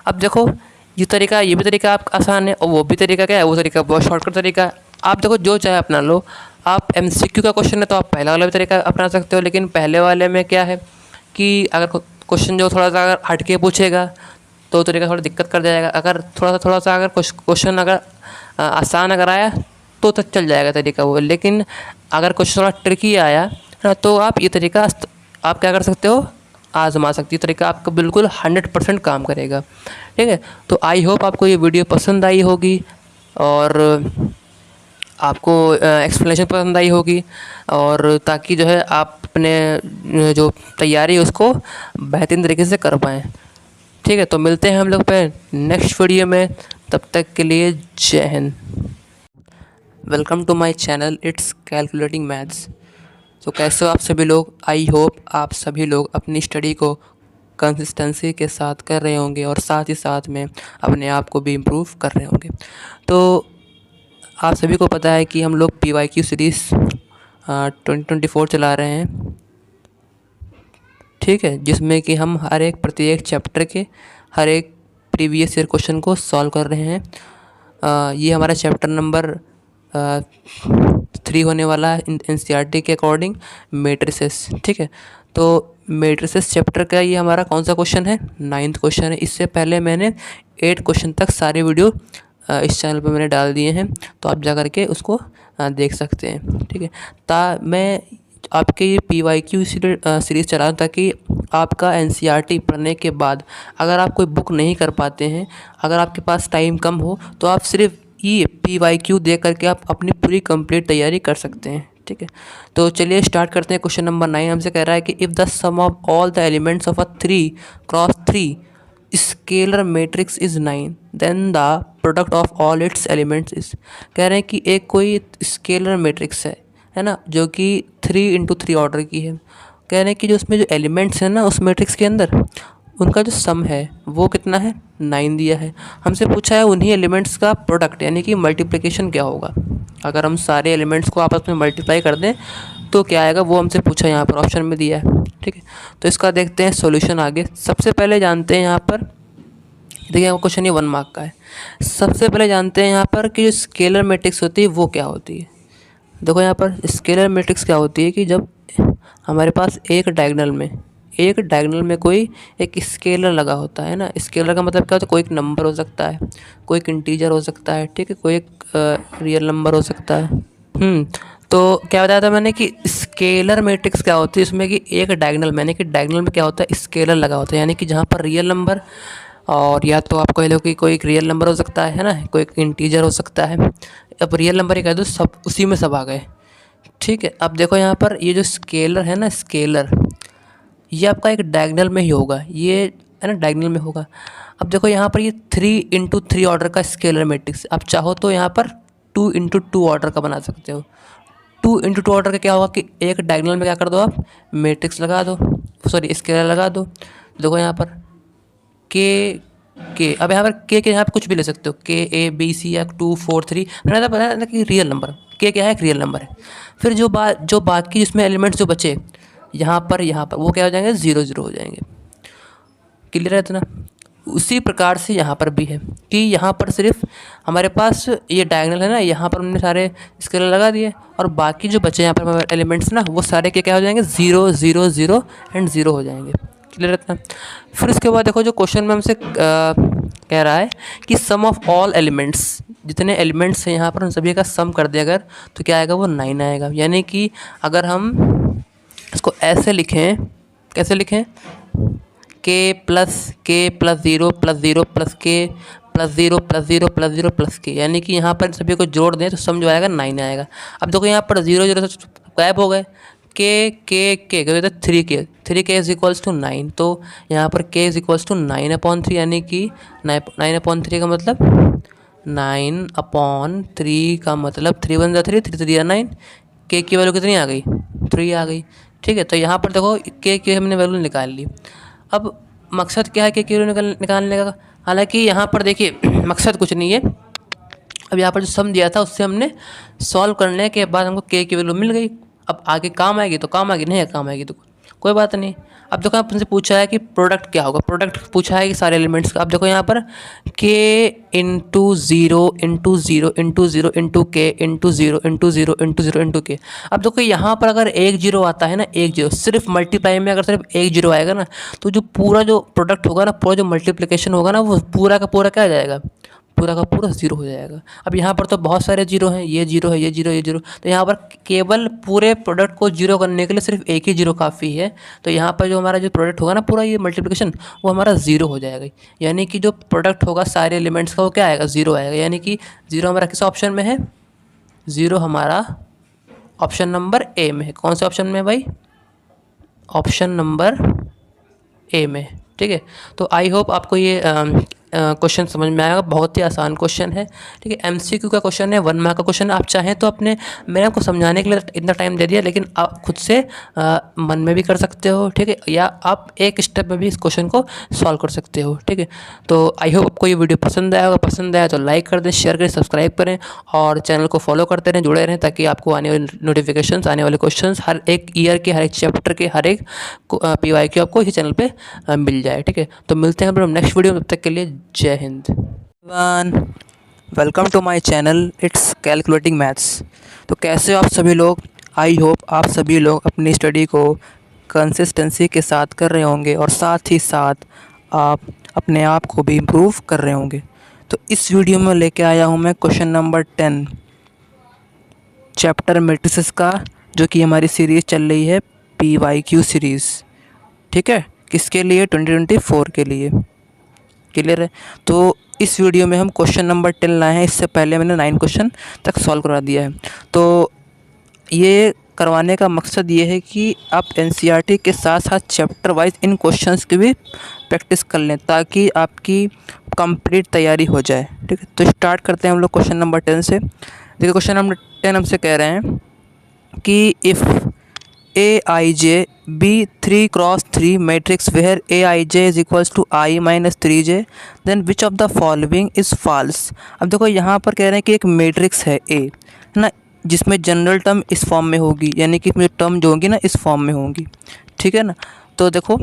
अब देखो ये तरीका, ये भी तरीका आप आसान है और वो भी तरीका क्या है, वो तरीका बहुत शॉर्टकट तरीका है। आप देखो जो चाहे अपना लो, आप एमसीक्यू का क्वेश्चन है तो आप पहला वाला भी तरीका अपना सकते हो, लेकिन पहले वाले में क्या है कि अगर क्वेश्चन जो थोड़ा सा अगर हट के पूछेगा तो तरीका थोड़ा दिक्कत कर जाएगा, अगर थोड़ा सा अगर क्वेश्चन अगर आसान अगर आया तो चल जाएगा तरीका वो, लेकिन अगर क्वेश्चन थोड़ा ट्रिकी आया ना तो आप ये तरीका आप क्या कर सकते हो, आजमा सकती है, तरीका आपका बिल्कुल 100% काम करेगा। ठीक है, तो आई होप आपको ये वीडियो पसंद आई होगी और आपको एक्सप्लेनेशन पसंद आई होगी, और ताकि जो है आप अपने जो तैयारी है उसको बेहतरीन तरीके से कर पाएँ। ठीक है, तो मिलते हैं हम लोग पे नेक्स्ट वीडियो में, तब तक के लिए जय हिंद। Welcome to my channel, it's calculating Maths. तो कैसे हो आप सभी लोग, आई होप आप सभी लोग अपनी स्टडी को कंसिस्टेंसी के साथ कर रहे होंगे और साथ ही साथ में अपने आप को भी इम्प्रूव कर रहे होंगे। तो आप सभी को पता है कि हम लोग PYQ सीरीज़ 2024 चला रहे हैं। ठीक है, जिसमें कि हम हर एक प्रत्येक चैप्टर के हर एक प्रीवियस ईयर क्वेश्चन को सॉल्व कर रहे हैं। ये हमारा चैप्टर नंबर 3 होने वाला है NCERT के अकॉर्डिंग, मैट्रिसेस। ठीक है, तो मैट्रिसेस चैप्टर का ये हमारा कौन सा क्वेश्चन है, 9th क्वेश्चन है। इससे पहले मैंने 8 क्वेश्चन तक सारे वीडियो इस चैनल पर मैंने डाल दिए हैं, तो आप जा कर के उसको देख सकते हैं। ठीक है, मैं आपके ये PYQ सीरीज़ चला रहा हूँ ताकि आपका NCERT पढ़ने के बाद अगर आप कोई बुक नहीं कर पाते हैं, अगर आपके पास टाइम कम हो, तो आप सिर्फ ये PYQ दे करके आप अपनी पूरी कंप्लीट तैयारी कर सकते हैं। ठीक है, तो चलिए स्टार्ट करते हैं। क्वेश्चन नंबर 9 हमसे कह रहा है कि if the sum of all the elements of a 3 cross 3 scalar matrix is 9 then the product of all its elements is. कह रहे हैं कि एक कोई स्केलर मैट्रिक्स है ना, जो कि 3 × 3 ऑर्डर की है। कह रहे हैं कि जो उसमें जो एलिमेंट्स हैं ना उस मैट्रिक्स के अंदर, उनका जो सम है वो कितना है, 9 दिया है। हमसे पूछा है उन्हीं एलिमेंट्स का प्रोडक्ट यानी कि मल्टीप्लिकेशन क्या होगा। अगर हम सारे एलिमेंट्स को आपस में मल्टीप्लाई कर दें तो क्या आएगा, वो हमसे पूछा है, यहाँ पर ऑप्शन में दिया है। ठीक है, तो इसका देखते हैं सॉल्यूशन आगे। सबसे पहले जानते हैं यहाँ पर, देखिए क्वेश्चन ये 1 मार्क का है। सबसे पहले जानते हैं यहाँ पर कि जो स्केलर मैट्रिक्स होती है वो क्या होती है। देखो यहाँ पर स्केलर मैट्रिक्स क्या होती है कि जब हमारे पास एक डायगोनल में कोई एक स्केलर लगा होता है ना। स्केलर का मतलब क्या होता है, कोई एक नंबर हो सकता है, कोई एक इंटीजर हो सकता है, ठीक है, कोई एक रियल नंबर हो सकता है। तो क्या बताया था मैंने कि स्केलर मैट्रिक्स क्या होती है, इसमें कि एक डायगोनल में, यानी कि डायगोनल में क्या होता है, स्केलर लगा होता है, यानी कि जहाँ पर रियल नंबर और या तो आप कह लो कि कोई एक रियल नंबर हो सकता है ना, कोई एक इंटीजर हो सकता है। अब रियल नंबर ही कह दो, सब उसी में सब आ गए। ठीक है, अब देखो यहाँ पर ये जो स्केलर है ना, स्केलर ये आपका एक डायगोनल में ही होगा, ये है ना डायगोनल में होगा। अब देखो यहाँ पर ये 3 × 3 ऑर्डर का स्केलर मैट्रिक्स, आप चाहो तो यहाँ पर 2 × 2 ऑर्डर का बना सकते हो। 2 × 2 ऑर्डर का क्या होगा कि एक डायगोनल में क्या कर दो आप, मैट्रिक्स लगा दो, सॉरी स्केलर लगा दो। देखो यहाँ पर के अब यहाँ पर के यहाँ पर कुछ भी ले सकते हो, KABC या 2 4 3, मैंने तो बताया ना कि रियल नंबर के क्या है, एक रियल नंबर है। फिर जो बाकी जिसमें एलिमेंट्स जो बचे यहाँ पर वो क्या हो जाएंगे, 0 0 हो जाएंगे। क्लियर है इतना। उसी प्रकार से यहाँ पर भी है कि यहाँ पर सिर्फ हमारे पास ये डायगोनल है ना, यहाँ पर हमने सारे स्केलर लगा दिए और बाकी जो बचे यहाँ पर एलिमेंट्स ना, वो सारे क्या हो जाएंगे, 0 0 0 एंड 0 हो जाएंगे। क्लियर है। फिर उसके बाद देखो जो क्वेश्चन में हमसे कह रहा है कि सम ऑफ ऑल एलिमेंट्स, जितने एलिमेंट्स हैं यहाँ पर उन सभी का सम कर दिया अगर, तो क्या आएगा, वो 9 आएगा। यानी कि अगर हम इसको ऐसे लिखें, कैसे लिखें, k + 0 + 0 + k + 0 + 0 + 0 + k, यानी कि यहाँ पर सभी को जोड़ दें तो सम जो आएगा 9 आएगा। अब देखो यहाँ पर 0 0 से गायब हो गए, k 3k = 9, तो यहाँ पर k = 9/3, यानी कि 9/3 का मतलब 9/3 का मतलब 3 × 1 = 3, 3 × 3 = 9, k की वैल्यू कितनी आ गई, 3 आ गई। ठीक है, तो यहाँ पर देखो के की हमने वैल्यू निकाल ली। अब मकसद क्या है के की वैल्यू निकालने का, हालांकि यहाँ पर देखिए मकसद कुछ नहीं है। अब यहाँ पर जो सम दिया था उससे हमने सॉल्व करने के बाद हमको के की वैल्यू मिल गई। अब आगे काम आएगी तो काम आएगी, नहीं काम आएगी तो कोई बात नहीं। अब देखो आपसे पूछा है कि प्रोडक्ट क्या होगा, प्रोडक्ट पूछा है कि सारे एलिमेंट्स का। अब देखो यहाँ पर k × 0 × 0 × 0 × k × 0 × 0 × 0 × k। अब देखो यहाँ पर अगर 1 0 आता है ना, 1 0 सिर्फ मल्टीप्लाई में अगर सिर्फ 1 0 आएगा ना, तो जो पूरा जो प्रोडक्ट होगा ना, पूरा जो मल्टीप्लिकेशन होगा ना, वो पूरा का पूरा क्या आ जाएगा, पूरा का पूरा 0 हो जाएगा। अब यहाँ पर तो बहुत सारे 0 हैं, ये 0 है, ये 0 ये 0, तो यहाँ पर केवल पूरे प्रोडक्ट को 0 करने के लिए सिर्फ एक ही 0 काफ़ी है। तो यहाँ पर जो हमारा जो प्रोडक्ट होगा ना, पूरा ये मल्टीप्लिकेशन, वो हमारा 0 हो जाएगा। यानी कि जो प्रोडक्ट होगा सारे एलिमेंट्स का वो क्या आएगा, 0 आएगा। यानी कि 0 हमारा किस ऑप्शन में है, 0 हमारा ऑप्शन नंबर ए में है। कौन से ऑप्शन में भाई, ऑप्शन नंबर ए में। ठीक है, तो आई होप आपको ये क्वेश्चन समझ में आएगा। बहुत ही आसान क्वेश्चन है। ठीक है, MCQ का क्वेश्चन है, 1 मार्क का क्वेश्चन है। आप चाहें तो अपने, मैंने आपको समझाने के लिए इतना टाइम दे दिया, लेकिन आप खुद से मन में भी कर सकते हो। ठीक है, या आप एक स्टेप में भी इस क्वेश्चन को सॉल्व कर सकते हो। ठीक है, तो आई होप आपको ये वीडियो पसंद आया होगा। पसंद आया तो लाइक कर दें, शेयर करें, सब्सक्राइब करें और चैनल को फॉलो करते रहें, जुड़े रहें, ताकि आपको आने वाले नोटिफिकेशंस, आने वाले क्वेश्चंस हर एक ईयर के, हर एक चैप्टर के, हर एक PYQ आपको इसी चैनल पर मिल जाए। ठीक है, तो मिलते हैं हम नेक्स्ट वीडियो में, तब तक के लिए जय हिंद। Welcome to my channel, it's calculating Maths. तो कैसे हो आप सभी लोग, आई होप आप सभी लोग अपनी स्टडी को कंसिस्टेंसी के साथ कर रहे होंगे और साथ ही साथ आप अपने आप को भी इम्प्रूव कर रहे होंगे। तो इस वीडियो में लेके आया हूँ मैं क्वेश्चन नंबर 10 चैप्टर मैट्रिसेस का, जो कि हमारी सीरीज़ चल रही है PYQ सीरीज़। ठीक है, किसके लिए, 2024 के लिए। क्लियर है। तो इस वीडियो में हम क्वेश्चन नंबर 10 लाए हैं। इससे पहले मैंने 9 क्वेश्चन तक सॉल्व करा दिया है। तो ये करवाने का मकसद ये है कि आप NCERT के साथ साथ चैप्टर वाइज इन क्वेश्चंस की भी प्रैक्टिस कर लें, ताकि आपकी कंप्लीट तैयारी हो जाए। ठीक है, तो स्टार्ट करते हैं हम लोग क्वेश्चन नंबर 10 से। देखिए क्वेश्चन नंबर 10 हमसे कह रहे हैं कि Aij B3 × 3 matrix where Aij is equals to I minus 3j, then which of the following is false। अब देखो यहाँ पर कह रहे हैं कि एक मैट्रिक्स है A, है ना, जिसमें जनरल टर्म इस फॉर्म में होगी, यानी कि इसमें टर्म जो होंगी ना इस फॉर्म में होंगी, ठीक है ना। तो देखो,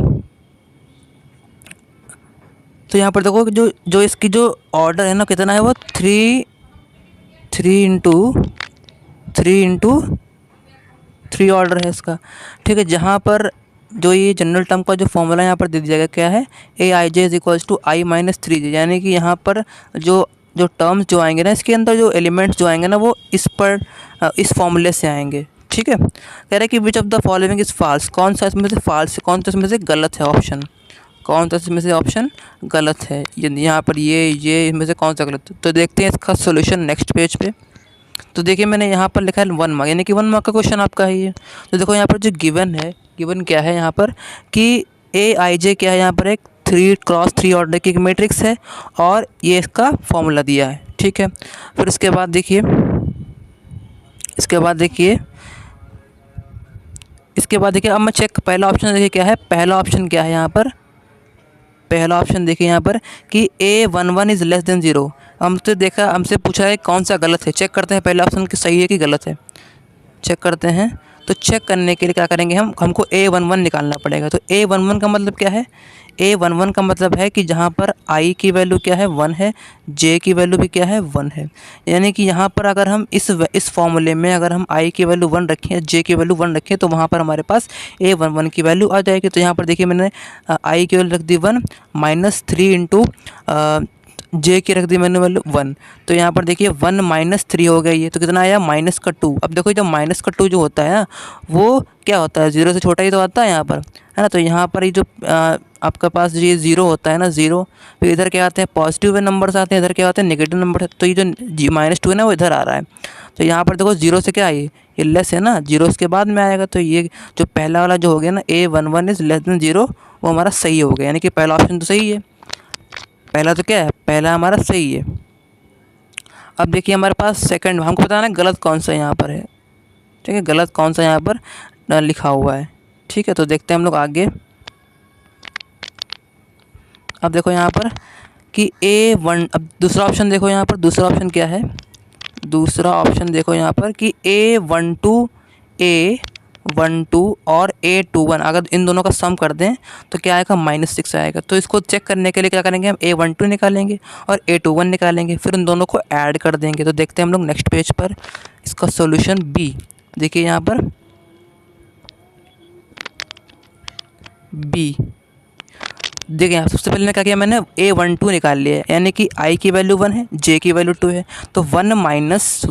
तो यहाँ पर देखो जो इसकी जो ऑर्डर है ना कितना है, वो 3 इंटू 3 ऑर्डर है इसका, ठीक है। जहाँ पर जो ये जनरल टर्म का जो फॉर्मूला यहाँ पर दे दिया गया क्या है, Aij is equals to I minus 3j, यानी कि यहाँ पर जो टर्म्स जो आएंगे ना, इसके अंदर जो एलिमेंट्स जो आएंगे ना, वो इस फॉर्मूले से आएंगे, ठीक है। कह रहा है कि which of the following is false, कौन सा इसमें से फॉल्स है, कौन सा इसमें से गलत है ऑप्शन, कौन सा इसमें से ऑप्शन गलत है, यहाँ पर ये इसमें से कौन सा गलत है। तो देखते हैं इसका सोल्यूशन नेक्स्ट पेज पे। तो देखिए मैंने यहाँ पर लिखा है 1 मार्क, यानी कि 1 मार्क का क्वेश्चन आपका है ये। तो देखो यहाँ पर जो गिवन है, गिवन क्या है यहाँ पर कि Aij क्या है, यहाँ पर एक 3 × 3 ऑर्डर की एक मैट्रिक्स है और ये इसका फॉर्मूला दिया है, ठीक है। फिर इसके बाद देखिए, अब मैं चेक, पहला ऑप्शन देखिए क्या है, पहला ऑप्शन क्या है यहाँ पर, पहला ऑप्शन देखिए यहाँ पर कि A11 इज़ लेस देन 0। हमसे पूछा है कौन सा गलत है, चेक करते हैं पहला ऑप्शन कि सही है कि गलत है, चेक करते हैं। तो चेक करने के लिए क्या करेंगे, हमको A11 निकालना पड़ेगा। तो A11 का मतलब क्या है, A11 का मतलब है कि जहाँ पर I की वैल्यू क्या है 1 है, J की वैल्यू भी क्या है 1 है, यानी कि यहाँ पर अगर हम इस फॉर्मूले में अगर हम I की वैल्यू 1 रखें, J की वैल्यू 1 रखें, तो वहाँ पर हमारे पास A11 की वैल्यू आ जाएगी। तो यहाँ पर देखिए मैंने I की वैल्यू रख दी 1 माइनस 3 इंटू J की रख दी मैंने वैल्यू 1। तो यहाँ पर देखिए 1 माइनस 3 हो गया ये, तो कितना आया माइनस का 2। अब देखो जब माइनस का 2 जो होता है ना, वो क्या होता है, 0 से छोटा ही तो आता है यहाँ पर, है ना। तो यहाँ पर ये जो आपका पास ये 0 होता है ना, 0, फिर इधर क्या आते हैं पॉजिटिव नंबर्स आते हैं, इधर क्या आते हैं नेगेटिव नंबर। तो ये जो -2 है ना, वो इधर आ रहा है। तो यहाँ पर देखो 0 से क्या आई, ये लेस है ना, 0 के बाद में आएगा। तो ये जो पहला वाला जो हो गया ना, A11 इज़ लेस देन 0, वो हमारा सही हो गया, यानी कि पहला ऑप्शन तो सही है। पहला तो क्या है, पहला हमारा सही है। अब देखिए हमारे पास सेकंड, हमको बताना है गलत कौन सा यहाँ पर है, ठीक है, गलत कौन सा यहाँ पर लिखा हुआ है, ठीक है। तो देखते हैं हम लोग आगे। अब देखो यहाँ पर कि A1, अब दूसरा ऑप्शन देखो यहाँ पर, दूसरा ऑप्शन क्या है, दूसरा ऑप्शन देखो यहाँ पर कि A12 और A21 अगर इन दोनों का सम कर दें तो क्या आएगा -6 आएगा। तो इसको चेक करने के लिए क्या करेंगे, हम A12 निकालेंगे और A21 निकालेंगे, फिर उन दोनों को ऐड कर देंगे। तो देखते हैं हम लोग नेक्स्ट पेज पर इसका सॉल्यूशन B। देखिए यहाँ पर B, देखिए यहाँ सबसे पहले क्या किया मैंने, A12 निकाल लिया है, यानी कि I की वैल्यू 1 है, J की वैल्यू 2 है। तो 1 माइनस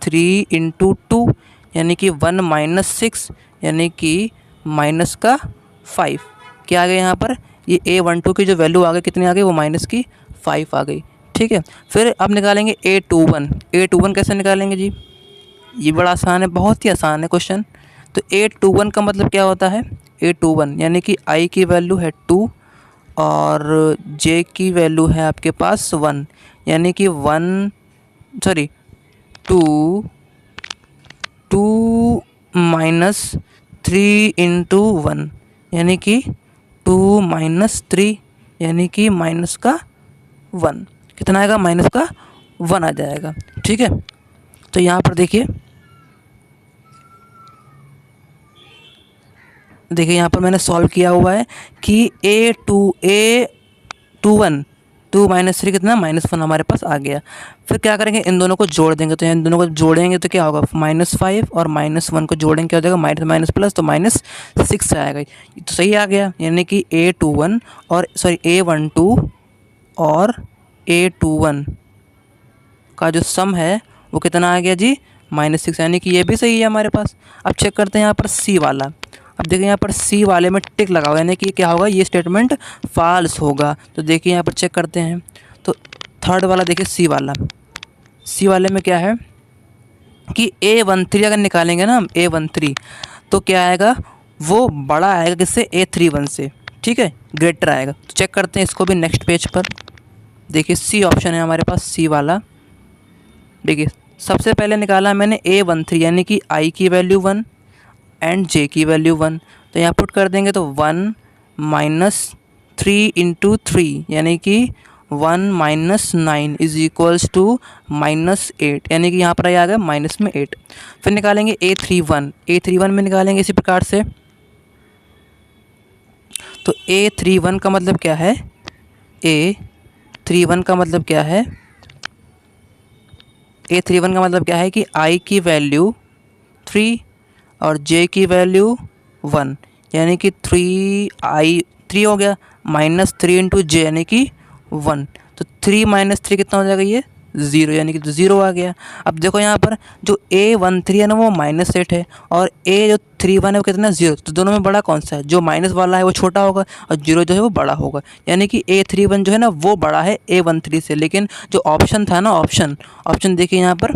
3 इंटू 2, यानी कि 1 माइनस 6, यानी कि माइनस का 5। क्या आ गया यहाँ पर, ये A12 की जो वैल्यू आ गई कितनी आ गई, वो माइनस की 5 आ गई, ठीक है। फिर अब निकालेंगे A21 कैसे निकालेंगे जी, ये बड़ा आसान है, बहुत ही आसान है क्वेश्चन। तो A21 का मतलब क्या होता है, A21 यानी कि I की वैल्यू है 2 और J की वैल्यू है आपके पास 1, यानी कि 2 माइनस 3 इंटू 1, यानी कि 2 माइनस 3, यानी कि माइनस का 1, कितना आएगा, माइनस का 1 आ जाएगा, ठीक है। तो यहाँ पर देखिए यहाँ पर मैंने सॉल्व किया हुआ है कि A21 2 माइनस 3 कितना -1 हमारे पास आ गया। फिर क्या करेंगे, इन दोनों को जोड़ देंगे। तो इन दोनों को जोड़ेंगे तो क्या होगा, -5 और -1 को जोड़ेंगे क्या हो जाएगा, माइनस प्लस, तो -6 आएगा। ये तो सही आ गया, यानी कि A12 और A12 और A21 का जो सम है वो कितना आ गया जी, -6, यानी कि ये भी सही है हमारे पास। अब चेक करते हैं यहाँ पर C वाला। अब देखिए यहाँ पर C वाले में टिक लगा हुआ है, यानी कि क्या होगा, ये स्टेटमेंट फॉल्स होगा। तो देखिए यहाँ पर चेक करते हैं। तो थर्ड वाला देखिए C वाले में क्या है कि A13 अगर निकालेंगे ना हम, A13 तो क्या आएगा, वो बड़ा आएगा किससे, A31 से, ठीक है, ग्रेटर आएगा। तो चेक करते हैं इसको भी नेक्स्ट पेज पर। देखिए C ऑप्शन है हमारे पास, C वाला। देखिए सबसे पहले निकाला मैंने A13 यानी कि I की वैल्यू 1 एंड जे की वैल्यू 1। तो यहाँ पुट कर देंगे तो 1 माइनस 3 इंटू 3 यानी कि 1 माइनस 9 इज इक्वल्स टू -8, यानी कि यहाँ पर आ गया माइनस में 8। फिर निकालेंगे A31 में निकालेंगे इसी प्रकार से। तो A31 का मतलब क्या है, A31 का मतलब क्या है, A31 का मतलब क्या है कि I की वैल्यू 3 और J की वैल्यू 1, यानी कि 3 हो गया -3 इंटू J यानी कि 1। तो 3 माइनस 3 कितना हो जाएगा, ये 0, यानी कि तो 0 आ गया। अब देखो यहाँ पर जो A13 है ना वो -8 है और A31 है वो कितना 0, तो दोनों में बड़ा कौन सा है, जो माइनस वाला है वो छोटा होगा और 0 जो है वो बड़ा होगा, यानी कि A31 जो है ना वो बड़ा है A13 से। लेकिन जो ऑप्शन था ना, ऑप्शन देखिए यहाँ पर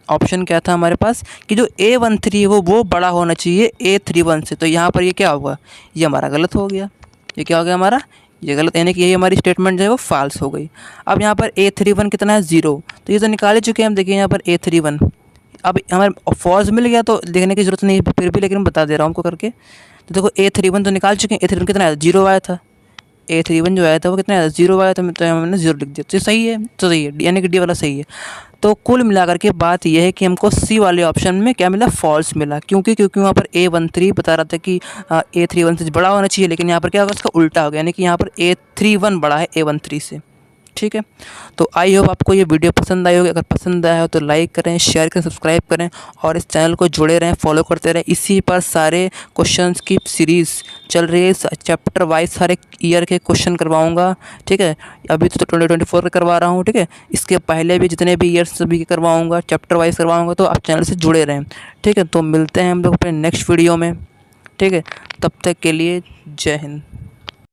ऑप्शन क्या था हमारे पास कि जो A13 है वो बड़ा होना चाहिए A31 से। तो यहाँ पर ये क्या होगा, ये हमारा गलत हो गया। ये क्या हो गया हमारा, ये गलत, यानी कि यही हमारी स्टेटमेंट जो है वो फॉल्स हो गई। अब यहाँ पर A31 कितना है 0, तो ये तो निकाल ही चुके हैं हम। देखिए यहाँ पर A31 अब हमारे फॉल्स मिल गया तो देखने की ज़रूरत नहीं है फिर भी, लेकिन मैं बता दे रहा हूँ आपको करके। तो देखो A31 तो निकाल चुके हैं। A31 कितना आया, 0 आया था। A31 जो आया था वो कितना आया, 0 आया था, तो मैंने 0 लिख दिया। तो सही है, तो सही है, यानी कि डी वाला सही है। तो कुल मिलाकर के बात यह है कि हमको सी वाले ऑप्शन में क्या मिला, फॉल्स मिला। क्योंकि वहाँ पर A13 बता रहा था कि A31 से बड़ा होना चाहिए, लेकिन यहाँ पर क्या होगा, उसका उल्टा हो गया, यानी कि यहाँ पर A31 बड़ा है A13 से। ठीक है, तो आई होप आपको ये वीडियो पसंद आई होगी। अगर पसंद आया हो तो लाइक करें, शेयर करें, सब्सक्राइब करें और इस चैनल को जुड़े रहें, फॉलो करते रहें। इसी पर सारे क्वेश्चंस की सीरीज़ चल रही है, चैप्टर वाइज सारे ईयर के क्वेश्चन करवाऊंगा। ठीक है, अभी तो 2024 का करवा रहा हूँ। ठीक है, इसके पहले भी जितने भी ईयर्स सभी के करवाऊँगा, चैप्टर वाइज करवाऊँगा, तो आप चैनल से जुड़े रहें। ठीक है, तो मिलते हैं हम लोग अपने नेक्स्ट वीडियो में। ठीक है, तब तक के लिए जय हिंद।